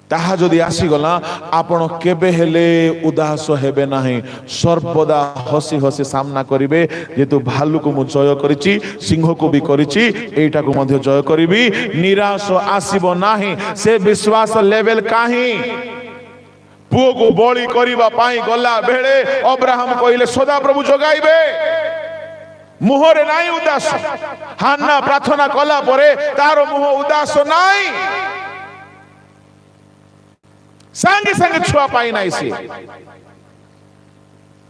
ताहा जदि आसीगला आपण केबे हेले उदास हेबे नाही, सर्वदा हसी हसी सामना करिवे। जेतु भालू को मु जय करिछि, सिंह को भी करिछि, एटा को मध्य जय करिवि। निराश आसीबो नाही। से विश्वास लेवल काहे पुओ को बळी करिबा पाई गला बेले अब्राहम कहिले सदा प्रभु जगाइबे। मुहरे नाही उदास। हान्ना प्रार्थना कला परे तार मुह उदास नाही। सांगे सांगे छुआ पाई ना। सी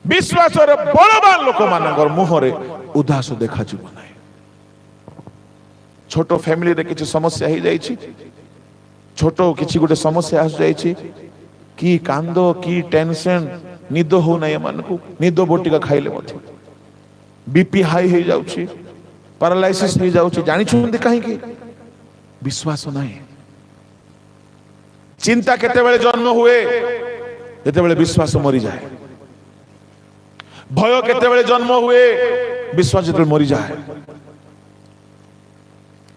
विश्वास बलवान लोक मानकर मुहरे उदास देखा जीव ना। छोट फैमिली रे किछि समस्या ही जाइछि, छोट किछि गोटे समस्या आस जाइछि, की कांदो की टेंशन, निद हो ना मन को। निद बोटिका खाइले मथि बीपी हाई हो जाउछि, पैरालाइसिस हो जाउछि। जानि छुंदी काहे की विश्वास नाही। चिंता केतेबेले जन्म हुए जेतेबेले विश्वास मरी जाए। भय केतेबेले जन्म हुए विश्वास जेतेबेले मरी जाए।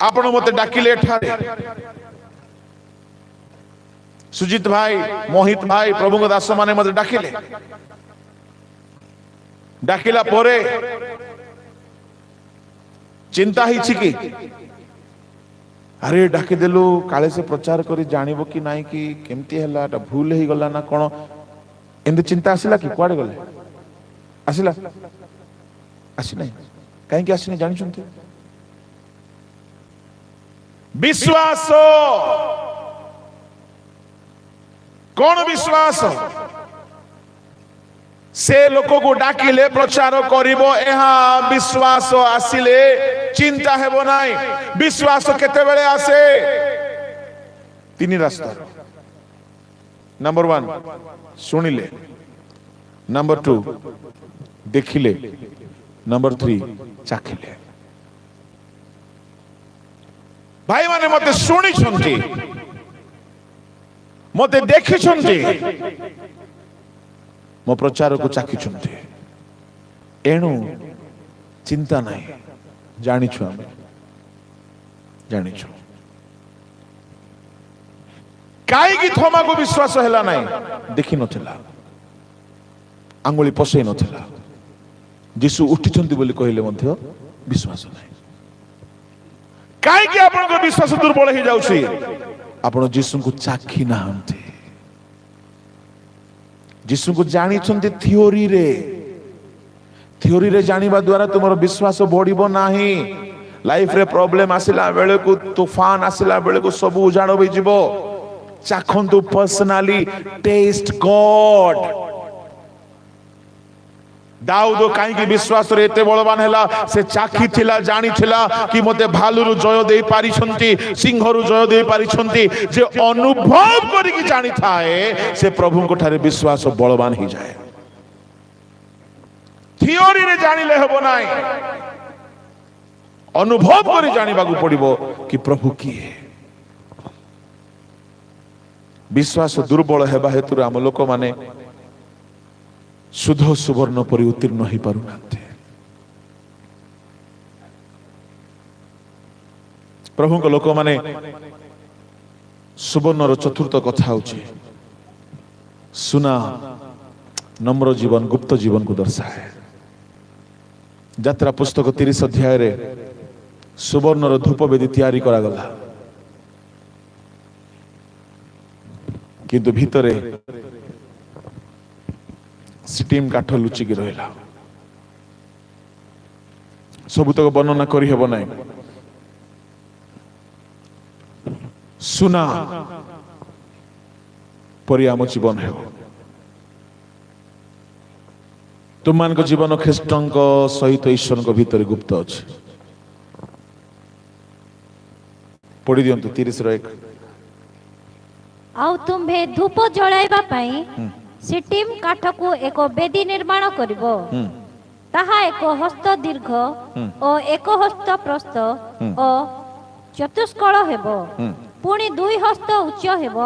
आपण मते डाकिले एठारे सुजित भाई, मोहित भाई, प्रभु दास माने मते डाकिले। डाकिला परे चिंता ही छिकी, अरे डाकी देलु काले से प्रचार करी जानिबो कि नाही कि केमती हला, भूल ही गला ना कोन, एंद चिंता आसिला कि कुआडे गले। ଆସିଲା ଆସିନାହିଁ କାହିଁକି ଆସିନି ଜାଣିଛନ୍ତି? ବିଶ୍ୱାସ କଣ ବିଶ୍ୱାସ? ସେ ଲୋକକୁ ଡାକିଲେ ପ୍ରଚାର କରିବ, ଏହା ବିଶ୍ୱାସ ଆସିଲେ ଚିନ୍ତା ହେବ ନାହିଁ। ବିଶ୍ୱାସ କେତେବେଳେ ଆସେ? ତିନି ରାସ୍ତା। ନମ୍ବର 1 ଶୁଣିଲେ, ନମ୍ବର 2 ଦେଖିଲେ, ନମ୍ବର 3 ଚାଖିଲେ। ଭାଇମାନେ ମତେ ଶୁଣିଛନ୍ତି, ମତେ ଦେଖିଛନ୍ତି, ମୋ ପ୍ରଚାରକୁ ଚାଖିଛନ୍ତି, ଏଣୁ ଚିନ୍ତା ନାହିଁ। ଜାଣିଛୁ, ଆମେ ଜାଣିଛୁ କାହିଁକି ଥମାକୁ ବିଶ୍ୱାସ ହେଲା ନାହିଁ? ଦେଖିନଥିଲା, ଆଙ୍ଗୁଳି ପଶେଇ ନଥିଲା। ଯୀଶୁ ଉଠିଛନ୍ତି ବୋଲି କହିଲେ ମଧ୍ୟ ବିଶ୍ୱାସ ନାହିଁ। କାହିଁକି ଆପଣଙ୍କ ବିଶ୍ୱାସ ଦୁର୍ବଳ ହେଇଯାଉଛି? ଆପଣ ଯୀଶୁଙ୍କୁ ଚାଖି ନାହାନ୍ତି। ଯୀଶୁଙ୍କୁ ଜାଣିଛନ୍ତି ଥିଓରିରେ ଜାଣିବା ଦ୍ୱାରା ତୁମର ବିଶ୍ୱାସ ବଢିବ ନାହିଁ। ଲାଇଫରେ ପ୍ରୋବ୍ଲେମ ଆସିଲା ବେଳକୁ, ତୁଫାନ ଆସିଲା ବେଳକୁ ସବୁ ଉଜାଡ ହୋଇଯିବ। ଚାଖନ୍ତୁ ପର୍ସନାଲି, ଟେଷ୍ଟ ଗଡ। ଦାଉଦ କାହିଁକି ବିଶ୍ୱାସରେ ଏତେ ବଳବାନ ହେଲା? ସେ ଚାଖିଥିଲା, ଜାଣିଥିଲା କି ମତେ ଭାଲୁରୁ ଜୟ ଦେଇ ପାରିଛନ୍ତି, ସିଂହରୁ ଜୟ ଦେଇ ପାରିଛନ୍ତି। ଯେ ଅନୁଭବ କରିକି ଜାଣିଥାଏ, ସେ ପ୍ରଭୁଙ୍କ ଠାରେ ବିଶ୍ୱାସ ବଳବାନ ହେଇଯାଏ। ଥିଓରିରେ ଜାଣିଲେ ହେବ ନାହିଁ, ଅନୁଭବ କରି ଜାଣିବାକୁ ପଡିବ କି ପ୍ରଭୁ କିଏ। ବିଶ୍ୱାସ ଦୁର୍ବଳ ହେବା ହେତୁରୁ ଆମ ଲୋକମାନେ ଶୁଦ୍ଧ ସୁବର୍ଣ୍ଣ ପରି ଉତ୍ତୀର୍ଣ୍ଣ ହେଇପାରୁନାହାନ୍ତି। ପ୍ରଭୁଙ୍କ ଲୋକମାନେ ସୁବର୍ଣ୍ଣର ଚତୁର୍ଥ କଥା ହଉଛି ସୁନା ନମ୍ର ଜୀବନ, ଗୁପ୍ତ ଜୀବନକୁ ଦର୍ଶାଏ। ଯାତ୍ରା ପୁସ୍ତକ 30 ଅଧ୍ୟାୟରେ ସୁବର୍ଣ୍ଣର ଧୂପ ବେଦୀ ତିଆରି କରାଗଲା, କିନ୍ତୁ ଭିତରେ ସିଟିମ କାଠ ଲୁଚିକି ରହିଲା। ସବୁତକ ବର୍ଣ୍ଣନା କରିହେବ ନାହିଁ। ସୁନା ପରି ଆମ ଜୀବନ ହେବ। ତୁମମାନଙ୍କ ଜୀବନ ଖ୍ରୀଷ୍ଟଙ୍କ ସହିତ ଈଶ୍ୱରଙ୍କ ଭିତରେ ଗୁପ୍ତ ଅଛି। ପଢି ଦିଅନ୍ତୁ 30:1। ଆଉ ତୁମ୍ଭେ ଧୂପ ଜଳାଇବା ପାଇଁ ସିଟିମ କାଠକୁ ଏକ ବେଦୀ ନିର୍ମାଣ କରିବ। ତାହା 1 ହସ୍ତ ଦୀର୍ଘ ଓ 1 ହସ୍ତ ପ୍ରସ୍ଥ ଓ ଚତୁଷ୍କଳ ହେବ। ପୁଣି 2 ହସ୍ତ ଉଚ୍ଚ ହେବ।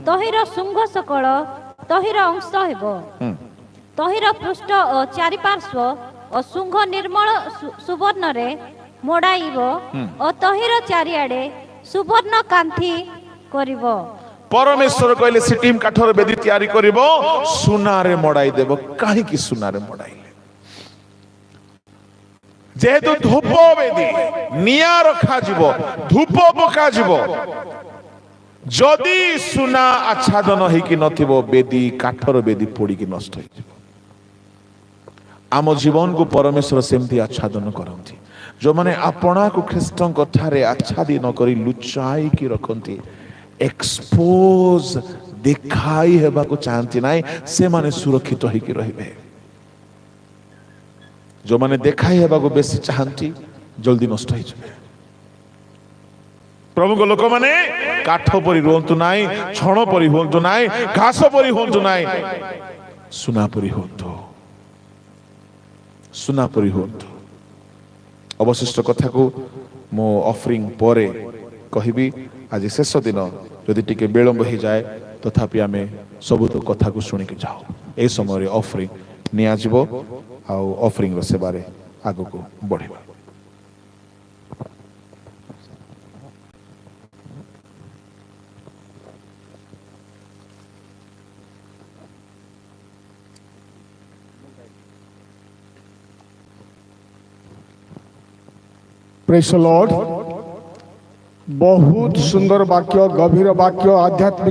ତହିର ଶୃଙ୍ଗ ସକଳ ତହିର ଅଂଶ ହେବ। ତହିର ପୃଷ୍ଠ ଓ ଚାରିପାର୍ଶ୍ୱ ଓ ଶୃଙ୍ଗ ନିର୍ମଳ ସୁବର୍ଣ୍ଣରେ ମୋଡାଇବ ଓ ତହିର ଚାରିଆଡେ ସୁବର୍ଣ୍ଣ କାନ୍ଥି କରିବ। ପରମେଶ୍ୱର କହିଲେ ସିଟିମ କାଠର ବେଦୀ ତିଆରି କରିବ, ସୁନାରେ ମଡାଇ ଦେବ। କାହିଁକି ସୁନାରେ ମଡାଇଲେ? ଯେହେତୁ ଧୂପ ବେଦୀ, ନିଆଁ ରଖାଯିବ, ଧୂପ ପକାଯିବ। ଯଦି ସୁନା ଆଚ୍ଛାଦନ ହେଇକି ନଥିବ, ବେଦୀ, କାଠର ବେଦୀ ପୋଡିକି ନଷ୍ଟ ହେଇଯିବ। ଆମ ଜୀବନକୁ ପରମେଶ୍ୱର ସେମିତି ଆଚ୍ଛାଦନ କରନ୍ତି। ଯୋଉମାନେ ଆପଣାକୁ ଖ୍ରୀଷ୍ଟଙ୍କ ଠାରେ ଆଚ୍ଛାଦିତ କରି ଲୁଚାଇକି ରଖନ୍ତି, ଏକ୍ସପୋଜ ଦେଖାଇ ହେବାକୁ ଚାହାନ୍ତି ନାହିଁ, ସେମାନେ ସୁରକ୍ଷିତ ହେଇକି ରହିବେ। ଯୋଉମାନେ ଦେଖାଇ ହେବାକୁ ବେଶୀ ଚାହାନ୍ତି, ଜଲ୍ଦି ନଷ୍ଟ ହେଇଯିବେ। ପ୍ରଭୁଙ୍କ ଲୋକମାନେ କାଠ ପରି ରୁହନ୍ତୁ ନାହିଁ, ଛଣ ପରି ହୁଅନ୍ତୁ ନାହିଁ, ଘାସ ପରି ହୁଅନ୍ତୁ ନାହିଁ, ସୁନା ପରି ହୁଅନ୍ତୁ। ସୁନା ପରି ହୁଅନ୍ତୁ। ଅବଶିଷ୍ଟ କଥାକୁ ମୁଁ ଅଫରିଂ ପରେ କହିବି। ଆଜି ଶେଷ ଦିନ, ଯଦି ଟିକେ ବିଳମ୍ବ ହେଇଯାଏ ତଥାପି ଆମେ ସବୁ କଥାକୁ ଶୁଣିକି ଯାଉ। ଏହି ସମୟରେ ଅଫରିଂ ନିଆଯିବ ଆଉ ଅଫରିଂର ସେବାରେ ଆଗକୁ ବଢିବା। Praise the Lord. बहुत सुंदर वाक्य, गभीर वाक्य, आध्यात्मिक